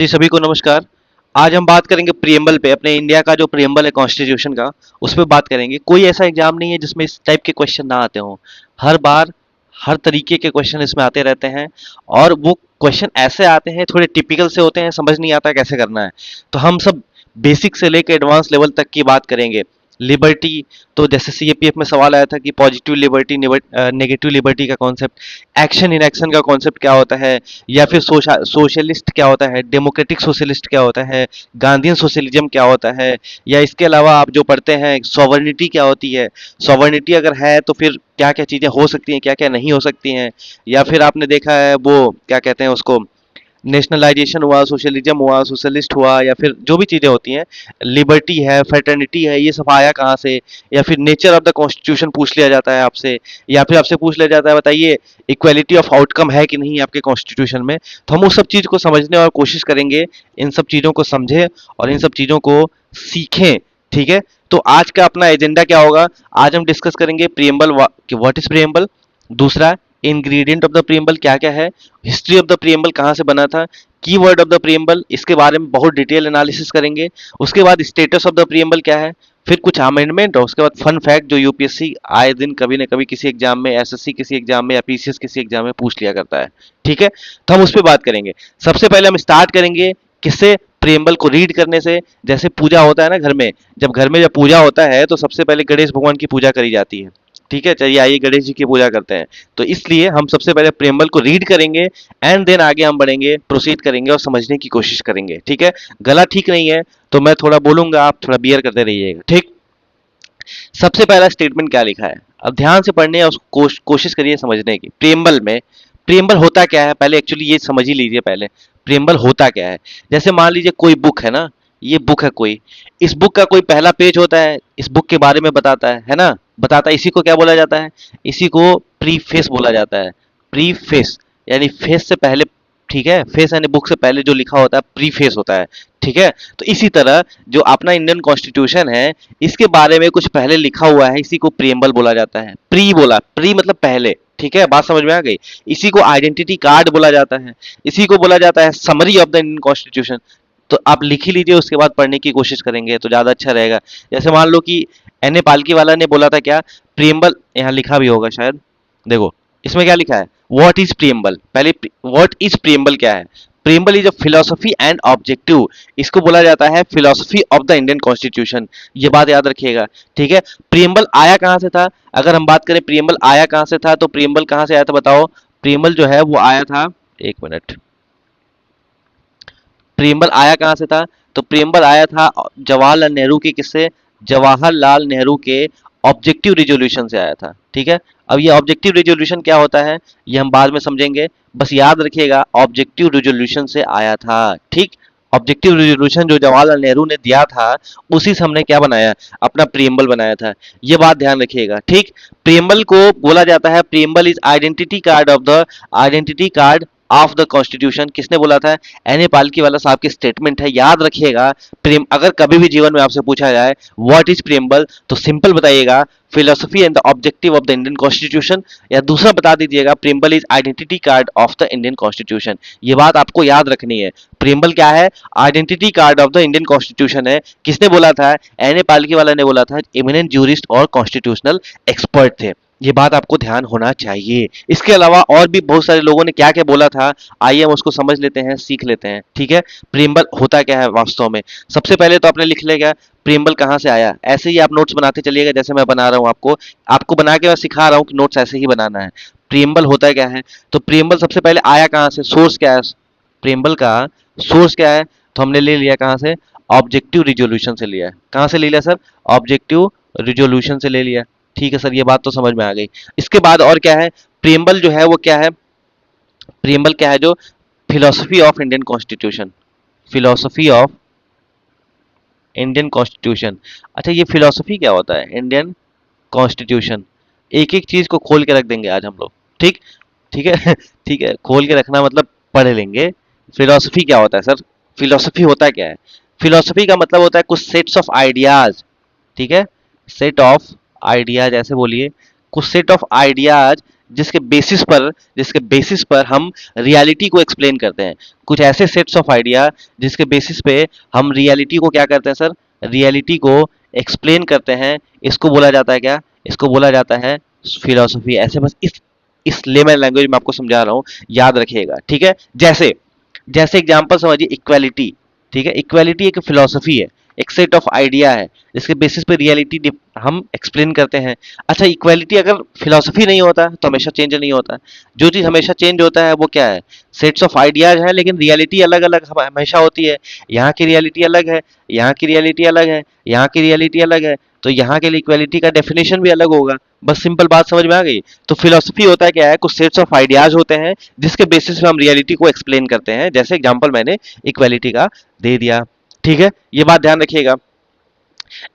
जी सभी को नमस्कार। आज हम बात करेंगे प्रियम्बल पे, अपने इंडिया का जो प्रियम्बल है कॉन्स्टिट्यूशन का, उस पे बात करेंगे। कोई ऐसा एग्जाम नहीं है जिसमें इस टाइप के क्वेश्चन ना आते हों। हर बार हर तरीके के क्वेश्चन इसमें आते रहते हैं, और वो क्वेश्चन ऐसे आते हैं, थोड़े टिपिकल से होते हैं, समझ नहीं आता कैसे करना है। तो हम सब बेसिक से लेकर एडवांस लेवल तक की बात करेंगे। लिबर्टी, तो जैसे सीएपीएफ में सवाल आया था कि पॉजिटिव लिबर्टी, नेगेटिव लिबर्टी का कॉन्सेप्ट, एक्शन इन एक्शन का कॉन्सेप्ट क्या होता है, या फिर सोशलिस्ट क्या होता है, डेमोक्रेटिक सोशलिस्ट क्या होता है, गांधीयन सोशलिज्म क्या होता है, या इसके अलावा आप जो पढ़ते हैं सॉवर्निटी क्या होती है, सॉवर्निटी अगर है तो फिर क्या क्या चीज़ें हो सकती हैं, क्या क्या नहीं हो सकती हैं, या फिर आपने देखा है वो क्या कहते हैं उसको, नेशनलाइजेशन हुआ, सोशलिज्म हुआ, सोशलिस्ट हुआ, या फिर जो भी चीज़ें होती हैं, लिबर्टी है, फ्रेटर्निटी है, ये सब आया कहाँ से, या फिर नेचर ऑफ द कॉन्स्टिट्यूशन पूछ लिया जाता है आपसे, या फिर आपसे पूछ लिया जाता है बताइए इक्वालिटी ऑफ आउटकम है कि नहीं आपके कॉन्स्टिट्यूशन में। तो हम उस सब चीज़ को समझने और कोशिश करेंगे, इन सब चीज़ों को समझें और इन सब चीज़ों को सीखें। ठीक है, तो आज का अपना एजेंडा क्या होगा? आज हम डिस्कस करेंगे प्रियम्बल, व्हाट इज प्रियम्बल। दूसरा, इंग्रेडिएंट ऑफ द प्रियम्बल क्या क्या है, हिस्ट्री ऑफ द प्रियम्बल कहाँ से बना था, कीवर्ड ऑफ द प्रियम्बल, इसके बारे में बहुत डिटेल एनालिसिस करेंगे। उसके बाद स्टेटस ऑफ द प्रियम्बल क्या है, फिर कुछ अमेंडमेंट, और उसके बाद फन फैक्ट जो यूपीएससी आए दिन कभी न कभी किसी एग्जाम में, एसएससी किसी एग्जाम में, या पीसीएस किसी एग्जाम में पूछ लिया करता है। ठीक है, तो हम उस पर बात करेंगे। सबसे पहले हम स्टार्ट करेंगे किससे? प्रियम्बल को रीड करने से। जैसे पूजा होता है ना घर में, जब पूजा होता है तो सबसे पहले गणेश भगवान की पूजा करी जाती है। ठीक है, चलिए आइए गणेश जी की पूजा करते हैं। तो इसलिए हम सबसे पहले प्रेमबल को रीड करेंगे, एंड देन आगे हम बढ़ेंगे, प्रोसीड करेंगे और समझने की कोशिश करेंगे। ठीक है, गला ठीक नहीं है तो मैं थोड़ा बोलूंगा, आप थोड़ा बियर करते रहिएगा। ठीक, सबसे पहला स्टेटमेंट क्या लिखा है, अब ध्यान से पढ़ने और उसको कोशिश करिए समझने की। प्रेमबल में प्रेमबल होता क्या है, पहले एक्चुअली ये समझ ही लीजिए पहले प्रेमबल होता क्या है। जैसे मान लीजिए कोई बुक है ना, ये बुक है कोई, इस बुक का कोई पहला पेज होता है, इस बुक के बारे में बताता है ना, बताता है। इसी को क्या बोला जाता है? इसी को प्रीफेस बोला जाता है। प्रीफेस यानी फेस से पहले। ठीक है, फेस यानी बुक से पहले जो लिखा होता है प्रीफेस होता है। ठीक है, तो इसी तरह जो अपना इंडियन कॉन्स्टिट्यूशन है, इसके बारे में कुछ पहले लिखा हुआ है, इसी को प्रियम्बल बोला जाता है। प्री बोला, प्री मतलब पहले। ठीक है, बात समझ में आ गई। इसी को आइडेंटिटी कार्ड बोला जाता है, इसी को बोला जाता है summary of the Indian constitution. तो आप लिख ही लीजिए, उसके बाद पढ़ने की कोशिश करेंगे तो ज्यादा अच्छा रहेगा। जैसे मान लो कि एन ए पालकी वाला ने बोला था क्या, प्रियम्बल, यहाँ लिखा भी होगा शायद, देखो इसमें क्या लिखा है, व्हाट इज प्रियम्बल। पहले व्हाट इज प्रियम्बल क्या है? Preamble is a philosophy and objective, इसको बोला जाता है philosophy of the Indian constitution. ये बात याद रखिएगा। ठीक है, प्रियम्बल आया कहां से था? अगर हम बात करें प्रियम्बल आया कहां से था, तो प्रियम्बल कहां से आया था बताओ? प्रियम्बल जो है वो आया था, एक मिनट, प्रियम्बल आया कहां से था? तो प्रियम्बल आया था जवाहरलाल नेहरू के किससे? जवाहरलाल नेहरू के ऑब्जेक्टिव रिजोल्यूशन से आया था। ठीक है, अब ये ऑब्जेक्टिव रिजोल्यूशन क्या होता है ये हम बाद में समझेंगे, बस याद रखिएगा ऑब्जेक्टिव रिजोल्यूशन से आया था। ठीक, ऑब्जेक्टिव रिजोल्यूशन जो जवाहरलाल नेहरू ने दिया था, उसी से हमने क्या बनाया, अपना प्रियम्बल बनाया था। ये बात ध्यान रखिएगा। ठीक, प्रियम्बल को बोला जाता है, preamble is identity card of the constitution. किसने बोला था? एन ए पालकी वाला साहब की स्टेटमेंट है, याद रखिएगा। प्रेम, अगर कभी भी जीवन में आपसे पूछा जाए व्हाट इज प्रियम्बल, तो सिंपल बताइएगा philosophy and the objective of the Indian constitution, या दूसरा बता दीजिएगा preamble is identity card of the Indian constitution. ये बात आपको याद रखनी है। प्रियम्बल क्या है? Identity card of the Indian constitution है। किसने बोला था? एन ए पालकी वाला ने बोला था, एमिनेंट जूरिस्ट और कॉन्स्टिट्यूशनल एक्सपर्ट थे। ये बात आपको ध्यान होना चाहिए। इसके अलावा और भी बहुत सारे लोगों ने क्या क्या बोला था, आइए हम उसको समझ लेते हैं, सीख लेते हैं। ठीक है, प्रियम्बल होता क्या है वास्तव में। सबसे पहले तो आपने लिख लेगा प्रियम्बल कहाँ से आया। ऐसे ही आप नोट्स बनाते चलिएगा, जैसे मैं बना रहा हूँ आपको, आपको बना के मैं सिखा रहा हूँ कि नोट्स ऐसे ही बनाना है। प्रियम्बल होता क्या है? तो प्रियम्बल सबसे पहले आया कहाँ से, सोर्स क्या है प्रियम्बल का, सोर्स क्या है? तो हमने ले लिया कहाँ से, ऑब्जेक्टिव रिजोल्यूशन से लिया है। कहाँ से ले लिया सर? ऑब्जेक्टिव रिजोल्यूशन से ले लिया। ठीक है सर, ये बात तो समझ में आ गई। इसके बाद और क्या है? प्रियम्बल जो है वो क्या है? प्रियम्बल क्या है? जो philosophy of Indian constitution, philosophy of Indian constitution. अच्छा, ये फिलोसफी क्या होता है? इंडियन कॉन्स्टिट्यूशन, एक एक चीज को खोल के रख देंगे आज हम लोग। ठीक, ठीक है ठीक है, खोल के रखना मतलब पढ़ लेंगे। फिलोसफी क्या होता है सर? फिलोसफी होता क्या है? फिलोसफी का मतलब होता है कुछ सेट्स ऑफ आइडियाज। ठीक है, सेट ऑफ आइडियाज, ऐसे बोलिए, कुछ सेट ऑफ आइडियाज जिसके बेसिस पर हम रियलिटी को एक्सप्लेन करते हैं। कुछ ऐसे सेट्स ऑफ आइडिया जिसके बेसिस पे हम रियलिटी को क्या करते हैं सर, रियलिटी को एक्सप्लेन करते हैं। इसको बोला जाता है क्या, इसको बोला जाता है फिलोसफी। ऐसे बस इस लेमन लैंग्वेज में आपको समझा रहा हूं, याद रखिएगा, ठीक है। जैसे जैसे एग्जांपल समझिए, इक्वालिटी, ठीक है। इक्वालिटी एक फिलोसफी है, एक सेट ऑफ आइडिया है जिसके बेसिस पे रियलिटी हम एक्सप्लेन करते हैं। अच्छा, इक्वालिटी अगर फिलोसफी नहीं होता तो हमेशा चेंज नहीं होता। जो चीज हमेशा चेंज होता है वो क्या है, सेट्स ऑफ आइडियाज है, लेकिन रियलिटी अलग अलग हमेशा होती है। यहाँ की रियलिटी अलग है, यहाँ की रियलिटी अलग है, यहाँ की रियलिटी अलग है, तो यहाँ के लिए इक्वालिटी का डेफिनेशन भी अलग होगा। बस सिंपल बात समझ में आ गई। तो फिलोसफी होता है क्या है, कुछ सेट्स ऑफ आइडियाज होते हैं जिसके बेसिस पे हम रियलिटी को एक्सप्लेन करते हैं। जैसे एग्जांपल मैंने इक्वालिटी का दे दिया, ठीक है। ये बात ध्यान रखिएगा।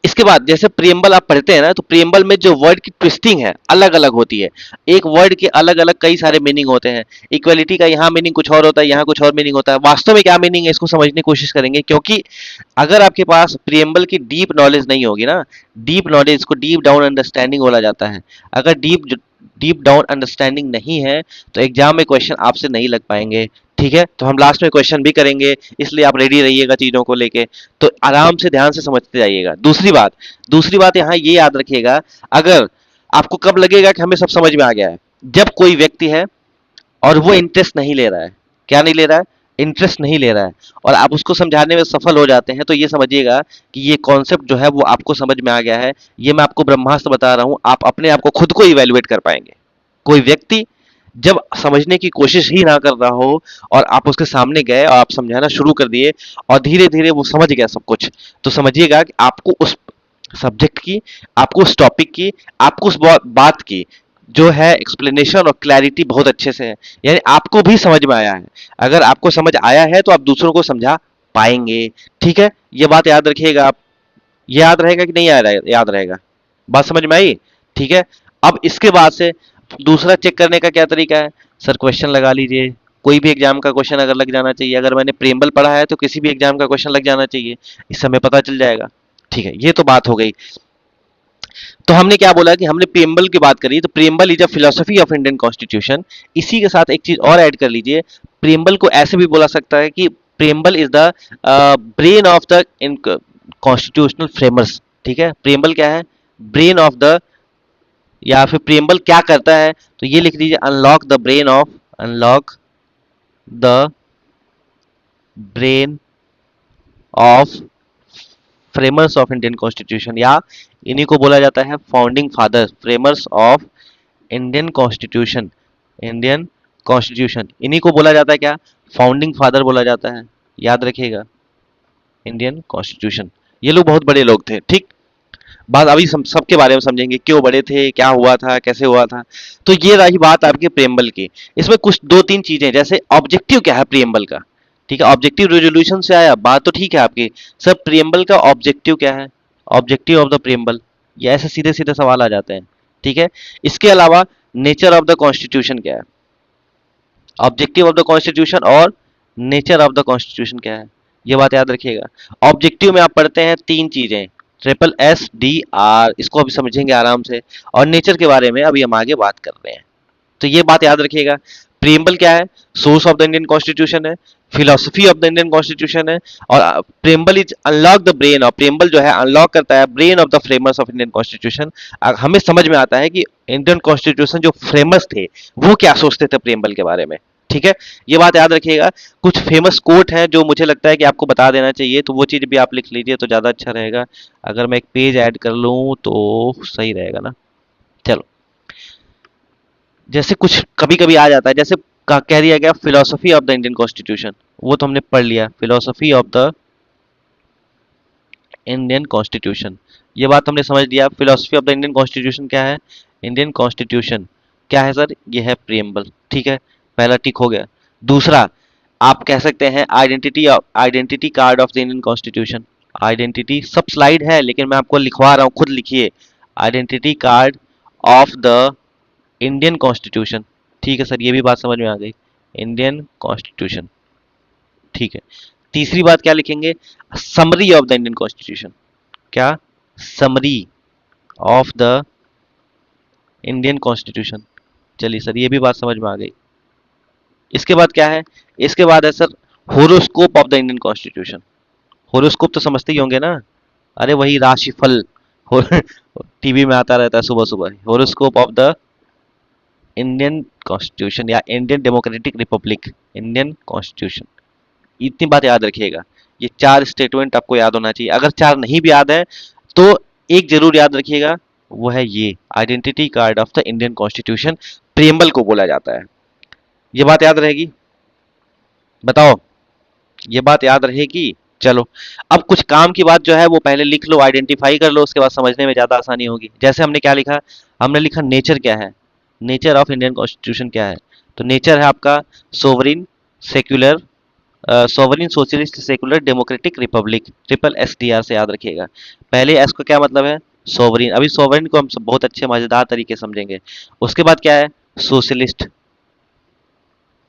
इसके बाद जैसे प्रियम्बल आप पढ़ते हैं ना, तो प्रियम्बल में जो वर्ड की ट्विस्टिंग है अलग अलग होती है। एक वर्ड के अलग अलग कई सारे मीनिंग होते हैं। इक्वलिटी का यहाँ मीनिंग कुछ और होता है, यहाँ कुछ और मीनिंग होता है। वास्तव में क्या मीनिंग है इसको समझने की कोशिश करेंगे, क्योंकि अगर आपके पास प्रियम्बल की डीप नॉलेज नहीं होगी ना, डीप नॉलेज को डीप डाउन अंडरस्टैंडिंग बोला जाता है। अगर डीप डाउन अंडरस्टैंडिंग नहीं है तो एग्जाम में क्वेश्चन आपसे नहीं लग पाएंगे, ठीक है। तो हम लास्ट में क्वेश्चन भी करेंगे, इसलिए आप रेडी रहिएगा चीजों को लेके। तो आराम से ध्यान से समझते जाइएगा। दूसरी बात यहाँ ये याद रखिएगा, अगर आपको कब लगेगा कि हमें सब समझ में आ गया है, जब कोई व्यक्ति है और वो इंटरेस्ट नहीं ले रहा है। क्या नहीं ले रहा है, इंटरेस्ट नहीं ले रहा है, और आप उसको समझाने में सफल हो जाते हैं, तो ये समझिएगा कि ये कॉन्सेप्ट जो है वो आपको समझ में आ गया है। ये मैं आपको ब्रह्मास्त्र बता रहा हूं, आप अपने आप को खुद को इवेल्युएट कर पाएंगे। कोई व्यक्ति जब समझने की कोशिश ही ना कर रहा हो और आप उसके सामने गए और आप समझाना शुरू कर दिए और धीरे धीरे वो समझ गया सब कुछ, तो समझिएगा कि आपको उस सब्जेक्ट की, आपको उस टॉपिक की, आपको उस बात की जो है एक्सप्लेनेशन और क्लैरिटी बहुत अच्छे से है, यानी आपको भी समझ में आया है। अगर आपको समझ आया है तो आप दूसरों को समझा पाएंगे, ठीक है। ये बात याद रखिएगा आप। ये याद रहेगा कि नहीं याद रहेगा, बात समझ में आई, ठीक है। अब इसके बाद से दूसरा चेक करने का क्या तरीका है, सर क्वेश्चन लगा लीजिए। कोई भी एग्जाम का क्वेश्चन अगर लग जाना चाहिए, अगर मैंने प्रियम्बल पढ़ा है तो किसी भी एग्जाम का क्वेश्चन लग जाना चाहिए, इससे हमें पता चल जाएगा, ठीक है। ये तो बात हो गई। तो हमने क्या बोला कि हमने प्रियम्बल की बात करी, तो preamble is a philosophy of Indian constitution. इसी के साथ एक चीज और ऐड कर लीजिए, प्रियम्बल को ऐसे भी बोला सकता है कि preamble is the brain of the constitutional framers, ठीक है। प्रियम्बल क्या है, ब्रेन ऑफ द, या फिर प्रियम्बल क्या करता है, तो ये लिख दीजिए, unlock the brain of framers of Indian constitution, या इन्हीं को बोला जाता है founding father, framers of Indian constitution. Indian constitution इन्हीं को बोला जाता है क्या, फाउंडिंग फादर बोला जाता है, याद रखिएगा, इंडियन कॉन्स्टिट्यूशन। ये लोग बहुत बड़े लोग थे, ठीक। बात अभी सबके बारे में समझेंगे, क्यों बड़े थे, क्या हुआ था, कैसे हुआ था। तो ये रही बात आपके प्रियम्बल की। इसमें कुछ दो तीन चीजें, जैसे ऑब्जेक्टिव क्या है प्रियम्बल का, ठीक है। ऑब्जेक्टिव रेजोल्यूशन से आया, बात तो ठीक है आपकी। सर प्रियम्बल का ऑब्जेक्टिव क्या है, ऑब्जेक्टिव ऑफ द प्रियम्बल, ये ऐसे सीधे सीधे सवाल आ जाते हैं, ठीक है। इसके अलावा नेचर ऑफ द कॉन्स्टिट्यूशन क्या है, ऑब्जेक्टिव ऑफ द कॉन्स्टिट्यूशन और नेचर ऑफ द कॉन्स्टिट्यूशन क्या है, ये बात याद रखिएगा। ऑब्जेक्टिव में आप पढ़ते हैं तीन चीजें, SSDR, इसको अभी समझेंगे आराम से, और नेचर के बारे में अभी हम आगे बात कर रहे हैं। तो ये बात याद रखिएगा। प्रियम्बल क्या है, source of the Indian constitution है, philosophy of the Indian constitution है, और preamble is unlock the brain, और प्रियम्बल जो है अनलॉक करता है brain of the framers of Indian constitution. हमें समझ में आता है कि इंडियन कॉन्स्टिट्यूशन जो फ्रेमर्स थे वो क्या सोचते थे प्रियम्बल के बारे में, ठीक है। ये बात याद रखिएगा। कुछ फेमस कोट हैं जो मुझे लगता है कि आपको बता देना चाहिए, तो वो चीज भी आप लिख लीजिए तो ज्यादा अच्छा रहेगा। अगर मैं एक पेज ऐड कर लूं तो सही रहेगा ना। चलो, जैसे कुछ कभी कभी आ जाता है, जैसे कह दिया गया philosophy of the Indian constitution, वो तो हमने पढ़ लिया, philosophy of the Indian constitution, ये बात हमने समझ लिया। Philosophy of the Indian constitution क्या है, इंडियन कॉन्स्टिट्यूशन क्या है सर, ये है प्रियम्बल, ठीक है। पहला टिक हो गया। दूसरा, आप कह सकते हैं identity card of the Indian constitution. Identity सब स्लाइड है लेकिन मैं आपको लिखवा रहा हूँ, खुद लिखिए, identity card of the Indian constitution, ठीक है सर, ये भी बात समझ में आ गई, इंडियन कॉन्स्टिट्यूशन, ठीक है। तीसरी बात क्या लिखेंगे, summary of the Indian constitution, क्या, summary of the Indian constitution, चलिए सर, ये भी बात समझ में आ गई। इसके बाद क्या है? इसके बाद है sir horoscope of the Indian constitution. Horoscope तो समझते ही होंगे ना? अरे वही राशिफल, हो टीवी में आता रहता है सुबह सुबह, horoscope of the Indian constitution या Indian democratic republic, Indian constitution. इतनी बात याद रखिएगा। ये चार स्टेटमेंट आपको याद होना चाहिए। अगर चार नहीं भी याद है तो एक जरूर याद रखिएगा, वो है ये identity card of the Indian constitution, preamble को बोला जाता है। ये बात याद रहेगी? बताओ, ये बात याद रहेगी? चलो, अब कुछ काम की बात जो है वो पहले लिख लो, आइडेंटिफाई कर लो, उसके बाद समझने में ज्यादा आसानी होगी। जैसे हमने क्या लिखा? हमने लिखा नेचर क्या है, नेचर ऑफ इंडियन कॉन्स्टिट्यूशन क्या है? तो नेचर है आपका sovereign, secular, sovereign socialist secular democratic Republic, triple SDR से याद रखिएगा। पहले एस का क्या मतलब है? सोवरिन। अभी सोवरिन को हम बहुत अच्छे मजेदार तरीके से समझेंगे। उसके बाद क्या है? सोशलिस्ट।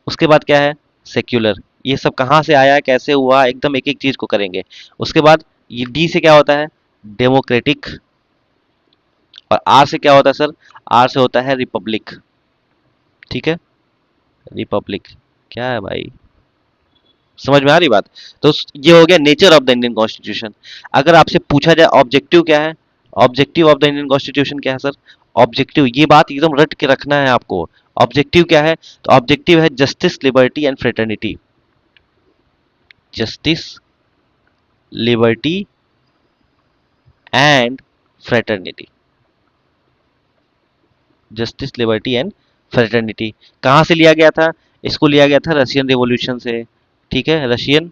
उसके बाद क्या है? सेक्युलर। ये सब कहाँ से आया, कैसे हुआ, एकदम एक एक चीज को करेंगे। उसके बाद ये डी से क्या होता है? डेमोक्रेटिक। और आर से क्या होता है सर? आर से होता है रिपब्लिक। ठीक है, रिपब्लिक। क्या है भाई, समझ में आ रही बात? तो ये हो गया nature of the Indian constitution. अगर आपसे पूछा जाए ऑब्जेक्टिव क्या है, objective of the Indian constitution क्या है सर? ऑब्जेक्टिव, ये बात एकदम रट के रखना है आपको। ऑब्जेक्टिव क्या है? तो ऑब्जेक्टिव है justice, liberty and fraternity. Justice, liberty and fraternity. Justice, liberty and fraternity कहाँ से लिया गया था? इसको लिया गया था रशियन रिवॉल्यूशन से। ठीक है, रशियन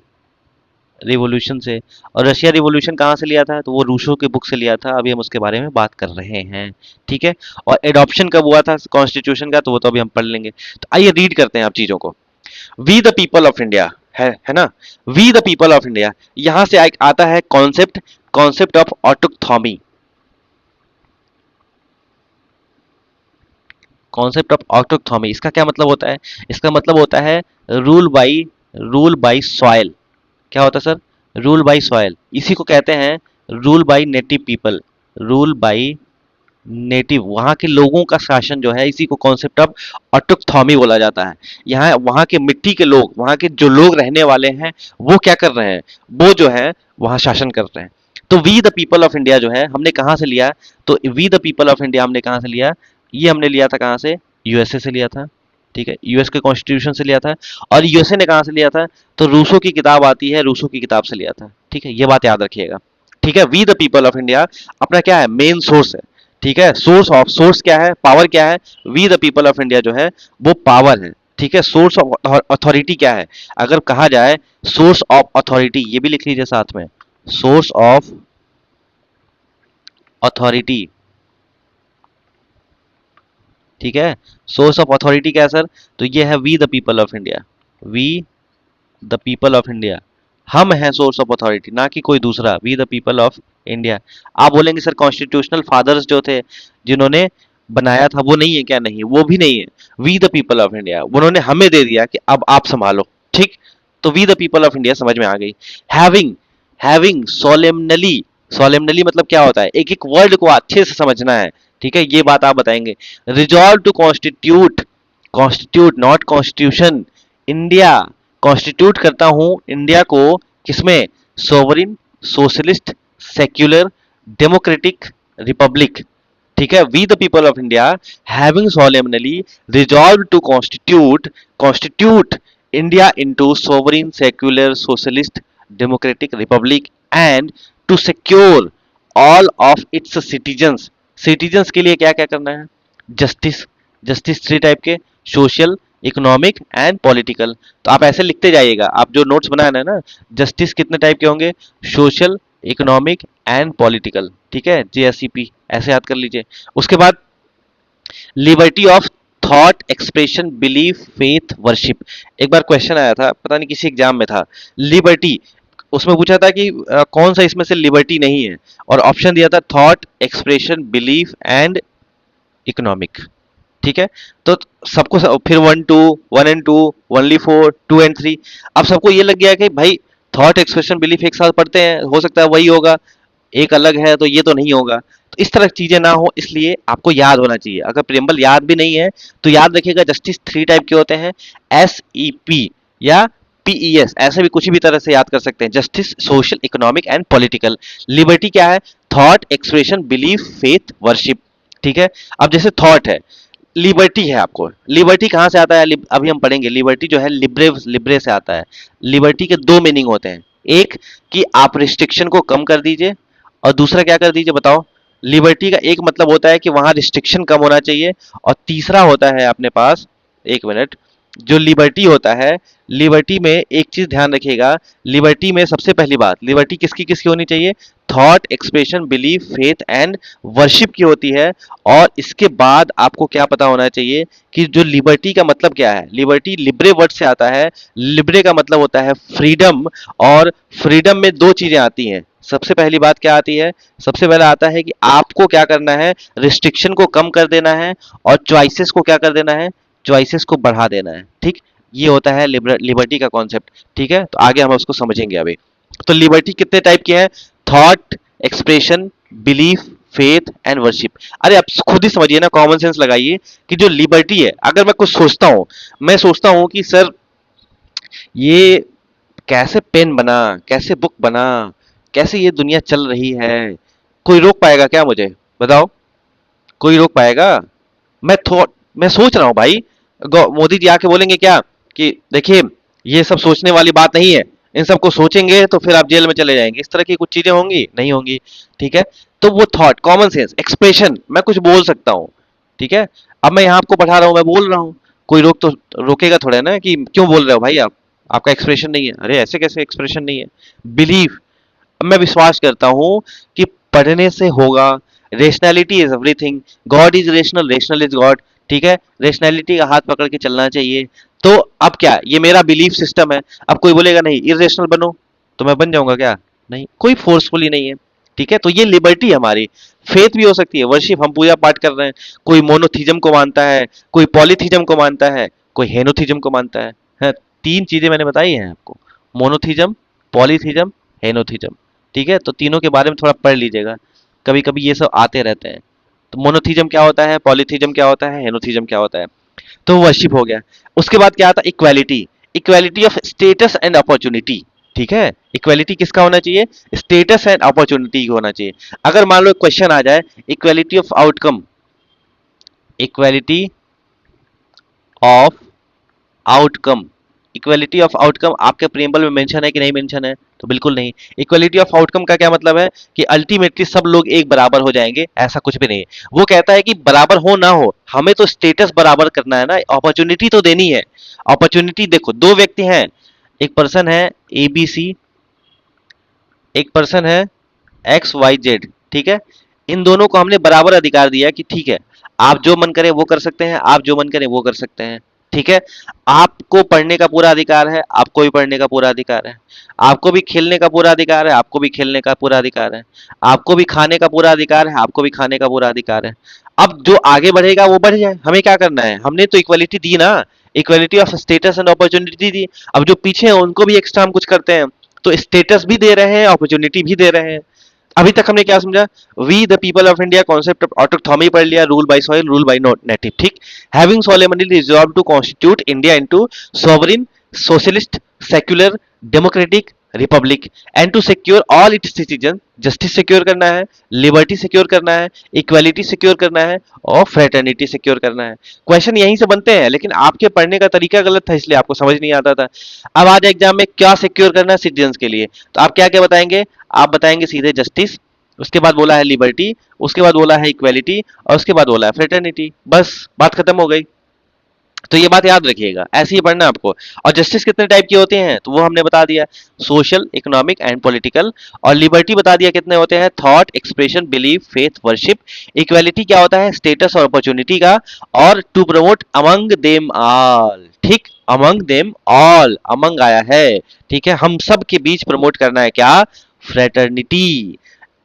रिवॉल्यूशन से। और रशिया रिवॉल्यूशन कहाँ से लिया था? तो वो रूसो की बुक से लिया था। अभी हम उसके बारे में बात कर रहे हैं। ठीक है, और एडॉप्शन कब हुआ था कॉन्स्टिट्यूशन का, तो वो तो अभी हम पढ़ लेंगे। तो आइए रीड करते हैं आप चीजों को। We the people of India है ना? We the people of India, यहां से आता है concept, concept of autochthony. Concept of autochthony, इसका क्या मतलब होता है? इसका मतलब होता है रूल बाई सॉइल। क्या होता है सर? Rule by soil. इसी को कहते हैं rule by native people. Rule by native, वहां के लोगों का शासन जो है, इसी को कॉन्सेप्ट ऑफ ऑटोक्थॉमी बोला जाता है। यहाँ वहां के मिट्टी के लोग, वहां के जो लोग रहने वाले हैं, वो क्या कर रहे हैं? वो जो है वहां शासन कर रहे हैं। तो we the people of India जो है हमने कहाँ से लिया? तो we the people of India हमने कहाँ से लिया? ये हमने लिया था कहाँ से? यूएसए से लिया था। ठीक है, यूएस के कॉन्स्टिट्यूशन से लिया था। और यूएसए ने कहाँ से लिया था? तो रूसो की किताब आती है, रूसो की किताब से लिया था। ठीक है, ये बात याद रखिएगा। ठीक है, we the people of India अपना क्या है? मेन सोर्स है। ठीक है, सोर्स ऑफ, सोर्स क्या है? पावर क्या है? We the people of India जो है वो पावर है। ठीक है, सोर्स ऑफ अथॉरिटी क्या है? अगर कहा जाए सोर्स ऑफ अथॉरिटी, ये भी लिख लीजिए साथ में, सोर्स ऑफ अथॉरिटी। ठीक है, सोर्स ऑफ अथॉरिटी क्या है सर? तो ये है we the people of India. We the people of India, हम हैं सोर्स ऑफ अथॉरिटी, ना कि कोई दूसरा। We the people of India. आप बोलेंगे सर कॉन्स्टिट्यूशनल फादर्स जो थे, जिन्होंने बनाया था, वो नहीं है क्या? नहीं, वो भी नहीं है। We the people of India, उन्होंने हमें दे दिया कि अब आप संभालो। ठीक, तो we the people of India समझ में आ गई। हैविंग, हैविंग सोलेमनली, सोलेमनली मतलब क्या होता है? एक एक वर्ड को अच्छे से समझना है। ठीक है, ये बात आप बताएंगे। Resolve to constitute, constitute not constitution, India, constitute करता हूं इंडिया को, किसमें? Sovereign, socialist, secular, democratic republic. ठीक है, we the people of India having solemnly resolved to constitute India into sovereign, secular, socialist, democratic republic and to secure all of its citizens, citizens के लिए क्या क्या करना है? जस्टिस, जस्टिस थ्री टाइप के, social, economic and political. तो आप ऐसे लिखते जाइएगा, आप जो नोट्स बनाए हैं ना, जस्टिस कितने टाइप के होंगे? Social, economic and political. ठीक है, JSCP ऐसे याद कर लीजिए। उसके बाद liberty of thought, expression, belief, faith, worship. एक बार क्वेश्चन आया था, पता नहीं किसी एग्जाम में था, लिबर्टी, उसमें पूछा था कि कौन सा इसमें से लिबर्टी नहीं है, और ऑप्शन दिया था thought, expression, belief and economic. ठीक है, तो सबको फिर 1 2 1 and 2, ओनली 4 2 and 3। अब सबको ये लग गया कि भाई थॉट, एक्सप्रेशन, बिलीफ एक साथ पढ़ते हैं, हो सकता है वही होगा। एक अलग है तो ये तो नहीं होगा। तो इस तरह की चीजें ना हो, इसलिए आपको याद होना चाहिए। अगर प्रियम्बल याद भी नहीं है तो याद रखिएगा, जस्टिस 3 टाइप के होते हैं, SEP या PES, ऐसे भी कुछ भी तरह से याद कर सकते हैं। Justice, social, economic and political. Liberty क्या है? Thought, expression, belief, faith, worship. ठीक है। अब जैसे थॉट है, लिबर्टी है, आपको लिबर्टी कहाँ से आता है? अभी हम पढ़ेंगे। लिबर्टी जो है लिब्रे लिब्रे से आता है। लिबर्टी के दो मीनिंग होते हैं, एक कि आप रिस्ट्रिक्शन को कम कर दीजिए, और दूसरा क्या कर दीजिए बताओ? लिबर्टी का एक मतलब होता है कि वहां रिस्ट्रिक्शन कम होना चाहिए, और तीसरा होता है अपने पास, एक मिनट, जो लिबर्टी होता है, लिबर्टी में एक चीज ध्यान रखिएगा, लिबर्टी में सबसे पहली बात, लिबर्टी किसकी किसकी होनी चाहिए? Thought, expression, belief, faith and worship की होती है। और इसके बाद आपको क्या पता होना चाहिए कि जो लिबर्टी का मतलब क्या है? लिबर्टी लिब्रे वर्ड से आता है। लिब्रे का मतलब होता है फ्रीडम, और फ्रीडम में दो चीजें आती हैं। सबसे पहली बात क्या आती है? सबसे पहला आता है कि आपको क्या करना है? रिस्ट्रिक्शन को कम कर देना है, और चॉइसेस को क्या कर देना है? चॉइसेस को बढ़ा देना है। ठीक, ये होता है लिबर्टी का कॉन्सेप्ट। ठीक है, तो आगे हम उसको समझेंगे अभी। तो लिबर्टी कितने टाइप की है? Thought, expression, belief, faith and worship. अरे आप खुद ही समझिए ना, कॉमन सेंस लगाइए कि जो लिबर्टी है, अगर मैं कुछ सोचता हूं, मैं सोचता हूं कि सर ये कैसे पेन बना, कैसे बुक बना, कैसे ये दुनिया चल रही है, कोई रोक पाएगा क्या मुझे? बताओ, कोई रोक पाएगा? मैं सोच रहा हूं भाई। मोदी जी आके बोलेंगे क्या कि देखिए, ये सब सोचने वाली बात नहीं है, इन सबको सोचेंगे तो फिर आप जेल में चले जाएंगे, इस तरह की कुछ चीजें होंगी? नहीं होंगी। ठीक है। तो वो थॉट, कॉमन सेंस, एक्सप्रेशन, मैं कुछ बोल सकता हूँ। ठीक है। अब मैं यहाँ आपको पढ़ा रहा हूँ, मैं बोल रहा हूँ, कोई रोकेगा थोड़ा ना कि क्यों बोल रहे हो भाई आप, आपका एक्सप्रेशन नहीं है। अरे ऐसे कैसे एक्सप्रेशन नहीं है? बिलीव, अब मैं विश्वास करता हूं कि पढ़ने से होगा। Rationality is everything, God is rational, rational is God. ठीक है, रेशनैलिटी का हाथ पकड़ के चलना चाहिए। तो अब क्या, ये मेरा बिलीफ सिस्टम है। अब कोई बोलेगा नहीं इरेशनल बनो, तो मैं बन जाऊंगा क्या? नहीं, कोई फोर्सफुली नहीं है। ठीक है, तो ये लिबर्टी है हमारी। फेथ भी हो सकती है, वर्शिप, हम पूजा पाठ कर रहे हैं, कोई मोनोथिज्म को मानता है, कोई पॉलीथिज्म को मानता है, कोई हेनोथिज्म को मानता है। तीन चीजें मैंने बताई हैं आपको, मोनोथिज्म, पॉलीथिज्म, हेनोथिज्म। ठीक है, तो तीनों के बारे में थोड़ा पढ़ लीजिएगा, कभी कभी ये सब आते रहते हैं। तो मोनोथिज्म क्या होता है, पॉलीथिज्म क्या होता है, हेनोथिज्म क्या होता है? तो वर्शिप हो गया। उसके बाद क्या आता है? Equality, equality of status and opportunity. ठीक है, इक्वालिटी किसका होना चाहिए? स्टेटस एंड अपॉर्चुनिटी होना चाहिए। अगर मान लो क्वेश्चन आ जाए, equality of outcome, equality of outcome, equality of outcome आपके प्रियम्बल में मेंशन है कि नहीं मेंशन है? तो बिल्कुल नहीं। इक्वालिटी ऑफ आउटकम का क्या मतलब है? कि अल्टीमेटली सब लोग एक बराबर हो जाएंगे, ऐसा कुछ भी नहीं है। वो कहता है कि बराबर हो ना हो, हमें तो स्टेटस बराबर करना है ना, अपॉर्चुनिटी तो देनी है। अपॉर्चुनिटी देखो, दो व्यक्ति हैं, एक पर्सन है ABC, एक पर्सन है XYZ। ठीक है, इन दोनों को हमने बराबर अधिकार दिया कि ठीक है, आप जो मन करे वो कर सकते हैं, आप जो मन करे वो कर सकते हैं। ठीक है, आपको पढ़ने का पूरा अधिकार है, आपको भी पढ़ने का पूरा अधिकार है, आपको भी खेलने का पूरा अधिकार है, आपको भी खेलने का पूरा अधिकार है, आपको भी खाने का पूरा अधिकार है, आपको भी खाने का पूरा अधिकार है। अब जो आगे बढ़ेगा वो बढ़ जाए, हमें क्या करना है? हमने तो इक्वलिटी दी ना, equality of status and opportunity दी। अब जो पीछे हैं उनको भी एक्स्ट्रा हम कुछ करते हैं, तो स्टेटस भी दे रहे हैं, अपॉर्चुनिटी भी दे रहे हैं। अभी तक हमने क्या समझा? We the people of India, concept of autonomy पढ़ लिया, rule by soil, rule by native. ठीक, having solemnly resolve to constitute India into sovereign, socialist, secular, democratic republic, and to secure all its citizen, justice secure करना है, liberty secure करना है, equality secure करना है, और फ्रेटर्निटी सिक्योर करना है। क्वेश्चन यहीं से बनते हैं, लेकिन आपके पढ़ने का तरीका गलत था, इसलिए आपको समझ नहीं आता था। अब आज एग्जाम में क्या सिक्योर करना है सिटीजन के लिए, तो आप क्या क्या बताएंगे? आप बताएंगे सीधे जस्टिस, उसके बाद बोला है लिबर्टी, उसके बाद बोला है इक्वालिटी, और उसके बाद बोला है फ्रेटर्निटी। बस बात खत्म हो गई। तो ये बात याद रखिएगा, ऐसे ही पढ़ना आपको। और जस्टिस कितने टाइप की होते हैं तो वो हमने बता दिया, सोशल, इकोनॉमिक एंड पॉलिटिकल। और लिबर्टी बता दिया कितने होते हैं, thought, expression, belief, faith, worship. Equality क्या होता है? स्टेटस और अपॉर्चुनिटी का। और to promote among them all. ठीक, अमंग देम ऑल, अमंग आया है। ठीक है, हम सब के बीच प्रमोट करना है क्या? Fraternity.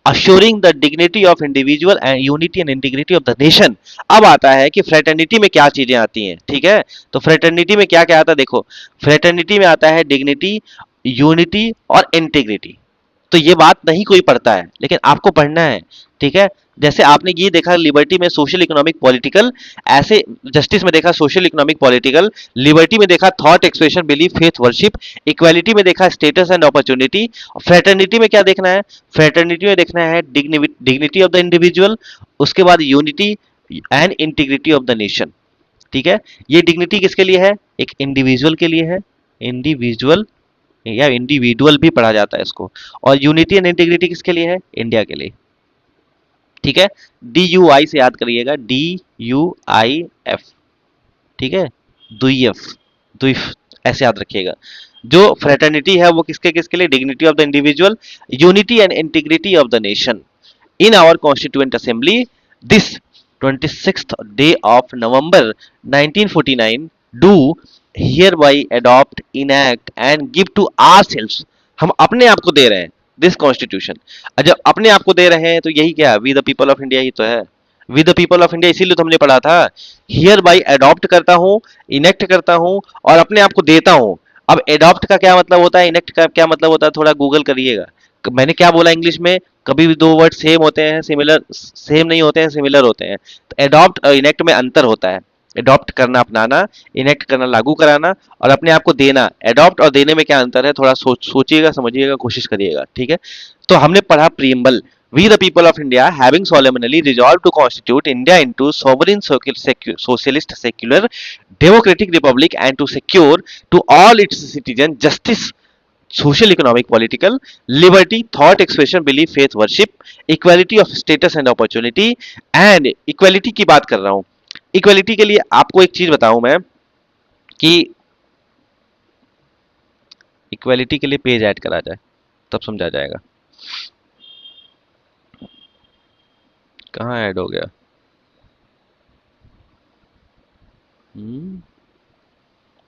Assuring the dignity of individual and unity and integrity of the nation. अब आता है कि फ्रेटर्निटी में क्या चीजें आती हैं। ठीक है, तो फ्रेटर्निटी में क्या क्या आता है देखो, फ्रेटर्निटी में आता है डिग्निटी, यूनिटी और इंटीग्रिटी। तो ये बात नहीं कोई पढ़ता है, लेकिन आपको पढ़ना है। ठीक है, जैसे आपने ये देखा लिबर्टी में सोशल इकोनॉमिक पॉलिटिकल, ऐसे जस्टिस में देखा सोशल इकोनॉमिक पॉलिटिकल, लिबर्टी में देखा thought expression belief faith worship, equality में देखा स्टेटस एंड अपॉर्चुनिटी, फ्रेटर्निटी में क्या देखना है, फ्रेटर्निटी में देखना है डिग्निटी ऑफ द इंडिविजुअल, उसके बाद unity and integrity of the nation. ठीक है, ये डिग्निटी किसके लिए है, एक इंडिविजुअल के लिए है, इंडिविजुअल या इंडिविजुअल भी पढ़ा जाता है इसको, और यूनिटी एंड इंटीग्रिटी किसके लिए है, इंडिया के लिए। ठीक है, डी यू आई से याद करिएगा, डी यू आई एफ। ठीक है, द्विफ, द्विफ ऐसे याद रखिएगा। जो फ्रेटर्निटी है वो किसके किसके लिए, dignity of the individual, unity and integrity of the nation. In our constituent assembly this 26th day of November 1949 do hereby adopt, enact and give to ourselves, हम अपने आप को दे रहे हैं दिस कॉन्स्टिट्यूशन। जब अपने आप को दे रहे हैं तो यही क्या, we the people of India ही तो है, we the people of India, इसीलिए तो हमने पढ़ा था। हियर बाई अडॉप्ट करता हूँ, इनेक्ट करता हूँ और अपने आप को देता हूँ। अब एडॉप्ट का क्या मतलब होता है, इनेक्ट का क्या मतलब होता है, थोड़ा गूगल करिएगा। मैंने क्या बोला इंग्लिश में, कभी भी दो वर्ड सेम होते हैं, सिमिलर सेम नहीं होते हैं, सिमिलर होते हैं। तो एडॉप्ट और इनेक्ट में अंतर होता है। एडॉप्ट करना अपनाना, इनेक्ट करना लागू कराना, और अपने आप को देना। एडॉप्ट और देने में क्या अंतर है, थोड़ा सोचिएगा, समझिएगा, कोशिश करिएगा। ठीक है, तो हमने पढ़ा preamble. We the people of India having solemnly resolved to constitute India into sovereign socialist secular democratic republic and to secure to all its citizens justice, social economic political liberty, thought expression belief faith worship, equality of status and opportunity, and equality की बात कर रहा हूँ। Equality के लिए आपको एक चीज बताऊं मैं कि इक्वलिटी के लिए पेज ऐड करा जाए तब समझा जाएगा। कहाँ ऐड हो गया,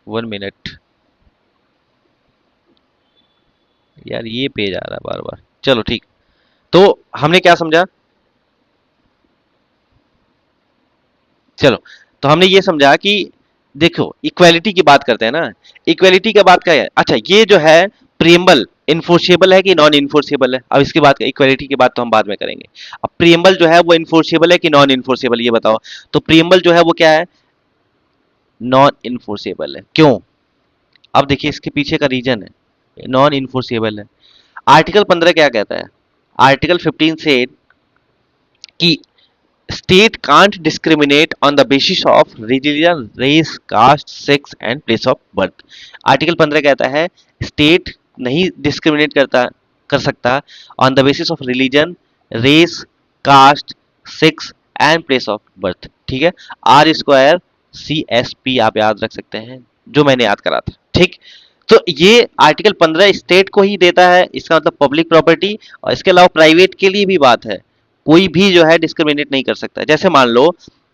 1 मिनट यार, ये पेज आ रहा है बार बार। चलो ठीक, तो हमने क्या समझा, चलो तो हमने ये समझा कि देखो इक्वालिटी की बात करते हैं ना, इक्वालिटी की बात क्या है, अच्छा ये जो है प्रियम्बल इन्फोर्सेबल है कि नॉन इन्फोर्सेबल है, अब इसकी बात, इक्वालिटी की बात तो हम बाद में करेंगे। अब प्रियम्बल जो है वो इन्फोर्सेबल है कि नॉन इन्फोर्सेबल, ये बताओ। तो प्रियम्बल जो है वो क्या है, नॉन इन्फोर्सेबल है। क्यों, अब देखिए इसके पीछे का रीजन है, नॉन इन्फोर्सेबल है। आर्टिकल 15 क्या कहता है, आर्टिकल 15 से कि state can't discriminate on the basis of religion, race, caste, sex and place of birth। Article 15 कहता है स्टेट नहीं डिस्क्रिमिनेट कर सकता on the basis of religion, race, caste, sex and place of birth. ठीक है, R²CSP आप याद रख सकते हैं, जो मैंने याद करा था। ठीक, तो ये आर्टिकल 15 स्टेट को ही देता है, इसका मतलब पब्लिक प्रॉपर्टी, और इसके अलावा प्राइवेट के लिए भी बात है, कोई भी जो है डिस्क्रिमिनेट नहीं कर सकता। जैसे मान लो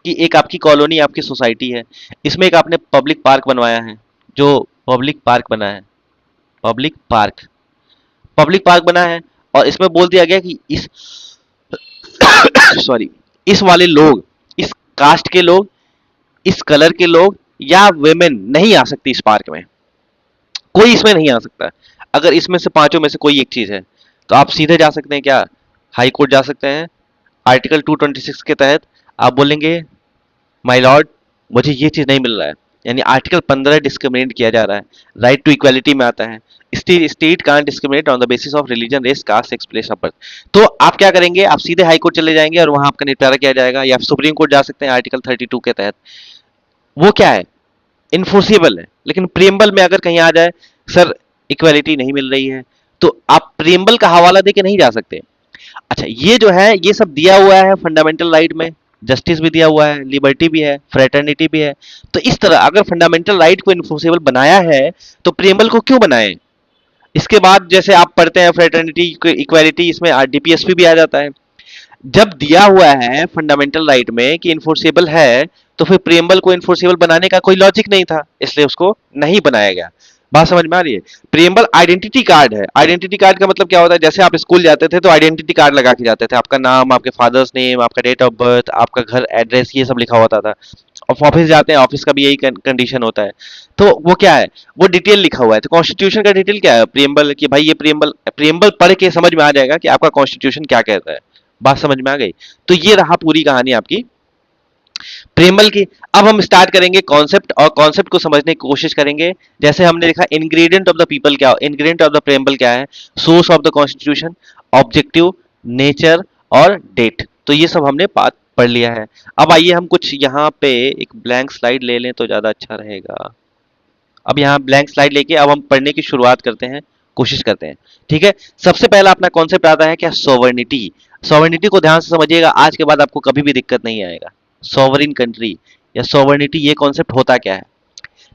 कि एक आपकी कॉलोनी, आपकी सोसाइटी है, इसमें एक आपने पब्लिक पार्क बनवाया है, जो पब्लिक पार्क बना है, पब्लिक पार्क, पब्लिक पार्क बना है, और इसमें बोल दिया गया कि इस सॉरी, इस वाले लोग, इस कास्ट के लोग, इस कलर के लोग या वेमेन नहीं आ सकती इस पार्क में, कोई इसमें नहीं आ सकता। अगर इसमें से पांचों में से कोई एक चीज है तो आप सीधे जा सकते हैं, क्या हाई कोर्ट जा सकते हैं। आर्टिकल 226 के तहत आप बोलेंगे माय लॉर्ड मुझे ये चीज नहीं मिल रहा है, यानी आर्टिकल 15 डिस्क्रिमिनेट किया जा रहा है। राइट टू इक्वालिटी में आता है, state can't discriminate on the basis of religion, race, caste, sex, place of birth. तो आप क्या करेंगे, आप सीधे हाई कोर्ट चले जाएंगे और वहां आपका निपटारा किया जाएगा, या सुप्रीम कोर्ट जा सकते हैं आर्टिकल 32 के तहत। वो क्या है, इन्फोर्सिबल है। लेकिन प्रियम्बल में अगर कहीं आ जाए सर इक्वालिटी नहीं मिल रही है, तो आप प्रियम्बल का हवाला देके नहीं जा सकते। अच्छा ये जो है ये सब दिया हुआ है फंडामेंटल राइट में, जस्टिस भी दिया हुआ है, लिबर्टी भी है, फ्रेटर्निटी भी है। तो इस तरह अगर फंडामेंटल राइट को इन्फोर्सेबल बनाया है तो प्रियम्बल को क्यों बनाए। इसके बाद जैसे आप पढ़ते हैं फ्रेटर्निटी, इक्वालिटी, इसमें डीपीएसपी भी आ जाता है। जब दिया हुआ है फंडामेंटल राइट में कि इन्फोर्सेबल है, तो फिर प्रियम्बल को इन्फोर्सेबल बनाने का कोई लॉजिक नहीं था, इसलिए उसको नहीं बनाया गया। बात समझ में आ रही है। प्रियम्बल आइडेंटिटी कार्ड है। आइडेंटिटी कार्ड का मतलब क्या होता है, जैसे आप स्कूल जाते थे तो आइडेंटिटी कार्ड लगा के जाते थे, आपका नाम, आपके फादर्स नेम, आपका डेट ऑफ बर्थ, आपका घर एड्रेस, ये सब लिखा होता था। और ऑफिस जाते हैं, ऑफिस का भी यही कंडीशन होता है। तो वो क्या है, वो डिटेल लिखा हुआ है। तो कॉन्स्टिट्यूशन का डिटेल क्या है, प्रियम्बल, कि भाई ये प्रियम्बल, प्रियम्बल पढ़ के समझ में आ जाएगा कि आपका कॉन्स्टिट्यूशन क्या कहता है। बात समझ में आ गई? तो ये रहा पूरी कहानी आपकी प्रेमल की। अब हम स्टार्ट करेंगे कॉन्सेप्ट, और कॉन्सेप्ट को समझने की कोशिश करेंगे। जैसे हमने देखा इंग्रेडिएंट ऑफ द पीपल क्या, इंग्रेडिएंट ऑफ द प्रेमबल क्या है, source of the constitution, objective, nature और डेट। तो ये सब हमने बात पढ़ लिया है। अब आइए हम कुछ यहाँ पे एक ब्लैंक स्लाइड ले लें तो ज्यादा अच्छा रहेगा। अब यहाँ ब्लैंक स्लाइड लेके अब हम पढ़ने की शुरुआत करते हैं, कोशिश करते हैं। ठीक है, सबसे पहला अपना कॉन्सेप्ट आता है क्या, सोवर्निटी। सोवर्निटी को ध्यान से समझिएगा, आज के बाद आपको कभी भी दिक्कत नहीं आएगा। सोवरिन कंट्री या सोवर्निटी, ये कॉन्सेप्ट होता क्या है?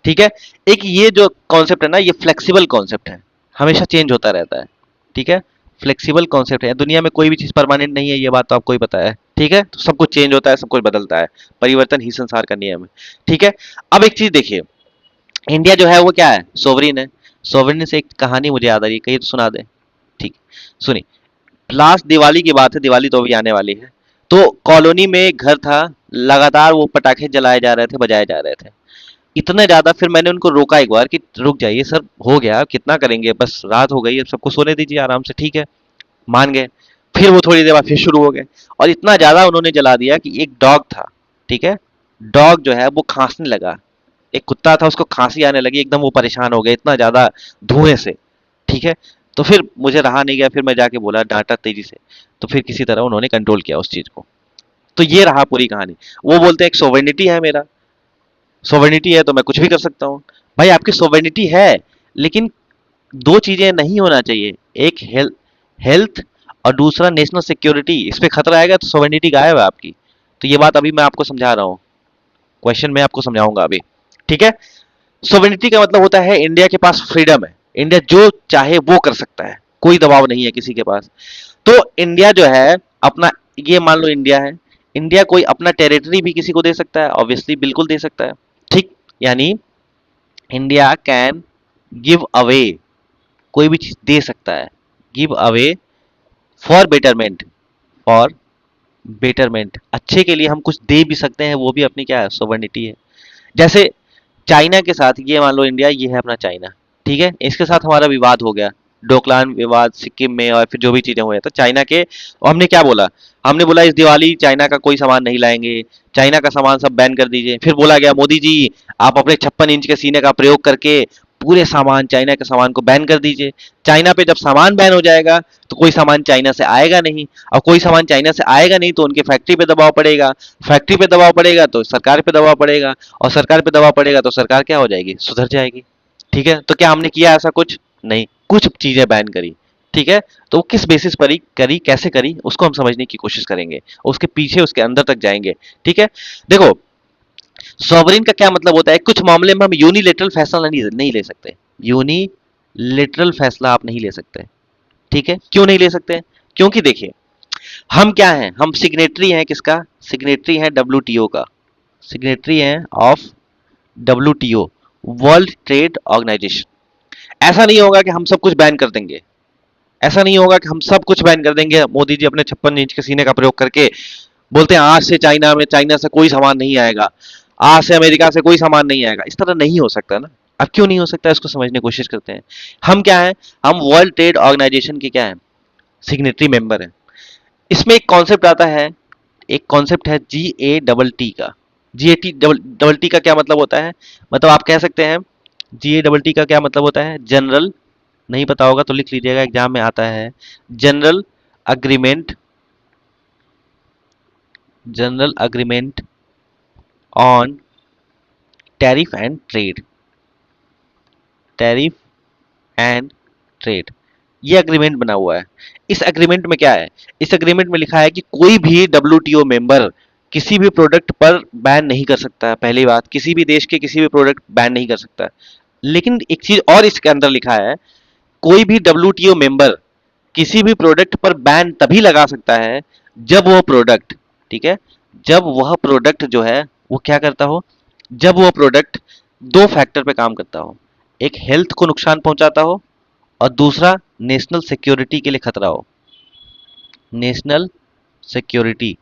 ठीक है, एक ये जो कॉन्सेप्ट है ना, ये फ्लेक्सिबल कॉन्सेप्ट है, हमेशा चेंज होता रहता है। ठीक है, फ्लेक्सिबल कॉन्सेप्ट है, दुनिया में कोई भी चीज परमानेंट नहीं है, ये बात तो आपको ही पता है। ठीक है, तो सब कुछ चेंज होता है, सब कुछ बदलता है, परिवर्तन ही संसार का नियम है। ठीक है, अब एक चीज देखिए, इंडिया जो है वो क्या है, सोवरिन है। सोवरिन से एक कहानी मुझे याद आ रही है, कहीं तो सुना दे। ठीक, सुनी। लास्ट दिवाली की बात है, दिवाली तो अभी आने वाली है। तो कॉलोनी में एक घर था, लगातार वो पटाखे जलाए जा रहे थे, बजाए जा रहे थे, इतने ज्यादा। फिर मैंने उनको रोका एक बार कि रुक जाइए सर, हो गया, कितना करेंगे, बस रात हो गई, अब सबको सोने दीजिए आराम से। ठीक है, मान गए। फिर वो थोड़ी देर बाद फिर शुरू हो गए, और इतना ज्यादा उन्होंने जला दिया कि एक डॉग था, ठीक है, डॉग जो है वो खांसने लगा। एक कुत्ता था, उसको खांसी आने लगी, एकदम वो परेशान हो गए इतना ज्यादा धुएं से। ठीक है, तो फिर मुझे रहा नहीं गया, फिर मैं जाके बोला, डांटा तेजी से। तो फिर किसी तरह उन्होंने कंट्रोल किया उस चीज को। तो ये रहा पूरी कहानी। वो बोलते हैं एक सोवर्निटी है मेरा, सोवर्निटी है तो मैं कुछ भी कर सकता हूँ। भाई आपकी सोवर्निटी है, लेकिन दो चीजें नहीं होना चाहिए, एक हेल्थ, हेल्थ, और दूसरा नेशनल सिक्योरिटी। इस पे खतरा आएगा तो सोवर्निटी गायब है आपकी। तो ये बात अभी मैं आपको समझा रहा हूँ, क्वेश्चन में आपको समझाऊंगा अभी। ठीक है, सोवेनिटी का मतलब होता है इंडिया के पास फ्रीडम है, इंडिया जो चाहे वो कर सकता है, कोई दबाव नहीं है किसी के पास। तो इंडिया जो है अपना, ये मान लो इंडिया है, इंडिया कोई अपना टेरिटरी भी किसी को दे सकता है, ऑब्वियसली बिल्कुल दे सकता है। ठीक, यानी इंडिया कैन गिव अवे, कोई भी चीज दे सकता है, give away for betterment, for betterment, अच्छे के लिए हम कुछ दे भी सकते हैं, वो भी अपनी क्या है, सोवर्निटी है। जैसे चाइना के साथ, ये मान लो इंडिया, ये है अपना चाइना, ठीक है, इसके साथ हमारा विवाद हो गया, डोकलाम विवाद सिक्किम में, और फिर जो भी चीजें हुए तो चाइना के, और हमने क्या बोला, हमने बोला इस दिवाली चाइना का कोई सामान नहीं लाएंगे, चाइना का सामान सब बैन कर दीजिए। फिर बोला गया मोदी जी, आप अपने 56 इंच के सीने का प्रयोग करके पूरे सामान, चाइना के सामान को बैन कर दीजिए। चाइना पे जब सामान बैन हो जाएगा तो कोई सामान चाइना से आएगा नहीं, और कोई सामान चाइना से आएगा नहीं तो उनके फैक्ट्री पे दबाव पड़ेगा, फैक्ट्री पे दबाव पड़ेगा तो सरकार पे दबाव पड़ेगा, और सरकार पे दबाव पड़ेगा तो सरकार क्या हो जाएगी, सुधर जाएगी। ठीक है, तो क्या हमने किया ऐसा कुछ नहीं, कुछ चीजें बैन करी। ठीक है, तो वो किस बेसिस पर ही करी, कैसे करी, उसको हम समझने की कोशिश करेंगे, उसके पीछे, उसके अंदर तक जाएंगे। ठीक है, देखो, सॉवरिन का क्या मतलब होता है, कुछ मामले में हम यूनिलेटरल फैसला नहीं ले सकते, यूनिलेटरल फैसला आप नहीं ले सकते। ठीक है, क्यों नहीं ले सकते? क्योंकि देखिए, हम क्या हैं, हम सिग्नेटरी हैं किसका, सिग्नेटरी हैं डब्ल्यूटीओ का, सिग्नेटरी हैं of WTO, World Trade Organization. ऐसा नहीं होगा कि हम सब कुछ बैन कर देंगे, ऐसा नहीं होगा कि हम सब कुछ बैन कर देंगे। मोदी जी अपने 56 इंच के सीने का प्रयोग करके बोलते हैं आज से चाइना से कोई सामान नहीं आएगा, आज से अमेरिका से कोई सामान नहीं आएगा, इस तरह नहीं हो सकता ना। अब क्यों नहीं हो सकता, इसको समझने की कोशिश करते हैं। हम क्या है, हम वर्ल्ड ट्रेड ऑर्गेनाइजेशन के क्या है, सिग्नेटरी मेंबर है। इसमें एक कॉन्सेप्ट आता है, एक कॉन्सेप्ट है GATT का। GATT का क्या मतलब होता है, मतलब आप कह सकते हैं, GATT का क्या मतलब होता है, जनरल, नहीं पता होगा तो लिख लीजिएगा, एग्जाम में आता है, general agreement, general agreement on tariff and trade, tariff and trade, ये अग्रीमेंट बना हुआ है। इस अग्रीमेंट में क्या है, इस अग्रीमेंट में लिखा है कि कोई भी डब्ल्यूटीओ मेंबर किसी भी प्रोडक्ट पर बैन नहीं कर सकता, पहली बात, किसी भी देश के किसी भी प्रोडक्ट बैन नहीं कर सकता। लेकिन एक चीज और इसके अंदर लिखा है, कोई भी डब्ल्यूटीओ मेंबर किसी भी प्रोडक्ट पर बैन तभी लगा सकता है जब वो प्रोडक्ट, ठीक है, जब वह प्रोडक्ट जो है वो क्या करता हो, जब वो प्रोडक्ट दो फैक्टर पे काम करता हो, एक हेल्थ को नुकसान पहुंचाता हो, और दूसरा नेशनल सिक्योरिटी के लिए खतरा हो, नेशनल सिक्योरिटी।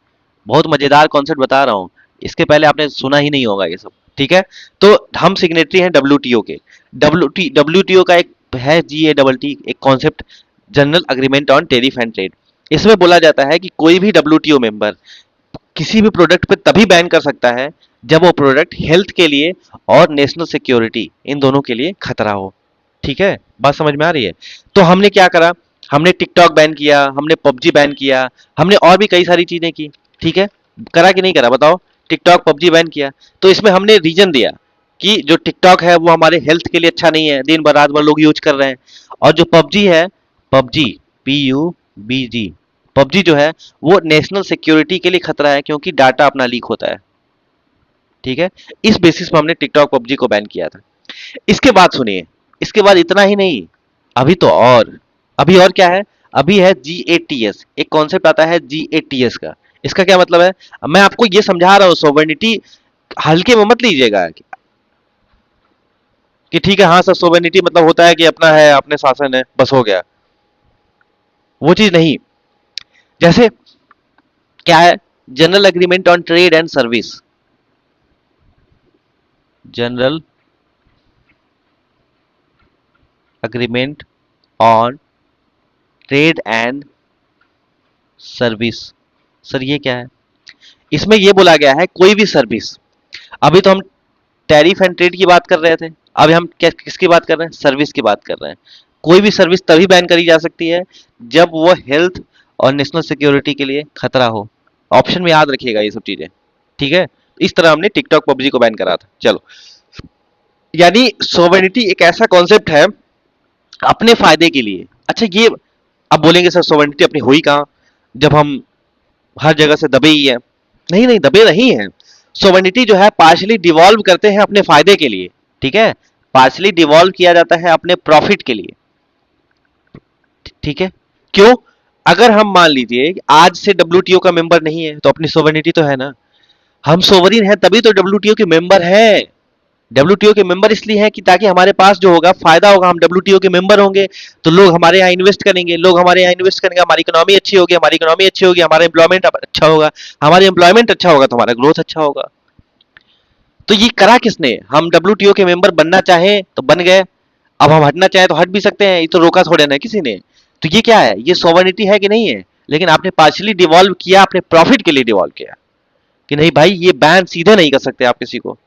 बहुत मजेदार कॉन्सेप्ट बता रहा हूं, इसके पहले आपने सुना ही नहीं होगा ये सब, ठीक है। तो हम सिग्नेटरी हैं डब्ल्यूटीओ के। डब्ल्यूटीओ का एक है GATT, एक concept, general agreement on tariff and trade. इसमें बोला जाता है कि कोई भी डब्ल्यूटीओ मेंबर किसी भी प्रोडक्ट पे तभी बैन कर सकता है जब वो प्रोडक्ट हेल्थ के लिए और नेशनल सिक्योरिटी इन दोनों के लिए खतरा हो, ठीक है। बात समझ में आ रही है? तो हमने क्या करा, हमने टिकटॉक बैन किया, हमने पबजी बैन किया, हमने और भी कई सारी चीजें की, ठीक है। करा कि नहीं करा बताओ? टिकटॉक पबजी बैन किया, तो इसमें हमने रीजन दिया कि जो टिकटॉक है वो हमारे हेल्थ के लिए अच्छा नहीं है, दिन भर रात भर लोग यूज कर रहे हैं। और जो पबजी है, पबजी, PUBG, पबजी जो है वो नेशनल सिक्योरिटी के लिए खतरा है क्योंकि डाटा अपना लीक होता है, ठीक है। इस बेसिस पर हमने टिकटॉक पबजी को बैन किया था। इसके बाद सुनिए, इसके बाद इतना ही नहीं, अभी तो और, अभी और क्या है, अभी है GATS, एक कॉन्सेप्ट आता है GATS का। इसका क्या मतलब है? मैं आपको ये समझा रहा हूं, सोवर्निटी हल्के में मत लीजिएगा कि ठीक है हाँ सर सोवर्निटी मतलब होता है कि अपना है, अपने शासन है, बस हो गया, वो चीज नहीं। जैसे क्या है, general agreement on trade and service, general agreement on trade and service, sir ये क्या है? इसमें ये बोला गया है कोई भी सर्विस, अभी तो हम टैरिफ एंड ट्रेड की बात कर रहे थे, अभी हम क्या किसकी बात कर रहे हैं? सर्विस की बात कर रहे हैं। कोई भी सर्विस तभी बैन करी जा सकती है जब वो हेल्थ और नेशनल सिक्योरिटी के लिए खतरा हो। ऑप्शन में याद रखिएगा ये सब चीजें, ठीक है। इस तरह हमने टिकटॉक पबजी को बैन करा था। चलो, यानी सोवेनिटी एक ऐसा कॉन्सेप्ट है अपने फायदे के लिए। अच्छा ये, अब बोलेंगे सर सोवेनिटी अपनी हुई कहाँ जब हम हर जगह से दबे ही है? नहीं नहीं, दबे नहीं है। सोवेनिटी जो है पार्शली डिवॉल्व करते हैं अपने फायदे के लिए, ठीक है। पार्शली डिवॉल्व किया जाता है अपने प्रॉफिट के लिए, ठीक है। क्यों? अगर हम मान लीजिए कि आज से डब्ल्यूटीओ का मेंबर नहीं है तो अपनी सोवेनिटी तो है ना, हम सोवरिन है तभी तो डब्ल्यूटीओ के मेंबर हैं। डब्ल्यूटीओ के मेंबर इसलिए हैं कि ताकि हमारे पास जो होगा फायदा होगा, हम डब्ल्यूटीओ के मेंबर होंगे तो लोग हमारे यहाँ इन्वेस्ट करेंगे, लोग हमारे यहाँ इन्वेस्ट करेंगे, हमारी इकोनॉमी अच्छी होगी, हमारी इकोनॉमी अच्छी होगी, हमारा एम्प्लॉयमेंट अच्छा होगा, हमारे एम्प्लॉयमेंट अच्छा होगा तो हमारा ग्रोथ अच्छा होगा। तो ये करा किसने? हम डब्ल्यूटीओ के मेंबर बनना चाहे तो बन गए, अब हम हटना चाहे तो हट भी सकते हैं, ये तो रोका थोड़े ना किसी ने। तो ये क्या है, ये सोवर्निटी है कि नहीं है? लेकिन आपने पार्शली डिवॉल्व किया, अपने प्रॉफिट के लिए डिवॉल्व किया कि नहीं भाई ये बैन सीधे नहीं कर सकते आप किसी को।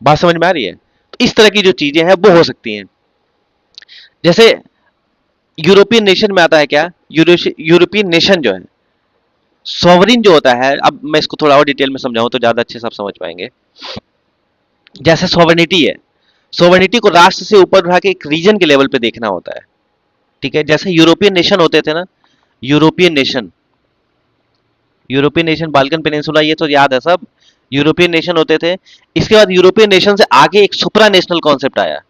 बात समझ में आ रही है? तो इस तरह की जो चीजें हैं वो हो सकती हैं। जैसे यूरोपियन नेशन में आता है क्या, यूरोपियन नेशन जो है, सॉवरिन जो होता है, अब मैं इसको थोड़ा और डिटेल में समझाऊं तो ज्यादा अच्छे से आप समझ पाएंगे। जैसे सॉवरिनिटी है, सॉवरिनिटी को राष्ट्र से ऊपर उठा के एक रीजन के लेवल पे देखना होता है, ठीक है। जैसे यूरोपियन नेशन होते थे ना, European nation, European nation, Balkan peninsula, ये तो याद है सब, यूरोपियन नेशन होते थे। इसके बाद यूरोपियन नेशन से आगे एक सुप्रा नेशनल कॉन्सेप्ट आया।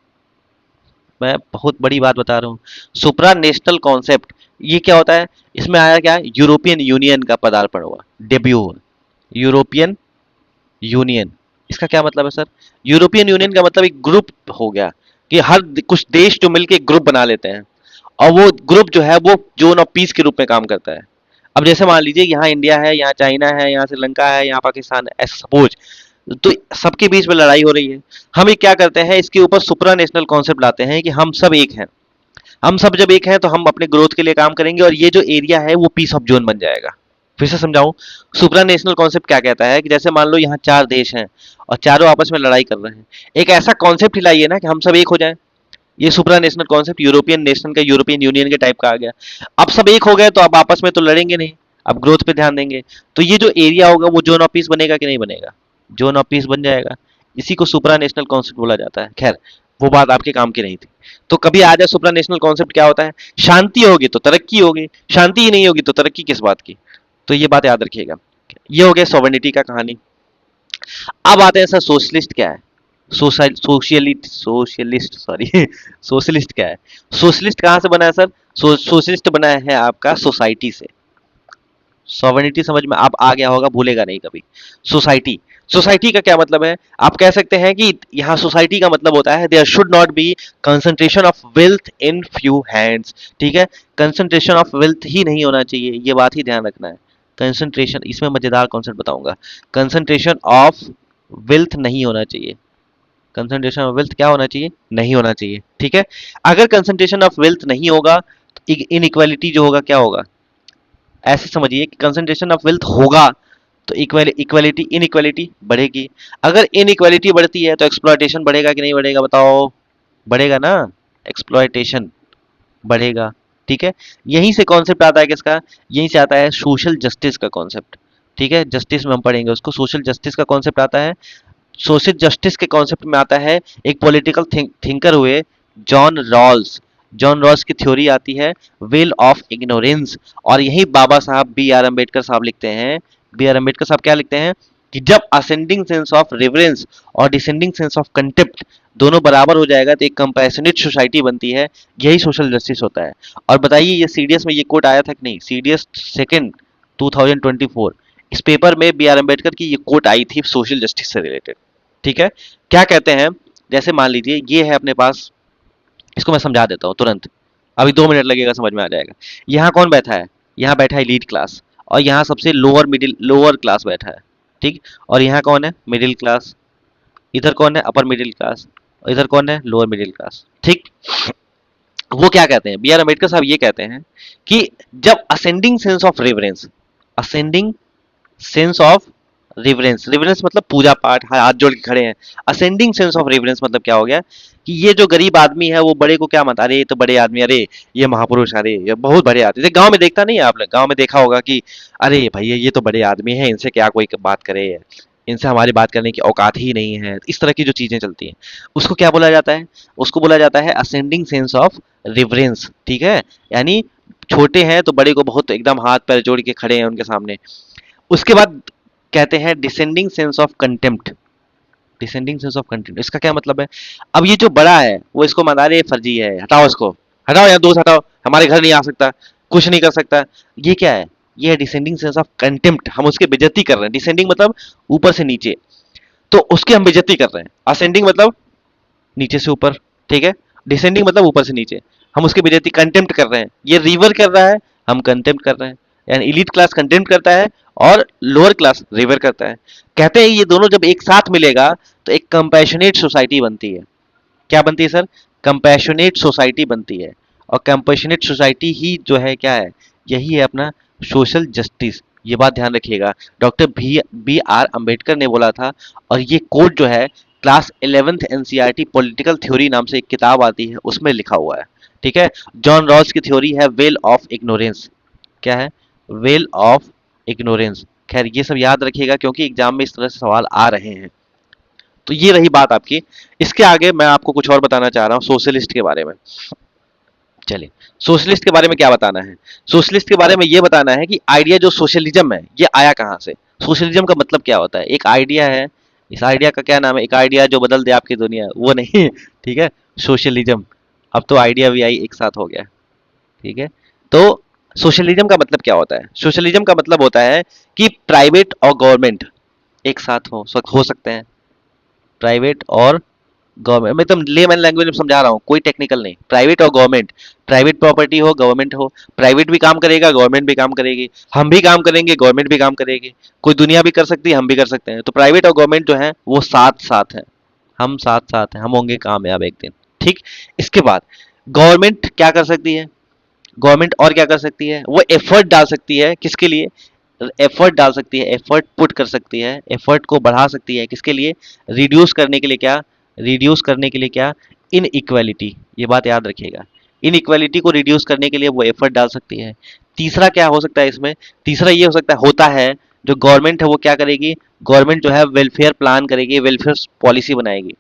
मैं बहुत बड़ी बात बता रहा हूँ, सुप्रा नेशनल कॉन्सेप्ट, ये क्या होता है? इसमें आया क्या, यूरोपियन यूनियन का पदार्पण हुआ, डेब्यू, यूरोपियन यूनियन। इसका क्या मतलब है सर? यूरोपियन यूनियन का मतलब एक ग्रुप हो गया कि हर कुछ देश जो मिलके एक ग्रुप बना लेते हैं और वो ग्रुप जो है वो जोन ऑफ पीस के रूप में काम करता है। अब जैसे मान लीजिए यहाँ इंडिया है, यहाँ चाइना है, यहाँ श्रीलंका है, यहाँ पाकिस्तान है, ऐसा सपोज, तो सबके बीच में लड़ाई हो रही है। हम ये क्या करते हैं, इसके ऊपर सुप्रा नेशनल कॉन्सेप्ट लाते हैं कि हम सब एक हैं। हम सब जब एक हैं तो हम अपने ग्रोथ के लिए काम करेंगे और ये जो एरिया है वो पीस ऑफ जोन बन जाएगा। फिर से समझाऊं, सुप्रा नेशनल कॉन्सेप्ट क्या कहता है कि जैसे मान लो यहाँ 4 देश हैं और चारों आपस में लड़ाई कर रहे हैं, एक ऐसा कॉन्सेप्ट हिलाइए ना कि हम सब एक हो जाएं। ये सुप्रा नेशनल कॉन्सेप्ट यूरोपियन नेशन का, यूरोपियन यूनियन के टाइप का आ गया। अब सब एक हो गए तो अब आपस में तो लड़ेंगे नहीं, अब ग्रोथ पे ध्यान देंगे। तो ये जो एरिया होगा वो जोन ऑफ पीस बनेगा कि नहीं बनेगा? जोन ऑफ पीस बन जाएगा। इसी को सुप्रा नेशनल कॉन्सेप्ट बोला जाता है। खैर, वो बात आपके काम की नहीं थी। तो कभी आ जाए सुप्रा नेशनल कॉन्सेप्ट क्या होता है, शांति होगी तो तरक्की होगी, शांति ही नहीं होगी तो तरक्की किस बात की। तो ये बात याद रखिएगा। ये हो गया सॉवर्निटी का कहानी। अब आते हैं सर सोशलिस्ट क्या है, सोशलिस्ट सॉरी सोशलिस्ट क्या है? सोशलिस्ट कहाँ से बना है सर? सोशलिस्ट बना है आपका सोसाइटी से। सॉवर्निटी समझ में आप आ गया होगा, भूलेगा नहीं कभी। सोसाइटी, सोसाइटी का क्या मतलब है? आप कह सकते हैं कि यहाँ सोसाइटी का मतलब होता है there should not be concentration of wealth in few hands, ठीक है। कंसंट्रेशन ऑफ वेल्थ ही नहीं होना चाहिए, ये बात ही ध्यान रखना है। कंसंट्रेशन, इसमें मजेदार कॉन्सेप्ट बताऊंगा। कंसंट्रेशन ऑफ वेल्थ नहीं होना चाहिए। कंसंट्रेशन ऑफ वेल्थ क्या होना चाहिए? नहीं होना चाहिए। ठीक है, अगर कंसंट्रेशन ऑफ वेल्थ नहीं होगा तो इनइक्वालिटी जो होगा क्या होगा? ऐसे समझिए कि कंसंट्रेशन ऑफ वेल्थ होगा तो इक्वालिटी इनइक्वालिटी बढ़ेगी। अगर इनइक्वालिटी बढ़ती है तो एक्सप्लॉयटेशन बढ़ेगा कि नहीं बढ़ेगा? बताओ। बढ़ेगा ना, एक्सप्लॉयटेशन बढ़ेगा। ठीक है, यहीं से कॉन्सेप्ट आता है किसका? यहीं से आता है सोशल जस्टिस का कॉन्सेप्ट। ठीक है, जस्टिस में हम पढ़ेंगे उसको, सोशल जस्टिस का कॉन्सेप्ट आता है। सोशल जस्टिस के कॉन्सेप्ट में आता है, एक पॉलिटिकल थिंकर हुए जॉन रॉल्स। जॉन रॉल्स की थ्योरी आती है विल ऑफ इग्नोरेंस, और यही बाबा साहब बी आर अम्बेडकर साहब लिखते हैं। बी आर अम्बेडकर साहब क्या लिखते हैं कि जब असेंडिंग सेंस ऑफ रिवरेंस और डिसेंडिंग सेंस ऑफ कंटेप्ट दोनों बराबर हो जाएगा तो एक कंपैशनेट सोसाइटी बनती है। यही सोशल जस्टिस होता है। और बताइए ये सीडीएस में ये कोट आया था कि नहीं? सीडीएस सेकंड 2024 इस पेपर में बी आर अम्बेडकर की ये कोट आई थी सोशल जस्टिस से रिलेटेड। ठीक है, क्या कहते हैं? जैसे मान लीजिए ये है अपने पास, इसको मैं समझा देता हूँ तुरंत, अभी 2 मिनट लगेगा, समझ में आ जाएगा। यहाँ कौन बैठा है? यहाँ बैठा है एलीट क्लास, और यहाँ सबसे लोअर क्लास बैठा है। ठीक, और यहाँ कौन है? Middle class. इधर कौन है? Upper middle class. और इधर कौन है? Lower middle class. ठीक, वो क्या कहते हैं? बी आर अम्बेडकर साहब ये कहते हैं कि जब ascending sense of reverence, ascending sense of reverence, reverence मतलब पूजा पाठ, हाथ जोड़ के खड़े हैं। असेंडिंग सेंस ऑफ रिवरेंस मतलब क्या हो गया कि ये जो गरीब आदमी है वो बड़े को क्या मत, अरे ये तो बड़े आदमी, अरे ये महापुरुष, अरे ये बहुत बड़े आदमी। जैसे गांव में देखता नहीं है आपने? गांव में देखा होगा कि अरे भैया ये तो बड़े आदमी है, इनसे क्या कोई बात करे, इनसे हमारी बात करने की औकात ही नहीं है। इस तरह की जो चीजें चलती हैं उसको क्या बोला जाता है? उसको बोला जाता है असेंडिंग सेंस ऑफ रिवरेंस। ठीक है, यानी छोटे हैं तो बड़े को बहुत एकदम हाथ पैर जोड़ के खड़े हैं उनके सामने। उसके बाद कहते हैं descending sense of contempt. Descending sense of contempt, इसका क्या मतलब है? अब ये जो बड़ा है वो इसको मान रहा है फर्जी है, हटाओ इसको, हटाओ यहाँ दोस्त, हटाओ, हमारे घर नहीं आ सकता, कुछ नहीं कर सकता। ये क्या है? ये है डिसेंडिंग सेंस ऑफ कंटेम्प्ट। हम उसकी बेइज्जती कर रहे हैं। डिसेंडिंग मतलब ऊपर से नीचे, तो उसकी हम बेइज्जती कर रहे हैं। असेंडिंग मतलब नीचे से ऊपर। ठीक है, डिसेंडिंग मतलब ऊपर से नीचे, हम उसकी बेइज्जती कंटेम्प्ट कर रहे हैं। ये रिवर कर रहा है, हम कंटेम्प्ट कर रहे हैं। यानी इलीट क्लास कंटेम्प्ट करता है और लोअर क्लास रिवर करता है। कहते हैं ये दोनों जब एक साथ मिलेगा तो एक कंपैशनेट सोसाइटी बनती है। क्या बनती है सर? कंपैशनेट सोसाइटी बनती है। और कंपैशनेट सोसाइटी ही जो है क्या है? यही है अपना सोशल जस्टिस। ये बात ध्यान रखिएगा, doctor B B R Ambedkar ने बोला था। और ये कोड जो है class 11th NCERT political theory नाम से एक किताब आती है उसमें लिखा हुआ है। ठीक है, जॉन रॉल्स की थ्योरी है वेल ऑफ इग्नोरेंस। क्या है? Well of ignorance. खैर ये सब याद रखिएगा क्योंकि एग्जाम में इस तरह से सवाल आ रहे हैं। तो ये रही बात आपकी। इसके आगे मैं आपको कुछ और बताना चाह रहा हूँ सोशलिस्ट के बारे में। चलिए, सोशलिस्ट के बारे में क्या बताना है? सोशलिस्ट के बारे में ये बताना है कि आइडिया जो सोशलिज्म है ये आया कहाँ से। सोशलिज्म का मतलब क्या होता है? एक आइडिया है, इस आइडिया का क्या नाम है? एक आइडिया जो बदल दे आपकी दुनिया, वो नहीं ठीक है, सोशलिज्म। अब तो आइडिया भी आई एक साथ हो गया। ठीक है, तो सोशलिज्म का मतलब क्या होता है? सोशलिज्म का मतलब होता है कि प्राइवेट और गवर्नमेंट एक साथ हो सकते हैं। प्राइवेट और गवर्नमेंट, मैं एकदम लेमैन लैंग्वेज में समझा रहा हूँ, कोई टेक्निकल नहीं। प्राइवेट और गवर्नमेंट, प्राइवेट प्रॉपर्टी हो, गवर्नमेंट हो, प्राइवेट भी काम करेगा, गवर्नमेंट भी काम करेगी, हम भी काम करेंगे, गवर्नमेंट भी काम करेगी, कोई दुनिया भी कर सकती है, हम भी कर सकते हैं। तो प्राइवेट और गवर्नमेंट जो है वो साथ साथ है, हम साथ साथ हैं, हम होंगे कामयाब एक दिन। ठीक, इसके बाद गवर्नमेंट क्या कर सकती है? गवर्नमेंट और क्या कर सकती है? वो एफर्ट डाल सकती है, किसके लिए? एफर्ट डाल सकती है, एफर्ट पुट कर सकती है, एफर्ट को बढ़ा सकती है, किसके लिए? रिड्यूस करने के लिए। क्या? रिड्यूस करने के लिए क्या? इन इक्वालिटी। ये बात याद रखिएगा, इन इक्वालिटी को रिड्यूस करने के लिए वो एफर्ट डाल सकती है। तीसरा क्या हो सकता है इसमें? तीसरा ये हो सकता है, होता है, जो गवर्नमेंट है वो क्या करेगी? गवर्नमेंट जो है वेलफेयर प्लान करेगी, वेलफेयर पॉलिसी बनाएगी,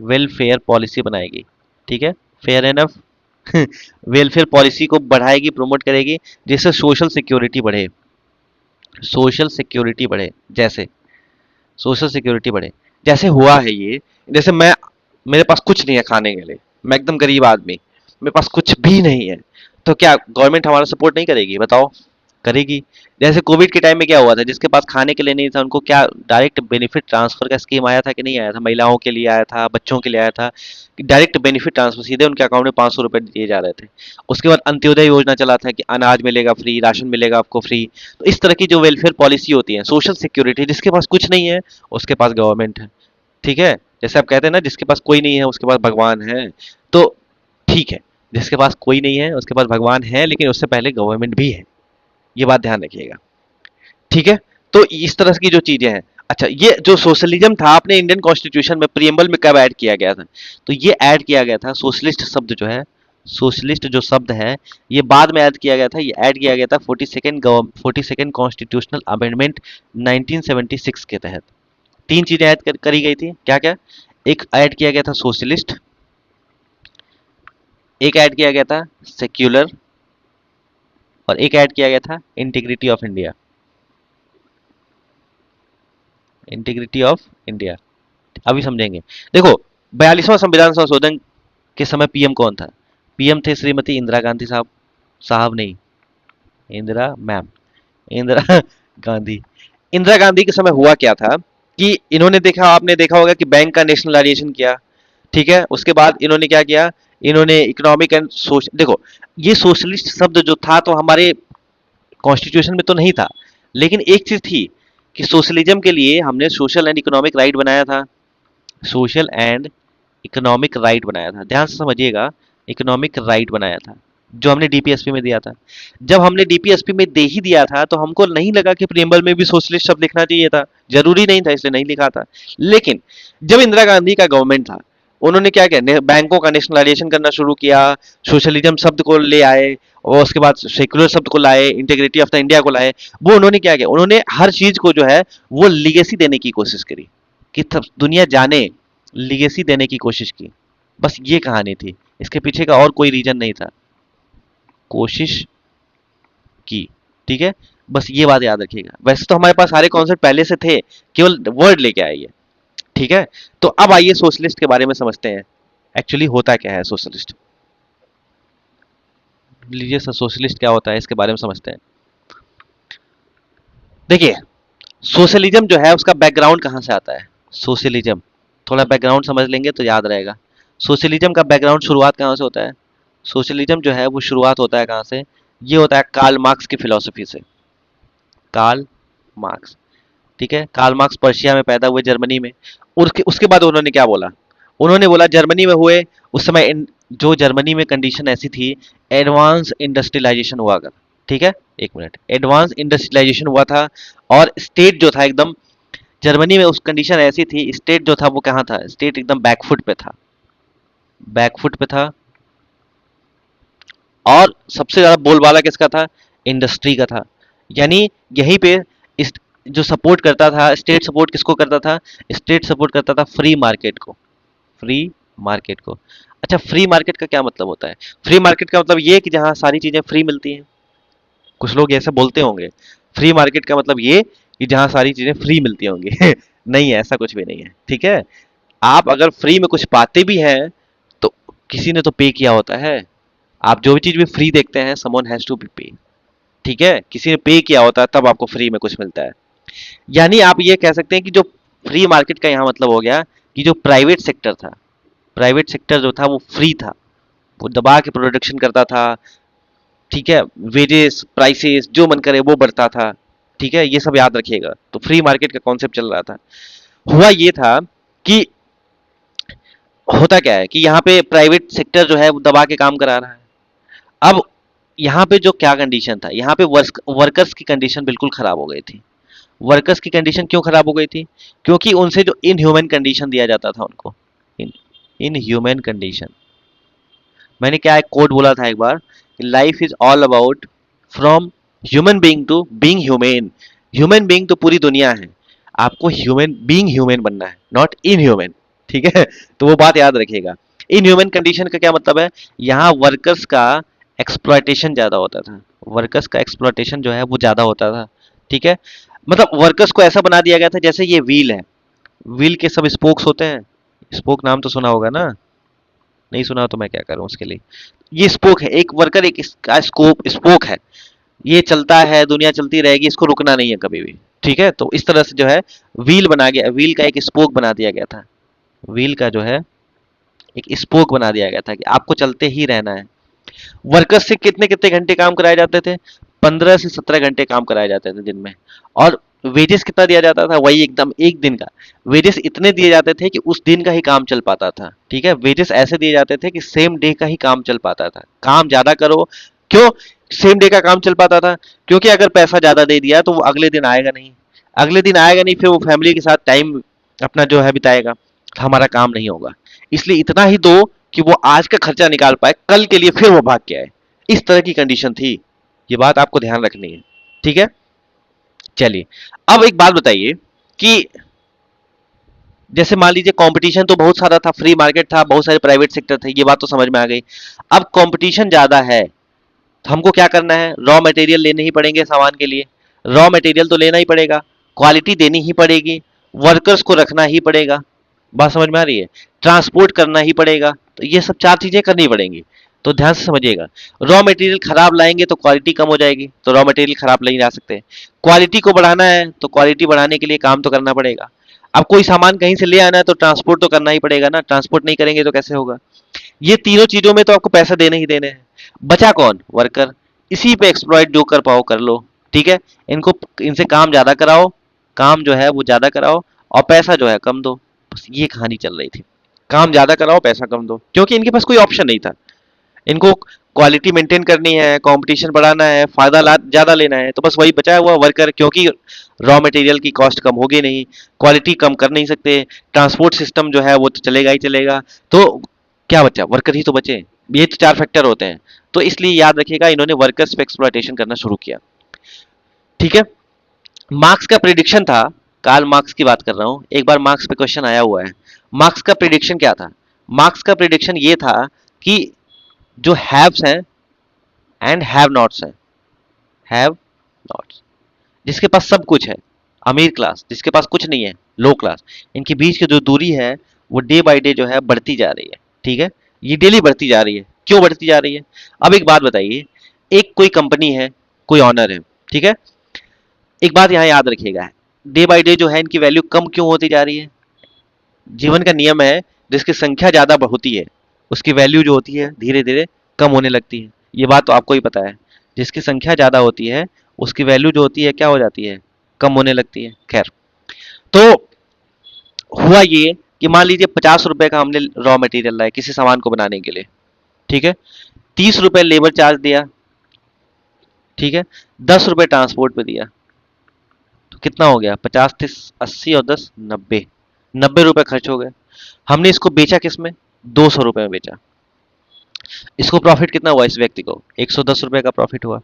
वेलफेयर पॉलिसी बनाएगी। ठीक है, फेयर एनफ वेलफेयर पॉलिसी को बढ़ाएगी, प्रमोट करेगी, जिससे सोशल सिक्योरिटी बढ़े। सोशल सिक्योरिटी बढ़े, जैसे सोशल सिक्योरिटी बढ़े, जैसे हुआ है ये। जैसे मैं, मेरे पास कुछ नहीं है खाने के लिए, मैं एकदम गरीब आदमी, मेरे पास कुछ भी नहीं है, तो क्या गवर्नमेंट हमारा सपोर्ट नहीं करेगी? बताओ, करेगी। जैसे कोविड के टाइम में क्या हुआ था, जिसके पास खाने के लिए नहीं था उनको क्या डायरेक्ट बेनिफिट ट्रांसफर का स्कीम आया था कि नहीं आया था? महिलाओं के लिए आया था, बच्चों के लिए आया था, कि डायरेक्ट बेनिफिट ट्रांसफर सीधे उनके अकाउंट में 500 रुपए दिए जा रहे थे। उसके बाद अंत्योदय योजना चला था कि अनाज मिलेगा फ्री, राशन मिलेगा आपको फ्री। तो इस तरह की जो वेलफेयर पॉलिसी होती है, सोशल सिक्योरिटी, जिसके पास कुछ नहीं है उसके पास गवर्नमेंट है। ठीक है, जैसे आप कहते हैं ना, जिसके पास कोई नहीं है उसके पास भगवान है। तो ठीक है, जिसके पास कोई नहीं है उसके पास भगवान है, लेकिन उससे पहले गवर्नमेंट भी है। ये बात ध्यान रखिएगा। ठीक है, तो इस तरह की जो चीजें हैं। अच्छा, ये जो सोशलिज्म था अपने इंडियन कॉन्स्टिट्यूशन में प्रियम्बल में कब ऐड किया गया था? तो ये ऐड किया गया था, सोशलिस्ट शब्द जो है, सोशलिस्ट जो शब्द है, ये बाद में ऐड किया गया था। ये ऐड किया गया था 42nd कॉन्स्टिट्यूशनल अमेंडमेंट 1976 के तहत। तीन चीजें ऐड करी गई थी, क्या क्या? एक ऐड किया गया था सोशलिस्ट, एक ऐड किया गया था सेक्युलर, और एक ऐड किया गया था integrity of India. Integrity of India अभी समझेंगे। देखो, 42वां संविधान संशोधन के समय पीएम कौन था? पीएम थे श्रीमती इंदिरा गांधी साहब। साहब नहीं, इंदिरा मैम, इंदिरा गांधी। इंदिरा गांधी के समय हुआ क्या था कि इन्होंने देखा, आपने देखा होगा कि बैंक का नेशनलाइजेशन किया। ठीक है, उसके बाद इन्होंने क्या किया? इन्होंने इकोनॉमिक एंड सोशल, देखो, ये सोशलिस्ट शब्द जो था तो हमारे कॉन्स्टिट्यूशन में तो नहीं था, लेकिन एक चीज थी कि सोशलिज्म के लिए हमने सोशल एंड इकोनॉमिक राइट बनाया था। सोशल एंड इकोनॉमिक राइट बनाया था, ध्यान से समझिएगा, इकोनॉमिक राइट बनाया था, जो हमने डीपीएसपी में दिया था। जब हमने डीपीएसपी में दे ही दिया था तो हमको नहीं लगा कि प्रियम्बल में भी सोशलिस्ट शब्द लिखना चाहिए था, जरूरी नहीं था, इसलिए नहीं लिखा था। लेकिन जब इंदिरा गांधी का गवर्नमेंट था, उन्होंने क्या किया? बैंकों का नेशनलाइजेशन करना शुरू किया, सोशलिज्म शब्द को ले आए, और उसके बाद सेक्युलर शब्द को लाए, इंटीग्रिटी ऑफ द इंडिया को लाए। वो उन्होंने क्या किया? उन्होंने हर चीज को जो है वो लीगेसी देने की कोशिश करी, कि दुनिया जाने, लीगेसी देने की कोशिश की। बस ये कहानी थी, इसके पीछे का और कोई रीजन नहीं था। कोशिश की, ठीक है, बस ये बात याद रखिएगा। वैसे तो हमारे पास सारे कॉन्सेप्ट पहले से थे, केवल वर्ड लेके आइए। ठीक है, तो अब आइए सोशलिस्ट के बारे में समझते हैं, एक्चुअली होता क्या है सोशलिस्ट। लीजिए सर, सोशलिस्ट क्या होता है इसके बारे में समझते हैं। देखिए, सोशलिज्म जो है उसका बैकग्राउंड कहाँ से आता है? सोशलिज्म, थोड़ा बैकग्राउंड समझ लेंगे तो याद रहेगा। सोशलिज्म का बैकग्राउंड शुरुआत कहाँ से होता है? सोशलिज्म जो है वो शुरुआत होता है कहाँ से? ये होता है कार्ल मार्क्स की फिलॉसफी से। कार्ल मार्क्स, ठीक है, कार्ल मार्क्स पर्शिया में पैदा हुए, जर्मनी में। उसके उसके बाद उन्होंने क्या बोला? उन्होंने बोला, जर्मनी में हुए उस समय जो जर्मनी में कंडीशन ऐसी थी, एडवांस इंडस्ट्रियलाइजेशन हुआ कर। ठीक है, एक मिनट, एडवांस इंडस्ट्रियलाइजेशन हुआ था, और स्टेट जो था एकदम, जर्मनी में उस कंडीशन ऐसी थी, स्टेट जो था वो कहाँ था? स्टेट एकदम बैकफुट पे था, बैकफुट पे था। और सबसे ज्यादा बोलबाला किसका था? इंडस्ट्री का था। यानी यहीं पे इस, जो सपोर्ट करता था, स्टेट सपोर्ट किसको करता था? स्टेट सपोर्ट करता था फ्री मार्केट को, फ्री मार्केट को। अच्छा, फ्री मार्केट का क्या मतलब होता है? फ्री मार्केट का मतलब ये कि जहां सारी चीजें फ्री मिलती हैं। कुछ लोग ऐसे बोलते होंगे, फ्री मार्केट का मतलब ये कि जहां सारी चीजें फ्री मिलती होंगी। नहीं है, ऐसा कुछ भी नहीं है। ठीक है, आप अगर फ्री में कुछ पाते भी हैं तो किसी ने तो पे किया होता है। आप जो भी चीज भी फ्री देखते हैं, समवन हैज टू बी पे। ठीक है, किसी ने पे किया होता है तब आपको फ्री में कुछ मिलता है। यानी आप ये कह सकते हैं कि जो फ्री मार्केट का यहाँ मतलब हो गया कि जो प्राइवेट सेक्टर था, प्राइवेट सेक्टर जो था वो फ्री था, वो दबा के प्रोडक्शन करता था। ठीक है, वेजेस प्राइसेस जो मन करे वो बढ़ता था। ठीक है, ये सब याद रखिएगा। तो फ्री मार्केट का कॉन्सेप्ट चल रहा था। हुआ ये था कि, होता क्या है कि यहाँ पे प्राइवेट सेक्टर जो है वो दबा के काम करा रहा है। अब यहाँ पे जो क्या कंडीशन था, यहाँ पे वर्कर्स की कंडीशन बिल्कुल खराब हो गई थी। वर्कर्स की कंडीशन क्यों खराब हो गई थी? क्योंकि उनसे जो इनह्यूमन कंडीशन दिया जाता था उनको, इन इनह्यूमन कंडीशन। मैंने क्या एक कोड बोला था एक बार, life is all about from human being to being human. Human being तो पूरी दुनिया है, आपको ह्यूमन बीइंग ह्यूमन बनना है, नॉट इनह्यूमन। ठीक है, तो वो बात याद रखिएगा। इनह्यूमन कंडीशन का क्या मतलब है? यहाँ वर्कर्स का एक्सप्लॉयटेशन ज्यादा होता था, वर्कर्स का एक्सप्लॉयटेशन जो है वो ज्यादा होता था। ठीक है, मतलब वर्कर्स को ऐसा बना दिया गया था जैसे ये व्हील है, व्हील के सब स्पोक्स होते हैं। स्पोक नाम तो सुना होगा ना? नहीं सुना तो मैं क्या करूं उसके लिए। ये स्पोक है, एक वर्कर एक इसका स्कोप स्पोक है। ये चलता है, दुनिया चलती रहेगी, इसको रुकना नहीं है कभी भी। ठीक है, तो इस तरह से जो है व्हील बना गया, व्हील का एक स्पोक बना दिया गया था। व्हील का जो है एक स्पोक बना दिया गया था कि आपको चलते ही रहना है। वर्कर्स से कितने कितने घंटे काम कराए जाते थे? 15 से 17 घंटे काम कराए जाते थे दिन में। और वेजेस कितना दिया जाता था? वही एकदम एक दिन का। वेजेस इतने दिए जाते थे कि उस दिन का ही काम चल पाता था। ठीक है, वेजेस ऐसे दिए जाते थे कि सेम डे का ही काम चल पाता था। काम ज्यादा करो, क्यों सेम डे का काम चल पाता था? क्योंकि अगर पैसा ज्यादा दे दिया तो वो अगले दिन आएगा नहीं, अगले दिन आएगा नहीं, फिर वो फैमिली के साथ टाइम अपना जो है बिताएगा, तो हमारा काम नहीं होगा। इसलिए इतना ही दो कि वो आज का खर्चा निकाल पाए, कल के लिए फिर वो भाग के आए। इस तरह की कंडीशन थी। ये बात आपको ध्यान रखनी है। ठीक है, चलिए अब एक बात बताइए कि जैसे मान लीजिए कंपटीशन तो बहुत सारा था, फ्री मार्केट था, बहुत सारे प्राइवेट सेक्टर थे, ये बात तो समझ में आ गई। अब कंपटीशन ज्यादा है, तो हमको क्या करना है? रॉ मटेरियल लेने ही पड़ेंगे सामान के लिए। रॉ मटेरियल तो लेना ही पड़ेगा, क्वालिटी देनी ही पड़ेगी, वर्कर्स को रखना ही पड़ेगा। बात समझ में आ रही है? ट्रांसपोर्ट करना ही पड़ेगा, तो ये सब चार चीजें करनी पड़ेंगी। तो ध्यान से समझिएगा, रॉ मटेरियल खराब लाएंगे तो क्वालिटी कम हो जाएगी, तो रॉ मटेरियल खराब नहीं ला सकते। क्वालिटी को बढ़ाना है तो क्वालिटी बढ़ाने के लिए काम तो करना पड़ेगा। अब कोई सामान कहीं से ले आना है तो ट्रांसपोर्ट तो करना ही पड़ेगा ना, ट्रांसपोर्ट नहीं करेंगे तो कैसे होगा? ये तीनों चीजों में तो आपको पैसा देने ही देने हैं। बचा कौन? वर्कर। इसी पे एक्सप्लॉइट जो कर पाओ कर लो। ठीक है, इनको इनसे काम ज्यादा कराओ, काम जो है वो ज्यादा कराओ, और पैसा जो है कम दो। बस ये कहानी चल रही थी। काम ज्यादा कराओ, पैसा कम दो, क्योंकि इनके पास कोई ऑप्शन नहीं था। इनको क्वालिटी मेंटेन करनी है, कंपटीशन बढ़ाना है, फायदा ज्यादा लेना है, तो बस वही बचा हुआ वर्कर। क्योंकि रॉ मटेरियल की कॉस्ट कम होगी नहीं, क्वालिटी कम कर नहीं सकते, ट्रांसपोर्ट सिस्टम जो है वो तो चलेगा ही चलेगा, तो क्या बचा? वर्कर ही तो बचे। ये तो चार फैक्टर होते हैं। तो इसलिए याद रखिएगा, इन्होंने वर्कर्स पे एक्सप्लॉयटेशन करना शुरू किया। ठीक है, मार्क्स का प्रिडिक्शन था, कार्ल मार्क्स की बात कर रहा हूं, एक बार मार्क्स पे क्वेश्चन आया हुआ है। मार्क्स का प्रिडिक्शन क्या था? मार्क्स का प्रिडिक्शन ये था कि जो हैव्स हैं एंड हैव नॉट्स हैं, हैव नॉट्स, जिसके पास सब कुछ है, अमीर क्लास, जिसके पास कुछ नहीं है, लो क्लास, इनके बीच की जो दूरी है वो डे बाय डे जो है बढ़ती जा रही है। ठीक है, ये डेली बढ़ती जा रही है। क्यों बढ़ती जा रही है? अब एक बात बताइए, एक कोई कंपनी है, कोई ऑनर है, ठीक है, एक बात यहाँ याद रखिएगा, डे बाय डे जो है इनकी वैल्यू कम क्यों होती जा रही है? जीवन का नियम है, जिसकी संख्या ज्यादा होती है उसकी वैल्यू जो होती है धीरे धीरे कम होने लगती है। ये बात तो आपको ही पता है, जिसकी संख्या ज्यादा होती है उसकी वैल्यू जो होती है क्या हो जाती है? कम होने लगती है। खैर, तो हुआ ये कि मान लीजिए 50 रुपए का हमने रॉ मटेरियल लाया किसी सामान को बनाने के लिए। ठीक है, 30 रुपए लेबर चार्ज दिया। ठीक है, 10 रुपए ट्रांसपोर्ट पे दिया, तो कितना हो गया? 50 + 80 और 10 = 90। 90 रुपए खर्च हो गए। हमने इसको बेचा किस में? 200 रुपए में बेचा। इसको प्रॉफिट कितना हुआ? इस व्यक्ति को 110 रुपए का प्रॉफिट हुआ।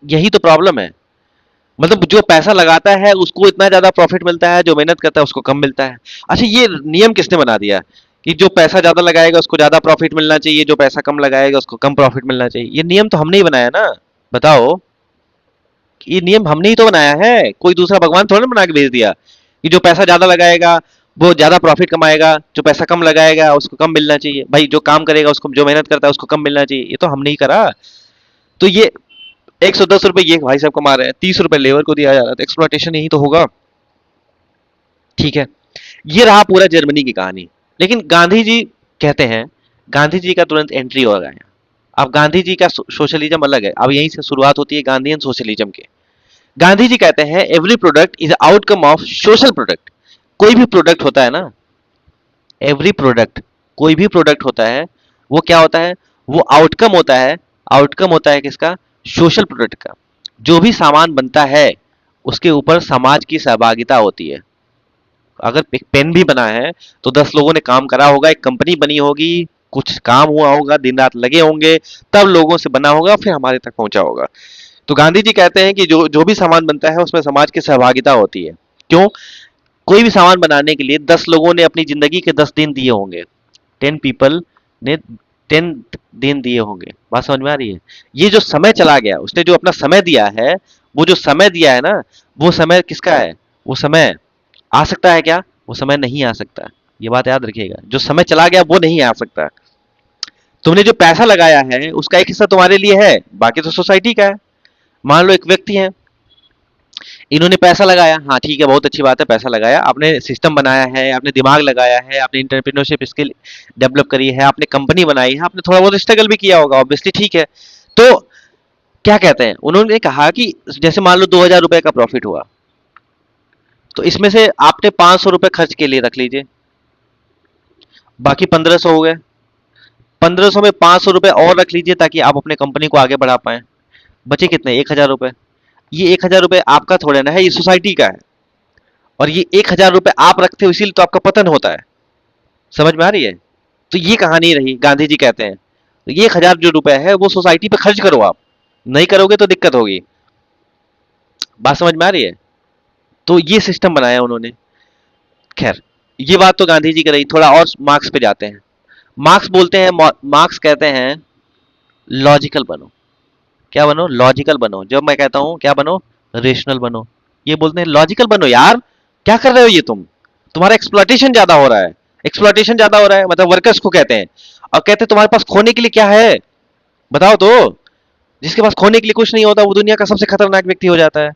यही तो प्रॉब्लम है। मतलब जो पैसा लगाता है उसको इतना ज्यादा प्रॉफिट मिलता है, जो मेहनत करता है उसको कम मिलता है। अच्छा, ये नियम किसने बना दिया कि जो पैसा ज्यादा लगाएगा उसको ज्यादा प्रॉफिट मिलना चाहिए, जो पैसा कम लगाएगा उसको कम प्रॉफिट मिलना चाहिए? ये नियम तो हमने ही बनाया ना। बताओ, ये नियम हमने ही तो बनाया है, कोई दूसरा भगवान थोड़ा ना बना के भेज दिया कि जो पैसा ज्यादा लगाएगा वो ज्यादा प्रॉफिट कमाएगा, जो पैसा कम लगाएगा उसको कम मिलना चाहिए। भाई जो काम करेगा उसको, जो मेहनत करता है उसको कम मिलना चाहिए, ये तो हमने ही करा। तो ये 110 रुपए ये भाई साहब कमा रहे हैं, 30 रुपए लेबर को दिया जा रहा है, तो एक्सप्लॉयटेशन यही तो होगा। ठीक है, ये रहा पूरा जर्मनी की कहानी। लेकिन गांधी जी कहते हैं, गांधी जी का तुरंत एंट्री हो गया। अब गांधी जी का सोशलिज्म अलग है, अब यहीं से शुरुआत होती है गांधीयन सोशलिज्म के। गांधी जी कहते हैं every product is outcome of social product. कोई भी प्रोडक्ट होता है ना, एवरी प्रोडक्ट, कोई भी प्रोडक्ट होता है वो क्या होता है? वो आउटकम होता है। आउटकम होता है किसका? सोशल प्रोडक्ट का। जो भी सामान बनता है उसके ऊपर समाज की सहभागिता होती है। अगर एक पेन भी बना है तो 10 लोगों ने काम करा होगा, एक कंपनी बनी होगी, कुछ काम हुआ होगा, दिन रात लगे होंगे, तब लोगों से बना होगा, फिर हमारे तक पहुंचा होगा। तो गांधी जी कहते हैं कि जो जो भी सामान बनता है उसमें समाज की सहभागिता होती है। क्यों? कोई भी सामान बनाने के लिए 10 लोगों ने अपनी जिंदगी के 10 दिन दिए होंगे। 10 पीपल ने 10 दिन दिए होंगे। बात समझ में आ रही है? ये जो समय चला गया, उसने जो अपना समय दिया है, वो जो समय दिया है ना, वो समय किसका है? वो समय आ सकता है क्या? वो समय नहीं आ सकता। ये बात याद रखिएगा, जो समय चला गया वो नहीं आ सकता। तुमने जो पैसा लगाया है उसका एक हिस्सा तुम्हारे लिए है, बाकी तो सोसाइटी का है। मान लो एक व्यक्ति है, इन्होंने पैसा लगाया, हाँ ठीक है, बहुत अच्छी बात है, पैसा लगाया, आपने सिस्टम बनाया है, आपने दिमाग लगाया है, आपने इंटरप्रेन्योरशिप स्किल डेवलप करी है, आपने कंपनी बनाई है, आपने थोड़ा बहुत स्ट्रगल भी किया होगा, ऑब्वियसली, ठीक है। तो क्या कहते हैं, उन्होंने कहा कि जैसे मान लो 2,000 रुपए का प्रॉफिट हुआ, तो इसमें से आपने 500 रुपए खर्च के लिए रख लीजिए, बाकी 1,500 हो गए। 1,500 में 500 रुपए और रख लीजिए ताकि आप अपने कंपनी को आगे बढ़ा पाए। बचे कितने, 1,000 रुपए। ये 1,000 रुपए आपका थोड़ा ना है, ये सोसाइटी का है। और ये 1,000 रुपए आप रखते हो, इसीलिए तो आपका पतन होता है। समझ में आ रही है? तो ये कहानी रही, गांधी जी कहते हैं तो ये 1,000 जो रुपए है वो सोसाइटी पे खर्च करो, आप नहीं करोगे तो दिक्कत होगी। बात समझ में आ रही है? तो ये सिस्टम बनाया उन्होंने। खैर, ये बात तो गांधी जी की रही। थोड़ा और मार्क्स पे जाते हैं। मार्क्स बोलते हैं, मार्क्स कहते हैं लॉजिकल बनो। क्या बनो? लॉजिकल बनो। जब मैं कहता हूं क्या बनो? रेशनल बनो। ये बोलते हैं लॉजिकल बनो यार। क्या कर रहे हो ये तुम? तुम्हारा एक्सप्लॉयटेशन ज्यादा हो रहा है। एक्सप्लॉयटेशन ज्यादा हो रहा है मतलब वर्कर्स को कहते हैं। और कहते हैं तुम्हारे पास खोने के लिए क्या है? बताओ तो। जिसके पास खोने के लिए कुछ नहीं होता वो दुनिया का सबसे खतरनाक व्यक्ति हो जाता है।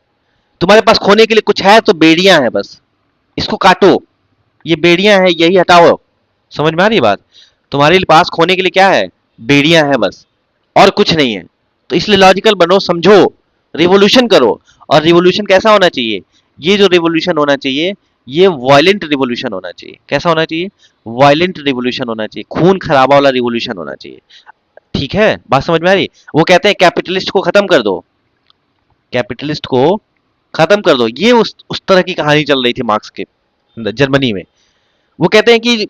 तुम्हारे पास खोने के लिए कुछ है तो बेड़ियां हैं बस। इसको काटो। ये बेड़ियां हैं, यही हटाओ। समझ में आ रही है बात? तुम्हारे पास खोने के लिए क्या है? बेड़ियां हैं बस, और कुछ नहीं है। तो इसलिए लॉजिकल बनो, समझो, रिवॉल्यूशन करो। और रिवॉल्यूशन कैसा होना चाहिए? ये जो रिवॉल्यूशन होना चाहिए, ये वायलेंट रिवॉल्यूशन होना चाहिए। कैसा होना चाहिए? वायलेंट रिवॉल्यूशन होना चाहिए, खून खराबा वाला रिवॉल्यूशन होना चाहिए। ठीक है, बात समझ में आ रही? वो कहते हैं कैपिटलिस्ट को खत्म कर दो। कैपिटलिस्ट को खत्म कर दो। ये उस तरह की कहानी चल रही थी मार्क्स के जर्मनी में। वो कहते हैं कि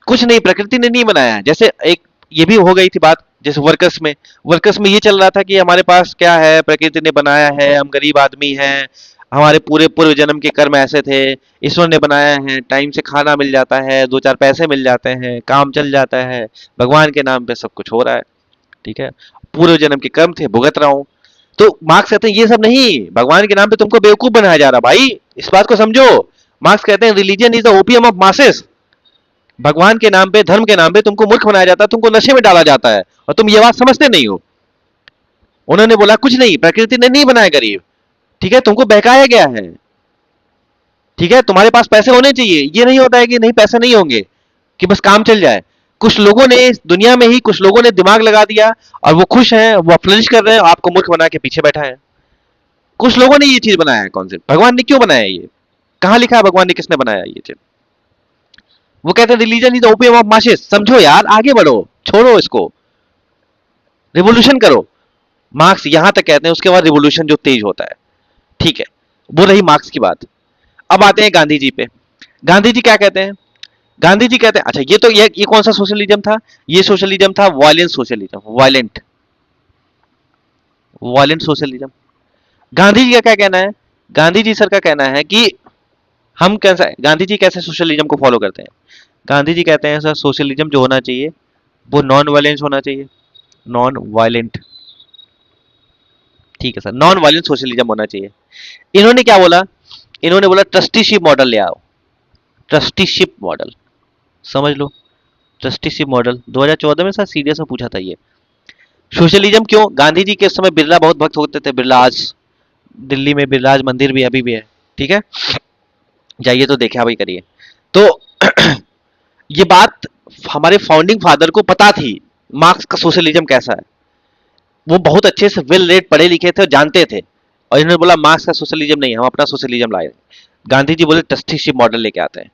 कुछ नहीं, प्रकृति ने नहीं बनाया है। जैसे एक ये भी हो गई थी बात, जैसे वर्कर्स में ये चल रहा था कि हमारे पास क्या है, प्रकृति ने बनाया है, हम गरीब आदमी हैं, हमारे पूरे पूर्व जन्म के कर्म ऐसे थे, ईश्वर ने बनाया है, टाइम से खाना मिल जाता है, दो चार पैसे मिल जाते हैं, काम चल जाता है, भगवान के नाम पे सब कुछ हो रहा है। ठीक है, पूर्व जन्म के कर्म थे, भुगत रहा हूँ। तो मार्क्स कहते हैं ये सब नहीं, भगवान के नाम पे तुमको बेवकूफ बनाया जा रहा भाई, इस बात को समझो। मार्क्स कहते हैं religion is the opium of masses. भगवान के नाम पे, धर्म के नाम पे तुमको मूर्ख बनाया जाता है, तुमको नशे में डाला जाता है, और तुम ये बात समझते नहीं हो। उन्होंने बोला कुछ नहीं, प्रकृति ने नहीं बनाया गरीब। ठीक है, तुमको बहकाया गया है। ठीक है, तुम्हारे पास पैसे होने चाहिए, ये नहीं होता है कि नहीं पैसे नहीं होंगे, कि बस काम चल जाए। कुछ लोगों ने इस दुनिया में ही, कुछ लोगों ने दिमाग लगा दिया और वो खुश हैं, वो फ्लरिश कर रहे हैं, आपको मूर्ख बना के पीछे बैठा है। कुछ लोगों ने ये चीज बनाया है कॉन्सेप्ट। भगवान ने क्यों बनाया ये? कहां लिखा है भगवान ने किसने बनाया ये चीज? वो कहते हैं religion is the opium of masses. समझो यार, आगे बढ़ो, छोड़ो इसको, रिवोल्यूशन करो। मार्क्स यहां तक कहते हैं, उसके बाद रिवोल्यूशन जो तेज होता है। ठीक है, वो रही मार्क्स की बात। अब आते हैं गांधी जी पे। गांधी जी क्या कहते हैं? गांधी जी कहते हैं, अच्छा ये तो ये कौन सा सोशलिज्म था? ये सोशलिज्म था violent socialism, violent, violent socialism. Gandhi ji का क्या कहना है? गांधी जी सर का कहना है कि हम कैसा, गांधी जी कैसे सोशलिज्म को फॉलो करते हैं? गांधी जी कहते हैं सर सोशलिज्म जो होना चाहिए वो नॉन वायलेंस होना चाहिए। नॉन वायलेंट, ठीक है सर, नॉन वायलेंट सोशलिज्म होना चाहिए। इन्होंने क्या बोला? इन्होंने बोला ट्रस्टीशिप मॉडल ले आओ। ट्रस्टीशिप मॉडल, समझ लो, ट्रस्टीशिप मॉडल 2014 में सर सीडीएस में पूछा था ये। सोशलिज्म क्यों? गांधी जी के समय बिरला बहुत भक्त होते थे। बिरला आज दिल्ली में बिरला मंदिर भी अभी भी है। ठीक है, जाइए तो देखा भाई करिए। तो ये बात हमारे फाउंडिंग फादर को पता थी, मार्क्स का सोशलिज्म कैसा है। वो बहुत अच्छे से वेल रेड पढ़े लिखे थे और जानते थे। और इन्होंने बोला मार्क्स का सोशलिज्म नहीं, हम अपना सोशलिज्म लाए। गांधी जी बोले ट्रस्टीशिप मॉडल लेके आते हैं।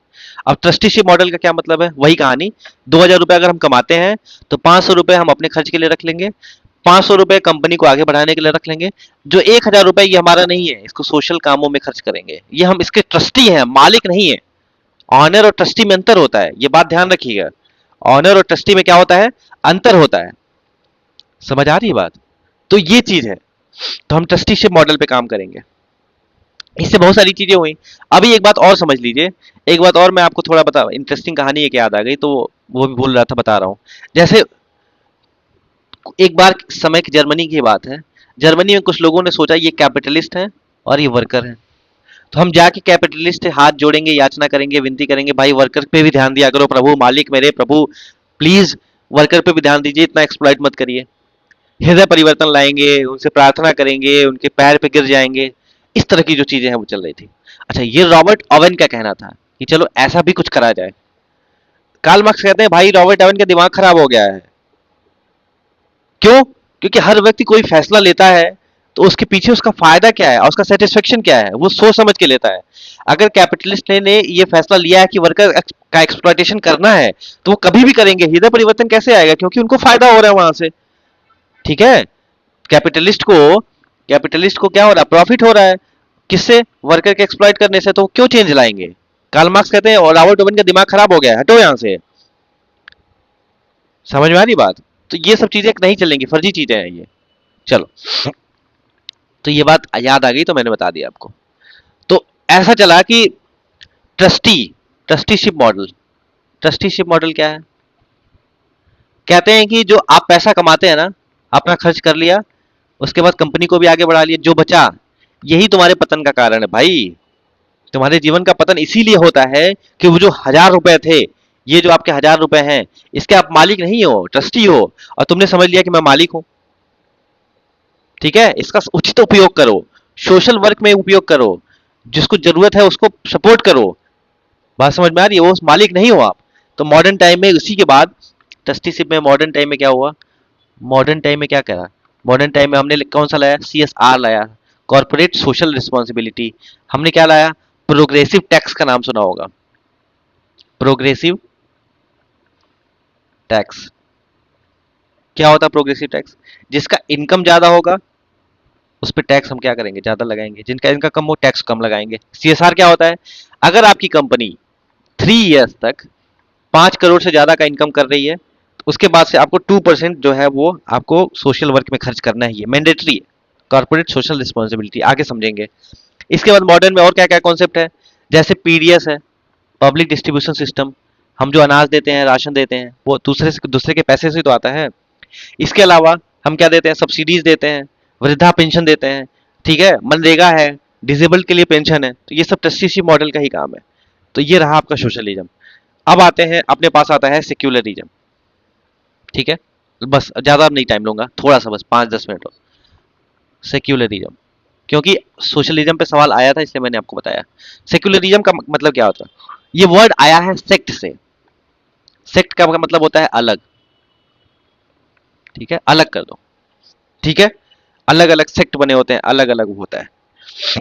अब ट्रस्टीशिप मॉडल का क्या मतलब है? वही कहानी, 2,000 रुपए अगर हम कमाते हैं तो 500 रुपए हम अपने खर्च के लिए रख लेंगे, 500 रुपए कंपनी को आगे बढ़ाने के लिए रख लेंगे। जो 1,000 रुपए ये हमारा नहीं है, इसको सोशल कामों में खर्च करेंगे। ये हम इसके ट्रस्टी हैं, मालिक नहीं है। ऑनर और ट्रस्टी में अंतर होता है, ये बात ध्यान रखिएगा। ऑनर और ट्रस्टी में क्या होता है? अंतर होता है। समझ आ रही है बात? तो ये चीज है। तो हम ट्रस्टीशिप मॉडल पे काम करेंगे। इससे बहुत सारी चीजें हुई। अभी एक बात और समझ लीजिए, एक बात और मैं आपको थोड़ा बता, इंटरेस्टिंग कहानी एक याद आ गई तो वो भी बोल रहा था, बता रहा हूँ। जैसे एक बार समय की जर्मनी की बात है। जर्मनी में कुछ लोगों ने सोचा ये कैपिटलिस्ट हैं और ये वर्कर हैं, तो हम जाके कैपिटलिस्ट से हाथ जोड़ेंगे, याचना करेंगे, विनती करेंगे, भाई वर्कर पे भी ध्यान दिया करो प्रभु, मालिक मेरे प्रभु, प्लीज वर्कर पे भी ध्यान दीजिए, इतना एक्सप्लॉइट मत करिए। हृदय परिवर्तन लाएंगे, उनसे प्रार्थना करेंगे, उनके पैर पे गिर जाएंगे, इस तरह की जो चीजें हैं वो चल रही थी। अच्छा, ये रॉबर्ट ओवन का कहना था कि चलो ऐसा भी कुछ करा जाए। कार्ल मार्क्स कहते हैं भाई रॉबर्ट ओवन का दिमाग खराब हो गया है। क्यों? क्योंकि हर व्यक्ति कोई फैसला लेता है तो उसके पीछे उसका फायदा क्या है और उसका सेटिस्फेक्शन क्या है, वो सोच समझ के लेता है। अगर कैपिटलिस्ट ने ये फैसला लिया है कि वर्कर का एक्सप्लॉइटेशन करना है, तो वो कभी भी करेंगे। हृदय परिवर्तन कैसे आएगा? क्योंकि उनको फायदा हो रहा है वहां से। ठीक है, कैपिटलिस्ट को कैपिटलिस्ट को क्या हो रहा है? प्रॉफिट हो रहा है। किससे? वर्कर के एक्सप्लॉइट करने से। तो क्यों चेंज लाएंगे? कार्ल मार्क्स कहते हैं और रॉबर्ट ओवन का दिमाग खराब हो गया है, हटो यहां से। समझ में आ रही बात? तो ये सब चीजें नहीं चलेंगी, फर्जी चीजें हैं ये। चलो, तो ये बात याद आ गई तो मैंने बता दिया आपको। तो ऐसा चला कि trustee trusteeship model trusteeship model क्या है? कहते हैं कि जो आप पैसा कमाते हैं ना, अपना खर्च कर लिया, उसके बाद कंपनी को भी आगे बढ़ा लिया, जो बचा यही तुम्हारे पतन का कारण है भाई। तुम्हारे जीवन का पतन इसीलिए होता है कि वो जो 1,000 रुपए थे, ये जो आपके 1,000 रुपए हैं, इसके आप मालिक नहीं हो, ट्रस्टी हो। और तुमने समझ लिया कि मैं मालिक हूं। ठीक है, इसका उचित उपयोग करो, सोशल वर्क में उपयोग करो, जिसको जरूरत है उसको सपोर्ट करो। बात समझ में आ रही है? वो मालिक नहीं हो आप। तो मॉडर्न टाइम में उसी के बाद ट्रस्टीशिप में मॉडर्न टाइम में क्या हुआ? मॉडर्न टाइम में क्या करा? मॉडर्न टाइम में हमने कौन सा लाया? CSR लाया, कॉर्पोरेट सोशल रिस्पॉन्सिबिलिटी। हमने क्या लाया? प्रोग्रेसिव टैक्स का नाम सुना होगा, प्रोग्रेसिव टैक्स। क्या होता है प्रोग्रेसिव टैक्स? जिसका इनकम ज्यादा होगा उस पर टैक्स हम क्या करेंगे? ज्यादा लगाएंगे। जिनका इनकम कम हो टैक्स कम लगाएंगे। CSR क्या होता है? अगर आपकी कंपनी 3 इयर्स तक 5 करोड़ से ज्यादा का इनकम कर रही है, तो उसके बाद से आपको 2% जो है वो आपको सोशल वर्क में खर्च करना ही है, मैंडेटरी है। कॉर्पोरेट सोशल रिस्पॉन्सिबिलिटी आगे समझेंगे। इसके बाद मॉडर्न में और क्या क्या कॉन्सेप्ट है? जैसे PDS है, पब्लिक डिस्ट्रीब्यूशन सिस्टम। हम जो अनाज देते हैं, राशन देते हैं, वो दूसरे के पैसे से तो आता है। इसके अलावा हम क्या देते हैं? सब्सिडीज देते हैं, वृद्धा पेंशन देते हैं। ठीक है, मनरेगा है, डिसेबल्ड के लिए पेंशन है। तो ये सब ट्रस्टीशिप मॉडल का ही काम है। तो ये रहा आपका सोशलिज्म। अब आते हैं, अपने पास आता है सेक्युलरिज्म। ठीक है, बस ज्यादा नहीं टाइम लूंगा, थोड़ा सा, बस 5-10 मिनट और। सेक्युलरिज्म, क्योंकि सोशलिज्म पे सवाल आया था इसलिए मैंने आपको बताया। सेक्युलरिज्म का मतलब क्या होता है? ये वर्ड आया है सेक्ट से। सेक्ट का मतलब होता है अलग। ठीक है, अलग कर दो। ठीक है, अलग अलग सेक्ट बने होते हैं, अलग अलग होता है।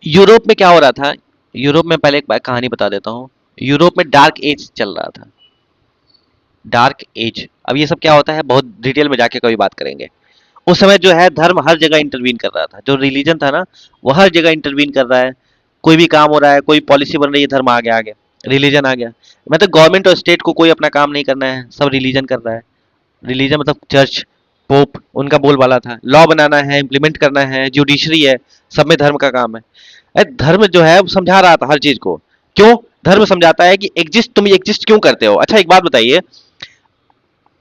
यूरोप में क्या हो रहा था? यूरोप में पहले एक बार कहानी बता देता हूँ। यूरोप में डार्क एज चल रहा था, डार्क एज। अब ये सब क्या होता है बहुत डिटेल में जाके कभी बात करेंगे। उस समय जो है धर्म हर जगह इंटरवीन कर रहा था, जो रिलीजन था ना वो हर जगह इंटरवीन कर रहा है। कोई भी काम हो रहा है, कोई पॉलिसी बन रही है, धर्म आ गया, रिलीजन आ गया। मतलब गवर्नमेंट और स्टेट को कोई अपना काम नहीं करना है, सब रिलीजन कर रहा है। रिलीजन मतलब चर्च, पोप, उनका बोलबाला था। लॉ बनाना है, इम्प्लीमेंट करना है, जुडिशरी है, सब में धर्म का काम है। धर्म जो है वो समझा रहा था हर चीज को। क्यों? धर्म समझाता है कि तुम एग्जिस्ट क्यों करते हो। अच्छा, एक बात बताइए,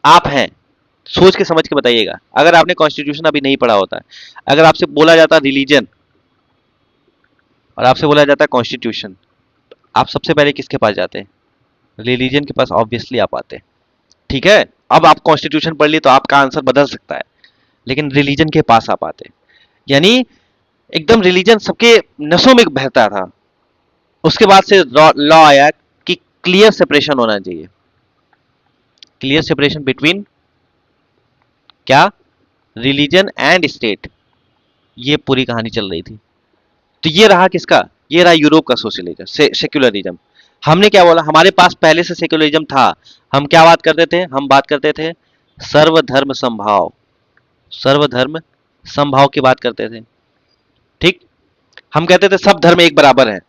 आप हैं, सोच के समझ के बताइएगा, अगर आपने कॉन्स्टिट्यूशन अभी नहीं पढ़ा होता है, अगर आपसे बोला जाता रिलीजन और आपसे बोला जाता कॉन्स्टिट्यूशन, आप सबसे पहले किसके पास जाते हैं? रिलीजन के पास ऑब्वियसली आप आते हैं। ठीक है, अब आप कॉन्स्टिट्यूशन पढ़ लिए तो आपका आंसर बदल सकता है, लेकिन रिलीजन के पास आप आते हैं। यानी एकदम रिलीजन सबके नसों में बहता था। उसके बाद से लॉ आया कि क्लियर सेपरेशन होना चाहिए। क्लियर सेपरेशन बिटवीन क्या? Religion and state. ये पूरी कहानी चल रही थी। तो ये रहा किसका? ये रहा यूरोप का सोशलिज्म, सेक्युलरिज्म। हमने क्या बोला? हमारे पास पहले से सेक्युलरिज्म था। हम क्या बात करते थे? हम बात करते थे सर्वधर्म समभाव, सर्वधर्म समभाव की बात करते थे। ठीक, हम कहते थे सब धर्म एक बराबर है।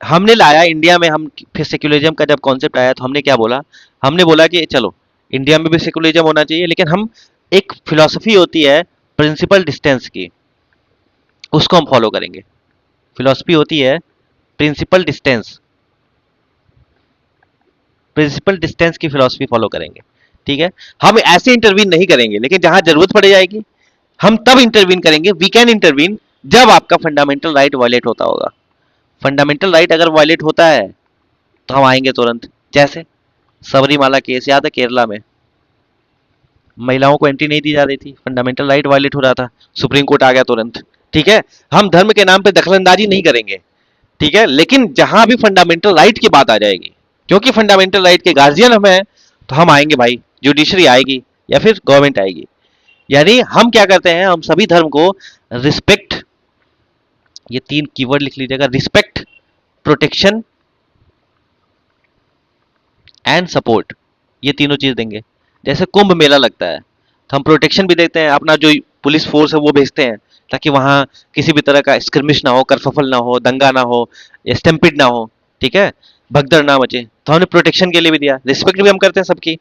हमने लाया इंडिया में, हम फिर सेक्युलरिज्म का जब कॉन्सेप्ट आया तो हमने क्या बोला? हमने बोला कि चलो इंडिया में भी सेक्युलरिज्म होना चाहिए, लेकिन हम एक फिलॉसफी होती है प्रिंसिपल डिस्टेंस की, उसको हम फॉलो करेंगे। फिलॉसफी होती है प्रिंसिपल डिस्टेंस, प्रिंसिपल डिस्टेंस की फिलॉसफी फॉलो करेंगे। ठीक है, हम ऐसे इंटरवीन नहीं करेंगे, लेकिन जहां जरूरत पड़ जाएगी हम तब इंटरवीन करेंगे। वी कैन इंटरवीन जब आपका फंडामेंटल राइट वायलेट होता होगा। फंडामेंटल राइट अगर वायलेट होता है तो हम आएंगे तुरंत। जैसे सबरीमाला केस याद है केरला में? महिलाओं को एंट्री नहीं दी जा रही थी, फंडामेंटल राइट वायलेट हो रहा था, सुप्रीम कोर्ट आ गया तुरंत। ठीक है, हम धर्म के नाम पे दखलंदाजी नहीं करेंगे, ठीक है, लेकिन जहां भी फंडामेंटल राइट की बात आ जाएगी, क्योंकि फंडामेंटल राइट के गार्जियन हम हैं, तो हम आएंगे भाई, जुडिशरी आएगी या फिर गवर्नमेंट आएगी। यानी हम क्या करते हैं, हम सभी धर्म को रिस्पेक्ट, ये 3 कीवर्ड लिख लीजिएगा, रिस्पेक्ट, प्रोटेक्शन एंड सपोर्ट, ये तीनों चीज देंगे। जैसे कुंभ मेला लगता है तो हम प्रोटेक्शन भी देते हैं, अपना जो पुलिस फोर्स है वो भेजते हैं, ताकि वहां किसी भी तरह का स्क्रमिश ना हो, करफफल ना हो, दंगा ना हो, स्टैम्पिड ना हो, ठीक है, भगदड़ ना मचे, तो हमने प्रोटेक्शन के लिए भी दिया, रिस्पेक्ट भी हम करते हैं सबकी।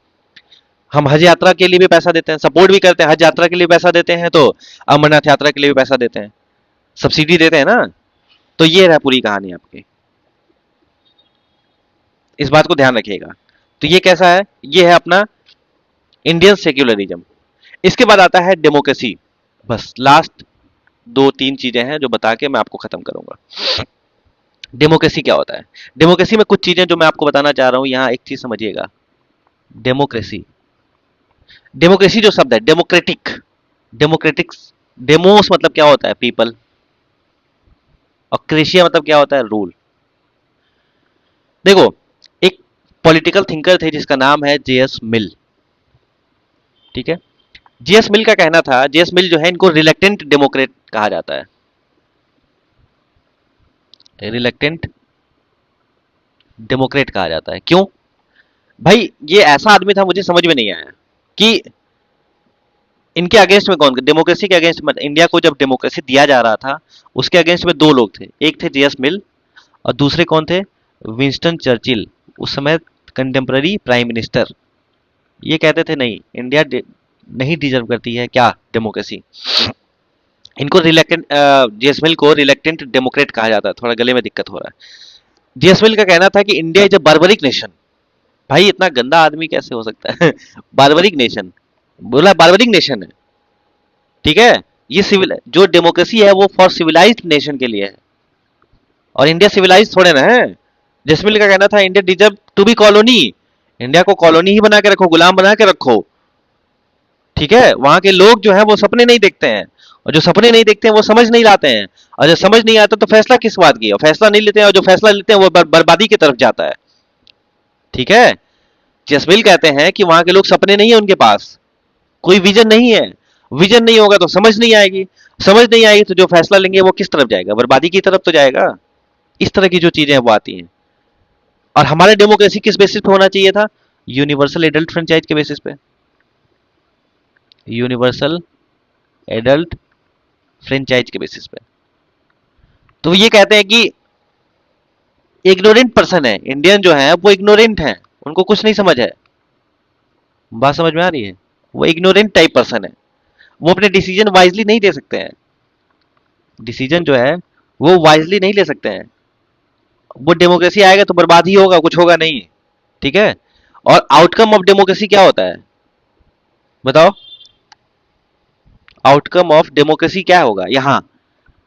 हम हज यात्रा के लिए भी पैसा देते हैं, सपोर्ट भी करते हैं, हज यात्रा के लिए पैसा देते हैं तो अमरनाथ यात्रा के लिए भी पैसा देते हैं, सब्सिडी देते हैं ना। तो ये रहा पूरी कहानी आपकी, इस बात को ध्यान रखिएगा। तो ये कैसा है, ये है अपना इंडियन सेक्युलरिज्म। इसके बाद आता है डेमोक्रेसी। बस लास्ट 2-3 चीजें हैं जो बता के मैं आपको खत्म करूंगा। डेमोक्रेसी क्या होता है? डेमोक्रेसी में कुछ चीजें जो मैं आपको बताना चाह रहा हूं, यहां एक चीज समझिएगा। डेमोक्रेसी, डेमोक्रेसी जो शब्द है, डेमोक्रेटिक, डेमोक्रेटिक्स, डेमोस मतलब क्या होता है, पीपल, और क्रेशिया मतलब क्या होता है, रूल। देखो, एक पॉलिटिकल थिंकर थे जिसका नाम है जेएस मिल, ठीक है। जेएस मिल का कहना था, जेएस मिल जो है, इनको रिलेक्टेंट डेमोक्रेट कहा जाता है, रिलेक्टेंट डेमोक्रेट कहा जाता है। क्यों भाई? ये ऐसा आदमी था, मुझे समझ में नहीं आया कि इनके अगेंस्ट में कौन, डेमोक्रेसी के अगेंस्ट में, इंडिया को जब डेमोक्रेसी दिया जा रहा था उसके अगेंस्ट में 2 लोग थे, एक थे जेएस मिल और दूसरे कौन थे, विंस्टन चर्चिल, उस समय कंटेम्पररी प्राइम मिनिस्टर। ये कहते थे नहीं, इंडिया नहीं डिजर्व करती है क्या डेमोक्रेसी। इनको रिलेक्टेंट, जेएसमिल को रिलेक्टेंट डेमोक्रेट कहा जाता है। थोड़ा गले में दिक्कत हो रहा है। जेएसमिल का कहना था कि India is a barbaric nation. भाई इतना गंदा आदमी कैसे हो सकता है बार्बरिक नेशन, बोला बार्बरिक नेशन है, ठीक है। ये सिविल, जो डेमोक्रेसी है वो फॉर सिविलाइज्ड नेशन के लिए है, और इंडिया सिविलाइज थोड़े ना है। जेसमिल का कहना था India deserve to be colony, India को कॉलोनी ही बना के रखो, गुलाम बना के रखो, ठीक है। वहां के लोग जो है वो सपने नहीं देखते हैं, और जो सपने नहीं देखते हैं वो समझ नहीं लाते हैं, और जब समझ नहीं आता तो फैसला किस बात की, और फैसला नहीं लेते हैं, और जो फैसला लेते हैं वो बर्बादी की तरफ जाता है, ठीक है। जसमील कहते हैं कि वहां के लोग सपने नहीं है उनके पास, कोई विजन नहीं है, विजन नहीं होगा तो समझ नहीं आएगी, समझ नहीं आएगी तो जो फैसला लेंगे वो किस तरफ जाएगा, बर्बादी की तरफ तो जाएगा। इस तरह की जो चीजें हैं वो आती हैं। और हमारा डेमोक्रेसी किस बेसिस पे होना चाहिए था, यूनिवर्सल एडल्ट फ्रेंचाइज के बेसिस पे, यूनिवर्सल एडल्ट फ्रेंचाइज के बेसिस पे। तो ये कहते हैं कि इग्नोरेंट पर्सन है, इंडियन जो है वो इग्नोरेंट है, उनको कुछ नहीं समझ है। बात समझ में आ रही है? वो इग्नोरेंट टाइप पर्सन है, वो अपने डिसीजन वाइजली नहीं ले सकते हैं, डिसीजन जो है वो वाइजली नहीं ले सकते हैं। वो डेमोक्रेसी आएगा तो बर्बाद ही होगा, कुछ होगा नहीं, ठीक है। और आउटकम ऑफ डेमोक्रेसी क्या होता है बताओ, आउटकम ऑफ डेमोक्रेसी क्या होगा यहाँ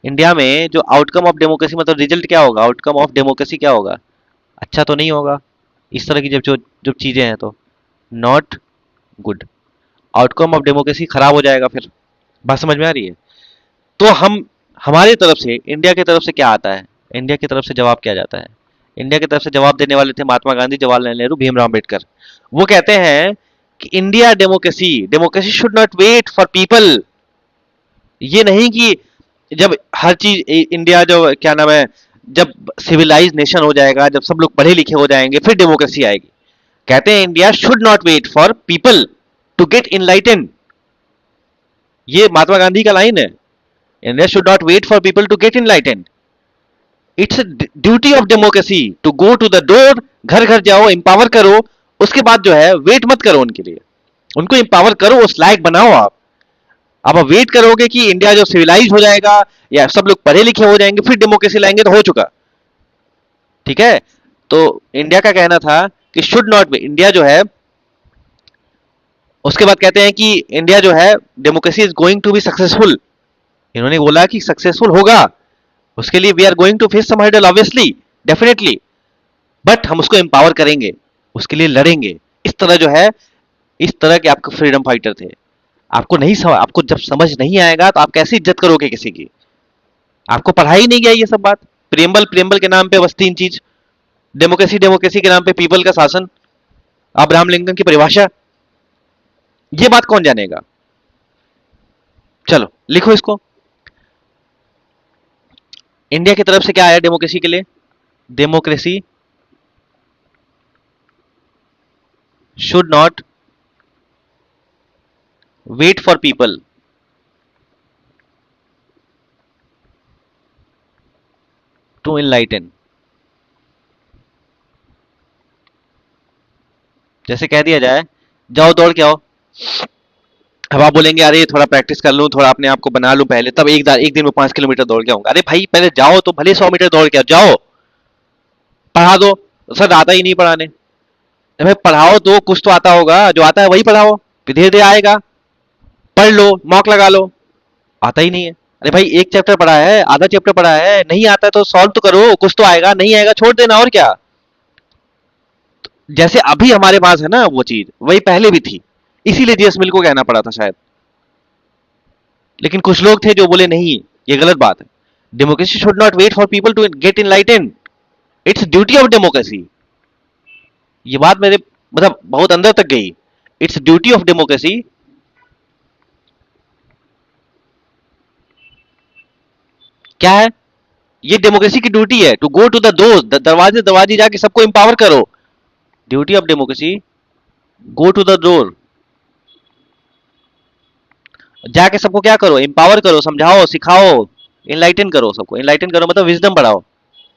इंडिया में, जो आउटकम ऑफ डेमोक्रेसी मतलब रिजल्ट क्या होगा, आउटकम ऑफ डेमोक्रेसी क्या होगा, अच्छा तो नहीं होगा। इस तरह की जब जो जब चीजें हैं तो not good, outcome of democracy खराब हो जाएगा फिर। बात समझ में आ रही है? तो हम, हमारी तरफ से, इंडिया की तरफ से क्या आता है, इंडिया की तरफ से जवाब क्या जाता है, इंडिया की तरफ से जवाब देने वाले थे महात्मा गांधी, जवाहरलाल नेहरू, भीमराव अम्बेडकर। वो कहते हैं कि India democracy, democracy should not wait for people. ये नहीं कि जब हर चीज इंडिया जो क्या नाम है, जब सिविलाइज नेशन हो जाएगा, जब सब लोग पढ़े लिखे हो जाएंगे फिर डेमोक्रेसी आएगी। कहते हैं India should not wait for people to get enlightened, ये महात्मा गांधी का लाइन है। India should not wait for people to get enlightened, it's duty of democracy to go to the door, घर घर जाओ, एम्पावर करो, उसके बाद जो है वेट मत करो उनके लिए, उनको एम्पावर करो, उस लायक बनाओ आप। अब आप वेट करोगे कि इंडिया जो सिविलाइज हो जाएगा या सब लोग पढ़े लिखे हो जाएंगे फिर डेमोक्रेसी लाएंगे, तो हो चुका, ठीक है। तो इंडिया का कहना था कि शुड नॉट बी, इंडिया जो है, उसके बाद कहते हैं कि इंडिया जो है democracy is going to be successful, इन्होंने बोला कि सक्सेसफुल होगा, उसके लिए we are going to face some hurdle obviously, definitely, but हम उसको एम्पावर करेंगे, उसके लिए लड़ेंगे। इस तरह जो है इस तरह के आपके फ्रीडम फाइटर थे। आपको जब समझ नहीं आएगा तो आप कैसे इज्जत करोगे किसी की? आपको पढ़ाई नहीं गया ये सब बात। प्रियम्बल प्रियम्बल के नाम पे बस तीन चीज, डेमोक्रेसी डेमोक्रेसी के नाम पे पीपल का शासन, अब्राहम लिंकन की परिभाषा, ये बात कौन जानेगा? चलो लिखो इसको। इंडिया की तरफ से क्या आया डेमोक्रेसी के लिए? Democracy should not wait for people to enlighten. जैसे कह दिया जाए, जाओ दौड़ के आओ। अब आप बोलेंगे अरे थोड़ा प्रैक्टिस कर लूं, थोड़ा अपने आप को बना लूं पहले, तब एक दिन में 5 किलोमीटर दौड़ के आऊंगा। अरे भाई पहले जाओ तो भले 100 मीटर दौड़ के आओ, जाओ। पढ़ा दो। सर आता ही नहीं पढ़ाने। अरे भाई पढ़ाओ तो कुछ तो आता होगा, जो आता है वही पढ़ाओ, फिर धीरे धीरे आएगा। पढ़ लो, मॉक लगा लो। आता ही नहीं है। अरे भाई एक चैप्टर पढ़ा है, आधा चैप्टर पढ़ा है, नहीं आता है तो सॉल्व तो करो, कुछ तो आएगा, नहीं आएगा छोड़ देना, और क्या। जैसे अभी हमारे पास है ना वो चीज, वही पहले भी थी। इसीलिए जीएस मिल को कहना पड़ा था शायद। लेकिन कुछ लोग थे जो बोले नहीं, ये गलत बात है। Democracy should not wait for people to get enlightened, it's duty of democracy. ये बात मेरे मतलब बहुत अंदर तक गई। इट्स ड्यूटी ऑफ डेमोक्रेसी, क्या है? ये डेमोक्रेसी की ड्यूटी है to go to the door, दरवाजे दरवाजे जाके सबको एम्पावर करो। Duty of democracy, go to the door, जाके सबको क्या करो, एम्पावर करो, समझाओ, सिखाओ, इनलाइटन करो, सबको इनलाइटन करो, मतलब विजडम बढ़ाओ।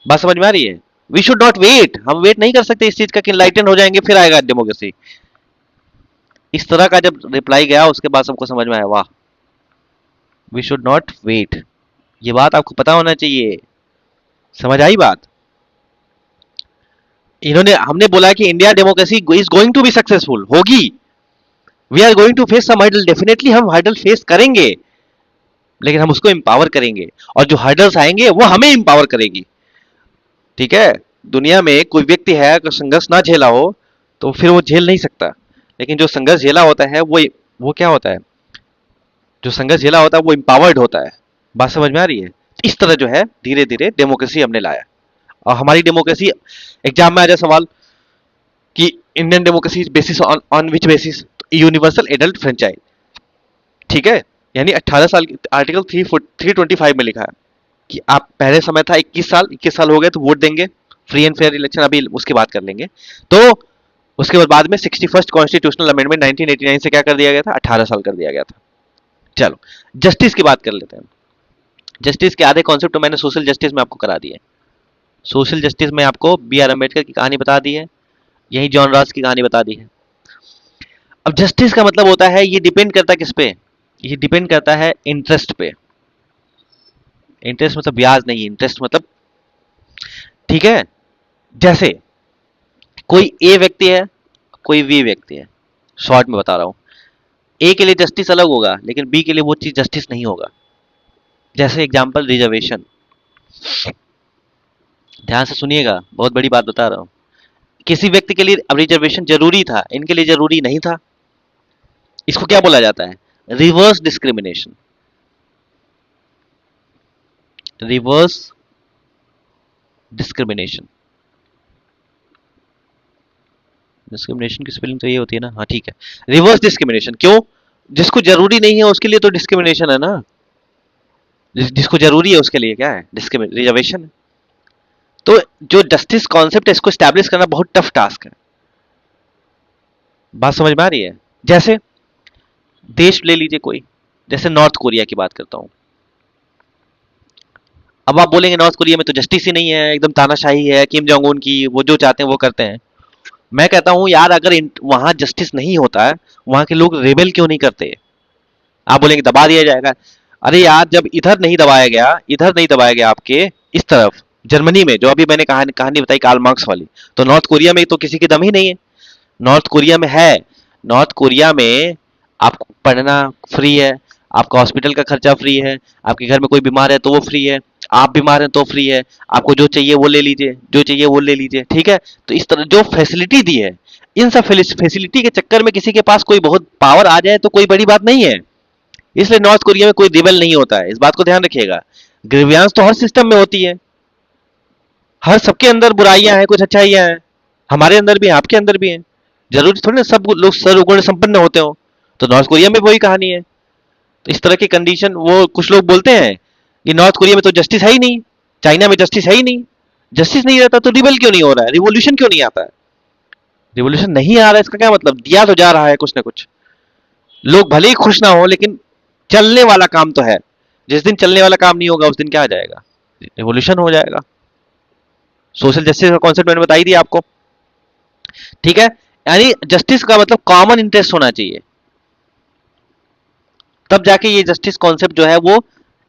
बात समझ में आ रही है? वी शुड नॉट वेट, हम वेट नहीं कर सकते इस चीज का कि इनलाइटन हो जाएंगे फिर आएगा डेमोक्रेसी। इस तरह का जब रिप्लाई गया उसके बाद सबको समझ में आया, वाह, वी शुड नॉट वेट। ये बात आपको पता होना चाहिए। समझ आई बात? इन्होंने हमने बोला कि India democracy is going to be successful, होगी। We are going to face some hurdle, definitely हम हर्डल फेस करेंगे, लेकिन हम उसको एम्पावर करेंगे, और जो हर्डल्स आएंगे वो हमें एम्पावर करेगी। ठीक है? दुनिया में कोई व्यक्ति है अगर संघर्ष ना झेला हो तो फिर वो झेल नहीं सकता, लेकिन जो संघर्ष झेला होता है वो क्या होता है? जो संघर्ष झेला होता है वो एम्पावर्ड होता है। बात समझ में आ रही है? इस तरह जो है धीरे धीरे डेमोक्रेसी हमने लाया। और हमारी डेमोक्रेसी, एग्जाम में आ जाए सवाल कि Indian democracy basis on which basis, universal adult franchise. ठीक है? यानी 18 साल की, आर्टिकल 325 में लिखा है कि आप, पहले समय था 21 साल हो गए तो वोट देंगे, फ्री एंड फेयर इलेक्शन, अभी उसकी बात कर लेंगे। तो उसके बाद में 61st कॉन्स्टिट्यूशनल अमेंडमेंट 1989 से क्या कर दिया गया था, 18 साल कर दिया गया था। चलो जस्टिस की बात कर लेते हैं। जस्टिस के आधे कॉन्सेप्ट तो मैंने सोशल जस्टिस में आपको करा दिए। सोशल जस्टिस में आपको बी आर अम्बेडकर की कहानी बता दी है, यही जॉन रास की कहानी बता दी है। अब जस्टिस का मतलब होता है, ये डिपेंड करता है किस पे? ये डिपेंड करता है इंटरेस्ट पे। इंटरेस्ट मतलब ब्याज नहीं, इंटरेस्ट मतलब, ठीक है, जैसे कोई ए व्यक्ति है, कोई बी व्यक्ति है, शॉर्ट में बता रहा हूं। ए के लिए जस्टिस अलग होगा, लेकिन बी के लिए वो चीज जस्टिस नहीं होगा। जैसे एग्जांपल रिजर्वेशन, ध्यान से सुनिएगा, बहुत बड़ी बात बता रहा हूं। किसी व्यक्ति के लिए अब रिजर्वेशन जरूरी था, इनके लिए जरूरी नहीं था। इसको क्या बोला जाता है? Reverse discrimination. Reverse discrimination, discrimination की स्पेलिंग तो ये होती है ना, हाँ ठीक है। रिवर्स डिस्क्रिमिनेशन क्यों? जिसको जरूरी नहीं है उसके लिए तो डिस्क्रिमिनेशन है ना, जिसको जरूरी है उसके लिए क्या है? रिजर्वेशन। तो जो जस्टिस कॉन्सेप्ट है इसको स्टैब्लिश करना बहुत टफ टास्क है। बात समझ में आ रही है? जैसे देश ले लीजिए कोई, जैसे नॉर्थ कोरिया की बात करता हूं। अब आप बोलेंगे नॉर्थ कोरिया में तो जस्टिस ही नहीं है, एकदम तानाशाही है, किम जोंग उन की, वो जो चाहते हैं वो करते हैं। मैं कहता हूं यार, अगर वहां जस्टिस नहीं होता है, वहां के लोग रेबेल क्यों नहीं करते? आप बोलेंगे दबा दिया जाएगा। अरे यार, जब इधर नहीं दबाया गया, इधर नहीं दबाया गया आपके इस तरफ, जर्मनी में, जो अभी मैंने कहानी कहानी बताई कार्ल मार्क्स वाली, तो नॉर्थ कोरिया में तो किसी की दम ही नहीं है। नॉर्थ कोरिया में है। नॉर्थ कोरिया में आपको पढ़ना फ्री है, आपका हॉस्पिटल का खर्चा फ्री है, आपके घर में कोई बीमार है तो वो फ्री है, आप बीमार हैं तो फ्री है, आपको जो चाहिए वो ले लीजिए, जो चाहिए वो ले लीजिए। ठीक है? तो इस तरह जो फैसिलिटी दी है, इन सब फैसिलिटी के चक्कर में किसी के पास कोई बहुत पावर आ जाए तो कोई बड़ी बात नहीं है। इसलिए नॉर्थ कोरिया में कोई रिबेल नहीं होता है, इस बात को ध्यान रखिएगा। ग्रीवियंस तो हर सिस्टम में होती है, हर सबके अंदर बुराइयां हैं, कुछ अच्छाइयां हैं। हमारे अंदर भी हैं, आपके अंदर भी हैं। जरूरी थोड़ी ना सब लोग सर्वगुण संपन्न होते हो। तो नॉर्थ कोरिया में वही कहानी है। तो इस तरह की कंडीशन, वो कुछ लोग बोलते हैं कि नॉर्थ कोरिया में तो जस्टिस है ही नहीं, चाइना में जस्टिस है ही नहीं। जस्टिस नहीं रहता तो रिबेल क्यों नहीं हो रहा है, रिवोल्यूशन क्यों नहीं आता है? रिवोल्यूशन नहीं आ रहा है इसका क्या मतलब? दिया तो जा रहा है कुछ ना कुछ। लोग भले ही खुश ना हो, लेकिन चलने वाला काम तो है। जिस दिन चलने वाला काम नहीं होगा उस दिन क्या आ जाएगा? रिवोल्यूशन हो जाएगा। सोशल जस्टिस का कॉन्सेप्ट मैंने बताई दिया आपको, ठीक है। यानी जस्टिस का मतलब कॉमन इंटरेस्ट होना चाहिए, तब जाके ये जस्टिस कॉन्सेप्ट जो है वो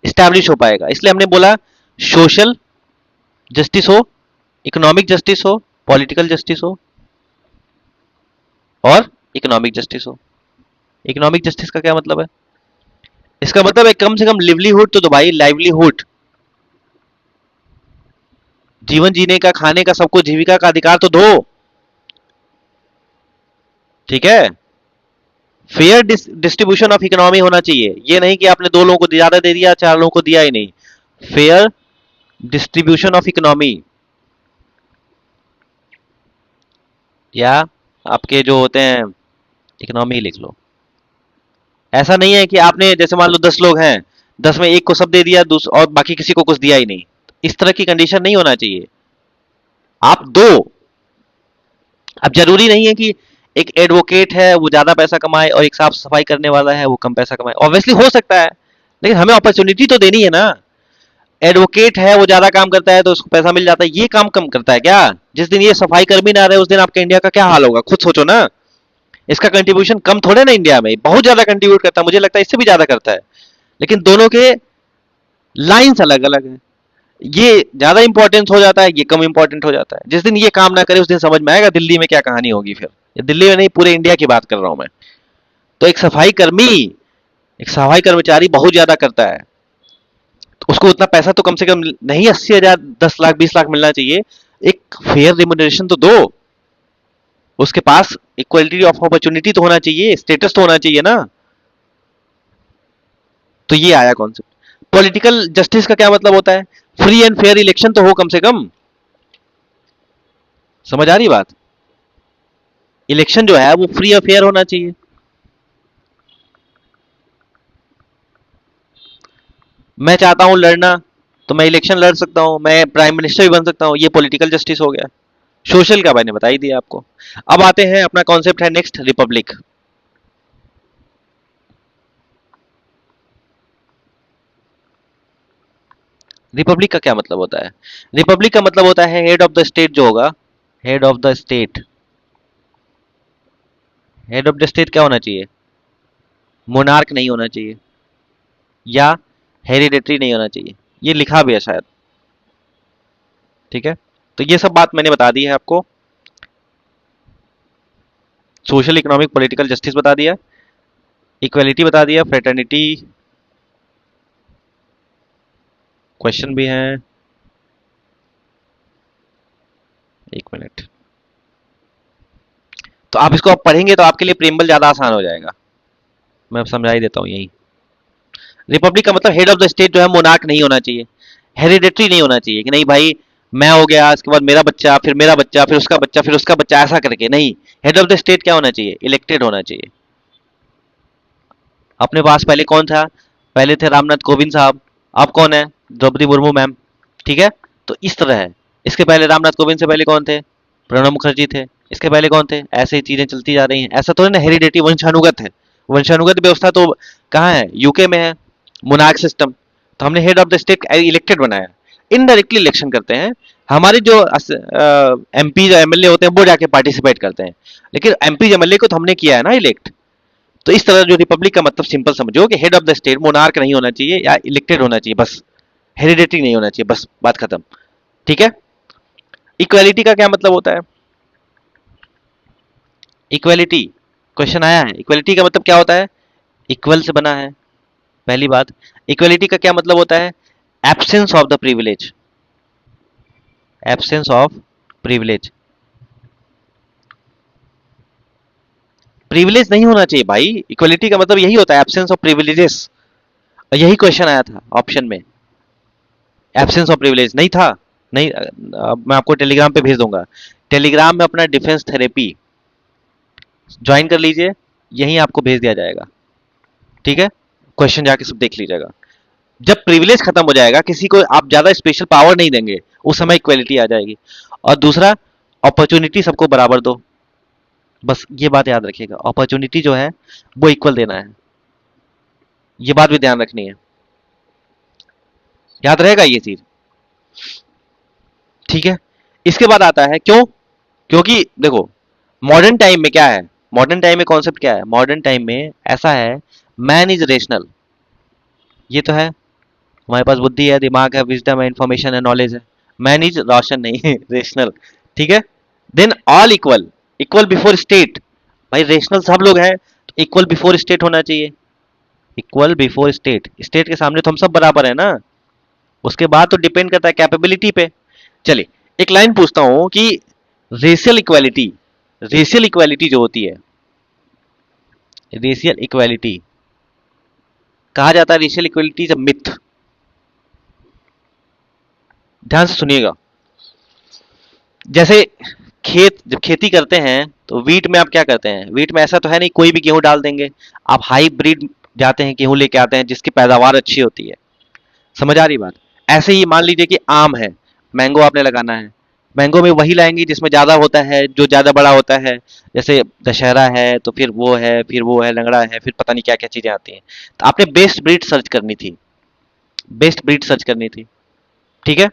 स्टैब्लिश हो पाएगा। इसलिए हमने बोला सोशल जस्टिस हो, इकोनॉमिक जस्टिस हो, पॉलिटिकल जस्टिस हो और इकोनॉमिक जस्टिस हो। इकोनॉमिक जस्टिस का क्या मतलब है? इसका मतलब है कम से कम लिवलीहुड तो दो भाई, लाइवलीहुड। जीवन जीने का, खाने का, सबको जीविका का अधिकार तो दो, ठीक है। फेयर डिस्ट्रीब्यूशन ऑफ इकोनॉमी होना चाहिए। ये नहीं कि आपने दो लोगों को ज्यादा दे दिया, चार लोगों को दिया ही नहीं। फेयर डिस्ट्रीब्यूशन ऑफ इकोनॉमी, या आपके जो होते हैं इकोनॉमी लिख लो। ऐसा नहीं है कि आपने जैसे मान लो 10 लोग हैं, 10 में एक को सब दे दिया और बाकी किसी को कुछ दिया ही नहीं। इस तरह की कंडीशन नहीं होना चाहिए। आप दो। अब जरूरी नहीं है कि एक एडवोकेट है वो ज्यादा पैसा कमाए और एक साफ सफाई करने वाला है वो कम पैसा कमाए। ऑब्वियसली हो सकता है, लेकिन हमें अपॉर्चुनिटी तो देनी है ना। एडवोकेट है वो ज्यादा काम करता है तो उसको पैसा मिल जाता है, ये काम कम करता है क्या? जिस दिन ये सफाई कर्मी ना रहे उस दिन आपके इंडिया का क्या हाल होगा, खुद सोचो ना। इसका कंट्रीब्यूशन कम थोड़े ना, इंडिया में बहुत ज्यादा कंट्रीब्यूट करता है, मुझे लगता है इससे भी ज्यादा करता है। लेकिन दोनों के लाइन्स अलग अलग है। ये ज्यादा इंपॉर्टेंस हो जाता है, ये कम इंपॉर्टेंट हो जाता है। जिस दिन ये काम ना करे उस दिन समझ में आएगा दिल्ली में क्या कहानी होगी फिर। ये दिल्ली में नहीं, पूरे इंडिया की बात कर रहा हूं मैं। तो एक सफाई कर्मी, एक सफाई कर्मचारी बहुत ज्यादा करता है, तो उसको उतना पैसा तो कम से कम नहीं, 80,000, 10 लाख, 20 लाख मिलना चाहिए। एक फेयर रिम्यूनरेशन तो दो। उसके पास इक्वलिटी ऑफ अपॉर्चुनिटी तो होना चाहिए, स्टेटस तो होना चाहिए ना। तो ये आया कॉन्सेप्ट। पॉलिटिकल जस्टिस का क्या मतलब होता है? फ्री एंड फेयर इलेक्शन तो हो कम से कम। समझ आ रही बात? इलेक्शन जो है वो फ्री और फेयर होना चाहिए। मैं चाहता हूं लड़ना, तो मैं इलेक्शन लड़ सकता हूं, मैं प्राइम मिनिस्टर भी बन सकता हूं, ये पॉलिटिकल जस्टिस हो गया। सोशल का मैंने बता ही दिया आपको। अब आते हैं, अपना कॉन्सेप्ट है नेक्स्ट, रिपब्लिक। रिपब्लिक का क्या मतलब होता है? रिपब्लिक का मतलब होता है हेड ऑफ द स्टेट जो होगा, head of the state, head of the state क्या होना चाहिए? मोनार्क नहीं होना चाहिए, या हेरिडेटरी नहीं होना चाहिए। ये लिखा भी है शायद, ठीक है। तो ये सब बात मैंने बता दी है आपको। सोशल, इकोनॉमिक, पॉलिटिकल जस्टिस बता दिया, इक्वेलिटी बता दिया, फ्रेटर्निटी, क्वेश्चन भी हैं। एक मिनट। तो आप इसको आप पढ़ेंगे तो आपके लिए प्रेम्बल ज्यादा आसान हो जाएगा। मैं समझा ही देता हूँ यही। रिपब्लिक का मतलब हेड ऑफ द स्टेट जो है मोनार्क नहीं होना चाहिए, हेरिडेटरी नहीं होना चाहिए कि नहीं भाई मैं हो गया, इसके बाद मेरा बच्चा, फिर मेरा बच्चा, फिर उसका बच्चा, फिर उसका बच्चा, ऐसा करके नहीं। हेड ऑफ द स्टेट क्या होना चाहिए? इलेक्टेड होना चाहिए। अपने पास पहले कौन था? पहले थे रामनाथ कोविंद साहब। अब कौन है? द्रौपदी मुर्मू मैम, ठीक है। तो इस तरह है। इसके पहले रामनाथ कोविंद से पहले कौन थे? प्रणब मुखर्जी थे। इसके पहले कौन थे? ऐसे ही चीजें चलती जा रही हैं। ऐसा तो है ना, हेरिडेटरी वंशानुगत है। वंशानुगत व्यवस्था तो कहाँ है? यूके में है, मोनार्क सिस्टम। तो हमने head of the state elected बनाया। इनडायरेक्टली इलेक्शन करते हैं। हमारे जो एमपी जो एमएलए होते हैं वो जाके पार्टिसिपेट करते हैं, लेकिन एमपी एमएलए को तो हमने किया है ना इलेक्ट। तो इस तरह जो रिपब्लिक का मतलब सिंपल समझो कि head of the state monarch नहीं होना चाहिए या इलेक्टेड होना चाहिए बस, हेरिडेटरी नहीं होना चाहिए, बस बात खत्म, ठीक है। इक्वालिटी का क्या मतलब होता है? इक्वालिटी, क्वेश्चन आया है, इक्वालिटी का मतलब क्या होता है? इक्वल से बना है, पहली बात। इक्वालिटी का क्या मतलब होता है? Absence of the privilege, absence of privilege. Privilege नहीं होना चाहिए भाई, इक्वलिटी का मतलब यही होता है, एब्सेंस ऑफ प्रिविलेजेस। और यही क्वेश्चन आया था ऑप्शन में, एब्सेंस ऑफ प्रिविलेज नहीं था। नहीं मैं आपको टेलीग्राम पे भेज दूंगा, टेलीग्राम में अपना डिफेंस थेरेपी ज्वाइन कर लीजिए, यहीं आपको भेज दिया जाएगा, ठीक है। क्वेश्चन जाके सब देख लीजिएगा। जब प्रिविलेज खत्म हो जाएगा, किसी को आप ज्यादा स्पेशल पावर नहीं देंगे, उस समय इक्वलिटी आ जाएगी। और दूसरा, अपॉर्चुनिटी सबको बराबर दो, बस ये बात याद रखिएगा, अपॉर्चुनिटी जो है वो इक्वल देना है, ये बात भी ध्यान रखनी है, याद रहेगा ये चीज, ठीक है। इसके बाद आता है क्यों, क्योंकि देखो मॉडर्न टाइम में क्या है, मॉडर्न टाइम में कॉन्सेप्ट क्या है, मॉडर्न टाइम में ऐसा है, मैन इज रेशनल, ये तो है, हमारे पास बुद्धि है, दिमाग है, विजडम है, इंफॉर्मेशन है, नॉलेज है। मैन इज रोशन नहीं रेशनल, ठीक है। Then all equal, equal before state, भाई रेशनल सब लोग हैं तो इक्वल बिफोर स्टेट होना चाहिए, इक्वल बिफोर स्टेट, स्टेट के सामने तो हम सब बराबर है ना। उसके बाद तो डिपेंड करता है कैपेबिलिटी पे। चलिए एक लाइन पूछता हूं कि रेशियल इक्वालिटी, रेशियल इक्वालिटी जो होती है, रेशियल इक्वालिटी कहा जाता है, racial equality is a myth. ध्यान से सुनिएगा, जैसे खेत जब खेती करते हैं तो वीट में आप क्या करते हैं, वीट में ऐसा तो है नहीं कोई भी गेहूं डाल देंगे, आप हाइब्रिड जाते हैं गेहूं लेके आते हैं जिसकी पैदावार अच्छी होती है, समझ आ रही बात। ऐसे ही मान लीजिए कि आम है, मैंगो आपने लगाना है, मैंगो में वही लाएंगे जिसमें ज्यादा होता है, जो ज्यादा बड़ा होता है, जैसे दशहरा है तो फिर वो है, फिर वो है, लंगड़ा है, फिर पता नहीं क्या क्या चीजें आती हैं। तो आपने बेस्ट ब्रीड सर्च करनी थी, बेस्ट ब्रीड सर्च करनी थी, ठीक है।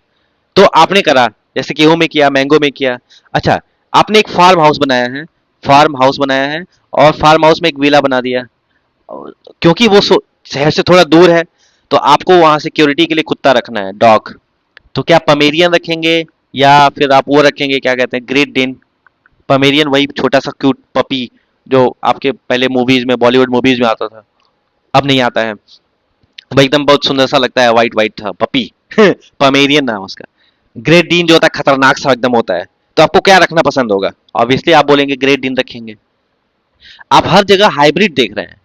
तो आपने करा, जैसे गेहूं में किया, मैंगो में किया। अच्छा, आपने एक फार्म हाउस बनाया है, फार्म हाउस बनाया है, और फार्म हाउस में एक विला बना दिया, क्योंकि वो शहर से थोड़ा दूर है, तो आपको वहां सिक्योरिटी के लिए कुत्ता रखना है, डॉग। तो क्या पमेरियन रखेंगे, या फिर आप वो रखेंगे, क्या कहते हैं, ग्रेट डेन। पमेरियन वही छोटा सा क्यूट पपी जो आपके पहले मूवीज में, बॉलीवुड मूवीज में आता था, अब नहीं आता है, वो एकदम बहुत सुंदर सा लगता है, वाइट वाइट था पपी पमेरियन नाम उसका। ग्रेट डीन जो होता है खतरनाक सा एकदम होता है। तो आपको क्या रखना पसंद होगा, ऑब्वियसली आप बोलेंगे ग्रेट डीन रखेंगे। आप हर जगह हाइब्रिड देख रहे हैं,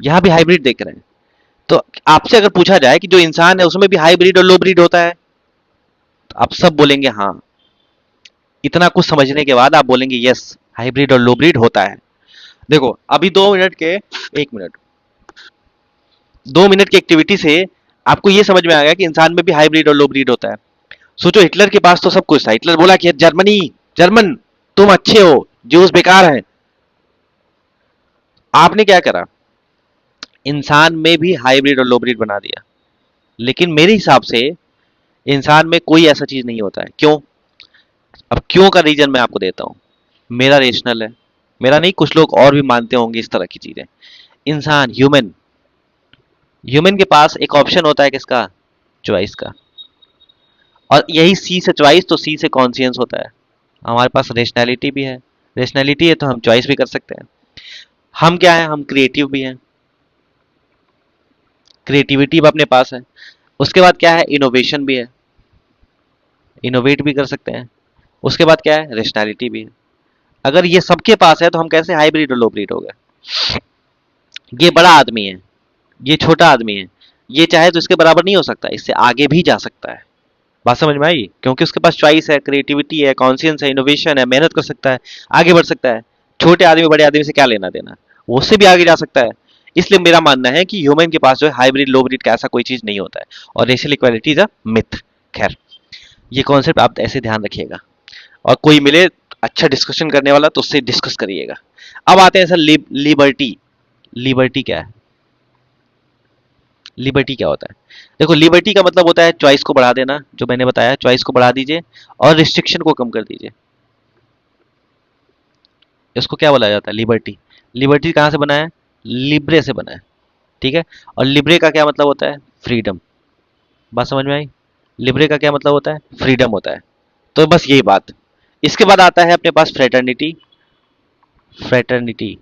यहाँ भी हाइब्रिड देख रहे हैं, तो आपसे अगर पूछा जाए कि जो इंसान है उसमें भी हाइब्रिड और लो ब्रीड होता है, तो आप सब बोलेंगे हाँ। इतना कुछ समझने के बाद आप बोलेंगे यस, हाइब्रिड और लो ब्रीड होता है। देखो अभी 2 मिनट के, 1 मिनट, 2 मिनट की एक्टिविटी से आपको ये समझ में आ गया कि इंसान में भी हाइब्रिड और लो ब्रीड होता है। सोचो हिटलर के पास तो सब कुछ था, हिटलर बोला कि जर्मनी, जर्मन तुम अच्छे हो, ज्यूस बेकार हैं। आपने क्या करा, इंसान में भी हाइब्रिड और लो ब्रीड बना दिया। लेकिन मेरे हिसाब से इंसान में कोई ऐसा चीज नहीं होता है, क्यों? अब क्यों का रीजन मैं आपको देता हूं। मेरा रेशनल है, मेरा नहीं, कुछ लोग और भी मानते होंगे इस तरह की चीजें। इंसान, ह्यूमन, ह्यूमन के पास एक ऑप्शन होता है किसका, चॉइस का। और यही सी से चॉइस, तो सी से कॉन्शियस होता है। हमारे पास रेशनैलिटी भी है, रेशनैलिटी है तो हम चॉइस भी कर सकते हैं। हम क्या है, हम क्रिएटिव भी हैं, क्रिएटिविटी भी अपने पास है। उसके बाद क्या है, इनोवेशन भी है, इनोवेट भी कर सकते हैं। उसके बाद क्या है, रेशनैलिटी भी है। अगर ये सबके पास है तो हम कैसे हाइब्रिड और लो ब्रीड हो गए। ये बड़ा आदमी है, ये छोटा आदमी है, ये चाहे तो इसके बराबर नहीं हो सकता, इससे आगे भी जा सकता है। बात समझ में आई, क्योंकि उसके पास चॉइस है, क्रिएटिविटी है, कॉन्शियस है, इनोवेशन है, मेहनत कर सकता है, आगे बढ़ सकता है। छोटे आदमी बड़े आदमी से क्या लेना देना, वो उससे भी आगे जा सकता है। इसलिए मेरा मानना है कि ह्यूमन के पास जो है हाइब्रिड लो ब्रीड का ऐसा कोई चीज नहीं होता है, और racial equality is a myth. खैर, ये कॉन्सेप्ट आप ऐसे ध्यान रखिएगा, और कोई मिले अच्छा डिस्कशन करने वाला तो उससे डिस्कस करिएगा। अब आते हैं सर लिबर्टी, लिबर्टी क्या है, लिबर्टी क्या होता है। देखो लिबर्टी का मतलब होता है चॉइस को बढ़ा देना, जो मैंने बताया, चॉइस को बढ़ा दीजिए और रिस्ट्रिक्शन को कम कर दीजिए, इसको क्या बोला जाता है, लिबर्टी। लिबर्टी कहाँ से बना है, लिब्रे से बना है, ठीक है। और लिब्रे का क्या मतलब होता है, फ्रीडम। बात समझ में आई, लिब्रे का क्या मतलब होता है, फ्रीडम होता है। तो बस यही बात। इसके बाद आता है अपने पास फ्रेटर्निटी, फ्रेटर्निटी,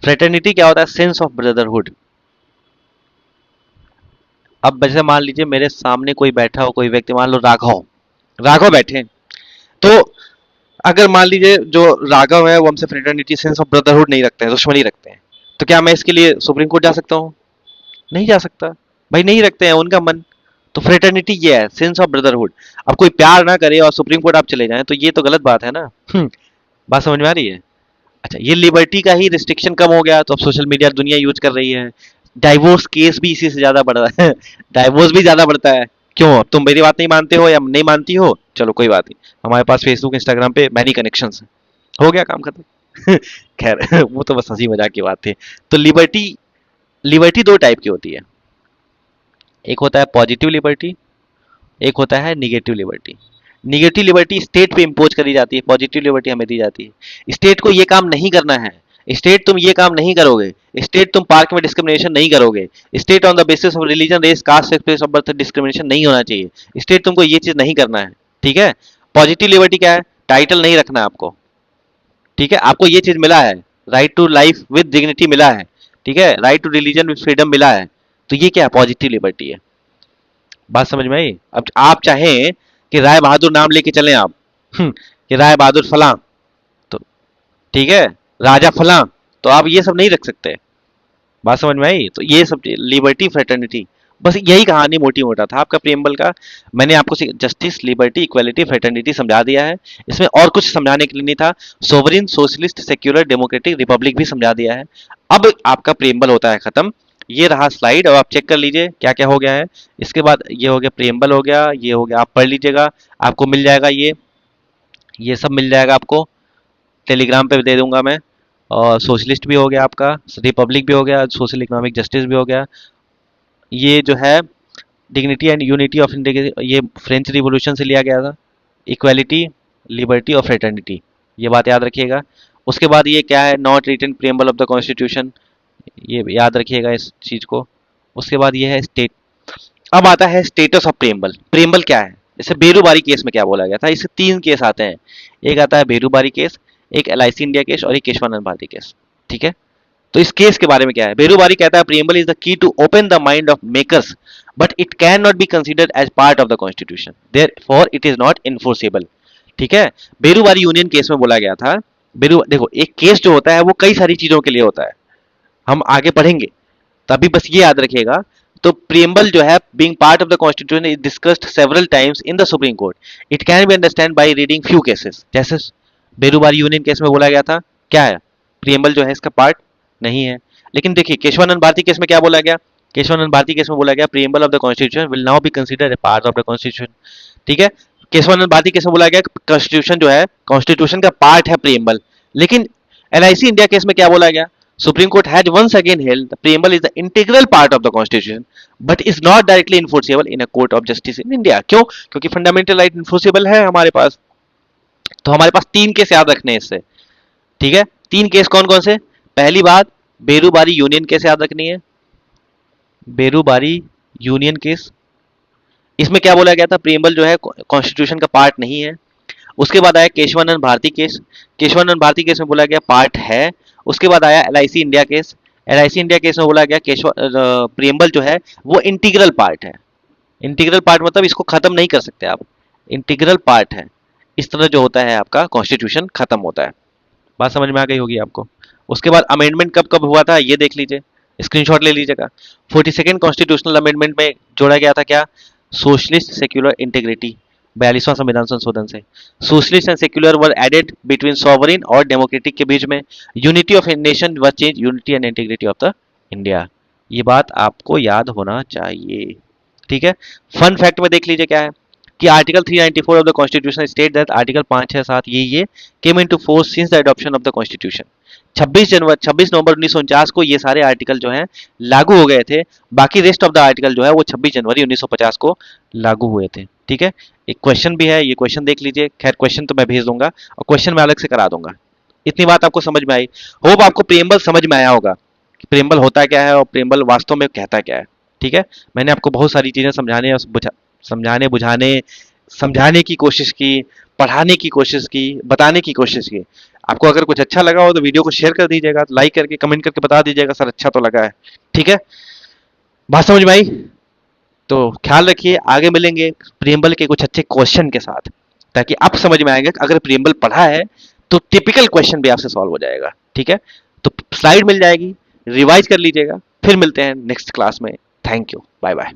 फ्रेटर्निटी क्या होता है, सेंस ऑफ ब्रदरहुड। अब जैसे मान लीजिए मेरे सामने कोई बैठा हो, कोई व्यक्ति, मान लो राघव, राघव बैठे, तो अगर मान लीजिए जो राघव है वो हमसे फ्रेटर्निटी सेंस ऑफ ब्रदरहुड नहीं रखते हैं, दुश्मनी रखते हैं, तो क्या मैं इसके लिए सुप्रीम कोर्ट जा सकता हूँ? नहीं जा सकता। भाई नहीं रखते हैं, उनका मन। तो फ्रेटर्निटी ये है, सेंस ऑफ ब्रदरहुड। अब कोई प्यार ना करे और सुप्रीम कोर्ट आप चले जाएं तो ये तो गलत बात है ना। बात समझ में आ रही है? अच्छा, ये लिबर्टी का ही रिस्ट्रिक्शन कम हो गया तो अब सोशल मीडिया दुनिया यूज कर रही है। डाइवोर्स केस भी इसी से ज्यादा बढ़ रहा है। डाइवोर्स भी ज्यादा बढ़ता है। क्यों? अब तुम मेरी बात नहीं मानते हो या नहीं मानती हो, चलो कोई बात नहीं, हमारे पास फेसबुक इंस्टाग्राम पे मैनी कनेक्शंस हैं, हो गया काम खत्म। खैर, वो तो बस हंसी मजाक की बात थी। तो लिबर्टी, लिबर्टी दो टाइप की होती है। एक होता है पॉजिटिव लिबर्टी, एक होता है negative liberty. Negative liberty state पे इम्पोज करी जाती है, पॉजिटिव लिबर्टी हमें दी जाती है। स्टेट को ये काम नहीं करना है, स्टेट तुम ये काम नहीं करोगे, स्टेट तुम पार्क में डिस्क्रिमिनेशन नहीं करोगे, state on the basis of religion race caste place of birth discrimination नहीं होना चाहिए, स्टेट तुमको ये चीज नहीं करना है। ठीक है? पॉजिटिव लिबर्टी क्या है? टाइटल नहीं रखना है आपको। ठीक है? आपको ये चीज मिला है, right to life with dignity मिला है। ठीक है? Right to religion with freedom मिला है। तो ये क्या है? पॉजिटिव लिबर्टी है। बात समझ में आई? अब आप चाहें कि राय बहादुर नाम लेके चलें आप, कि राय बहादुर फलां, तो ठीक है, राजा फलां, तो आप ये सब नहीं रख सकते। बात समझ में आई? तो ये सब लिबर्टी फ्रेटर्निटी, बस यही कहानी मोटी मोटा था आपका प्रियम्बल का। मैंने आपको जस्टिस, लिबर्टी, इक्वालिटी, फ्रेटर्निटी समझा दिया है। इसमें और कुछ समझाने के लिए नहीं था। Sovereign, socialist, secular, democratic, Republic भी समझा दिया है। अब आपका प्रियम्बल होता है खत्म। ये रहा स्लाइड, और आप चेक कर लीजिए क्या क्या हो गया है। इसके बाद ये हो गया प्रियम्बल, हो गया ये, हो गया, आप पढ़ लीजिएगा, आपको मिल जाएगा ये सब मिल जाएगा आपको, टेलीग्राम पे दे दूंगा मैं। और सोशलिस्ट भी हो गया आपका, रिपब्लिक भी हो गया, सोशल इकोनॉमिक जस्टिस भी हो गया। ये जो है dignity and unity of India, ये फ्रेंच रिवॉल्यूशन से लिया गया था। इक्वालिटी, लिबर्टी और फ्रेटर्निटी, ये बात याद रखिएगा। उसके बाद ये क्या है? Not written preamble of the constitution, ये याद रखिएगा इस चीज को। उसके बाद ये है स्टेट। अब आता है स्टेटस ऑफ प्रियम्बल। प्रियम्बल क्या है? जैसे बेरूबारी केस में क्या बोला गया था, इससे तीन केस आते हैं। एक आता है बेरूबारी केस, एक एलआईसी इंडिया केस, और एक केशवानंद भारती केस। ठीक है? तो इस केस के बारे में क्या है? बेरूबारी कहता है preamble is the key to open the mind of makers, but it can not be considered as part of the constitution, therefore it is not enforceable. ठीक है? बेरूबारी यूनियन केस में बोला गया था, बेरू देखो, एक केस जो होता है वो कई सारी चीजों के लिए होता है, हम आगे पढ़ेंगे, तभी बस ये याद रखिएगा। तो प्रियम्बल जो है, being part of the constitution, is discussed several times in the supreme court. It can be understand by reading few cases. जैसे बेरूबारी यूनियन केस में बोला गया था, क्या है? प्रियम्बल जो है इसका पार्ट नहीं है। लेकिन देखिए केशवानंद भारती केस में क्या बोला गया? केशवानंद भारती केस में बोला गया preamble of the constitution will now be considered A part of the constitution. ठीक है? केशवानंद भारती केस में बोला गया कॉन्स्टिट्यूशन जो है, कॉन्स्टिट्यूशन का पार्ट है प्रियम्बल। लेकिन एलआईसी इंडिया केस में क्या बोला गया? Supreme Court had once again held the preamble is the integral part of the Constitution, but is not directly enforceable in a court of justice in India. क्यों? क्योंकि fundamental right enforceable है हमारे पास। तो हमारे पास तीन केस याद रखने हैं इससे। ठीक है? तीन केस कौन कौन से? पहली बात, बेरूबारी यूनियन केस याद रखनी है। बेरूबारी यूनियन केस, इसमें क्या बोला गया था? प्रियम्बल जो है कॉन्स्टिट्यूशन का पार्ट नहीं है। उसके बाद आया केशवानंद भारती केस। केशवानंद भारती केस में बोला गया पार्ट है। उसके बाद आया LIC India case. LIC India case में बोला गया प्रियम्बल जो है वो इंटीग्रल पार्ट है। इंटीग्रल पार्ट मतलब इसको खत्म नहीं कर सकते आप, इंटीग्रल पार्ट है। इस तरह जो होता है आपका कॉन्स्टिट्यूशन खत्म होता है। बात समझ में आ गई होगी आपको। उसके बाद अमेंडमेंट कब कब हुआ था ये देख लीजिए, स्क्रीनशॉट ले लीजिएगा। 42nd कॉन्स्टिट्यूशनल अमेंडमेंट में जोड़ा गया था क्या? सोशलिस्ट सेक्युलर इंटीग्रिटी, 42वां संविधान संशोधन से। Socialist and secular were added between sovereign और डेमोक्रेटिक के बीच में। Unity of nation were change, unity and integrity of the India. ये बात आपको याद होना चाहिए। ठीक है? फन फैक्ट में देख लीजिए क्या है कि article 394 of the constitution state that article 5, 6, 7 ये came into force since the adoption of the constitution. 26 नवंबर 1949 को ये सारे आर्टिकल जो हैं लागू हो गए थे। बाकी रेस्ट ऑफ द आर्टिकल जो है वो 26 जनवरी 1950 को लागू हुए थे। ठीक है? एक क्वेश्चन भी है, ये क्वेश्चन देख लीजिए। खैर क्वेश्चन तो मैं भेज दूंगा और क्वेश्चन मैं अलग से करा दूंगा। इतनी बात आपको समझ में आई? होप आपको प्रियम्बल समझ में आया होगा कि प्रियम्बल होता क्या है और प्रियम्बल वास्तव में कहता क्या है। ठीक है? मैंने आपको बहुत सारी चीजें समझाने बुझाने समझाने की कोशिश की, पढ़ाने की कोशिश की, बताने की कोशिश की। आपको अगर कुछ अच्छा लगा हो तो वीडियो को शेयर कर दीजिएगा, लाइक करके कमेंट करके बता दीजिएगा सर अच्छा तो लगा है। ठीक है? बात समझ में आई? तो ख्याल रखिए, आगे मिलेंगे प्रियम्बल के कुछ अच्छे क्वेश्चन के साथ। ताकि आप समझ में आएगा कि अगर प्रियम्बल पढ़ा है तो टिपिकल क्वेश्चन भी आपसे सॉल्व हो जाएगा। ठीक है, तो स्लाइड मिल जाएगी, रिवाइज कर लीजिएगा, फिर मिलते हैं नेक्स्ट क्लास में। Thank you, bye bye.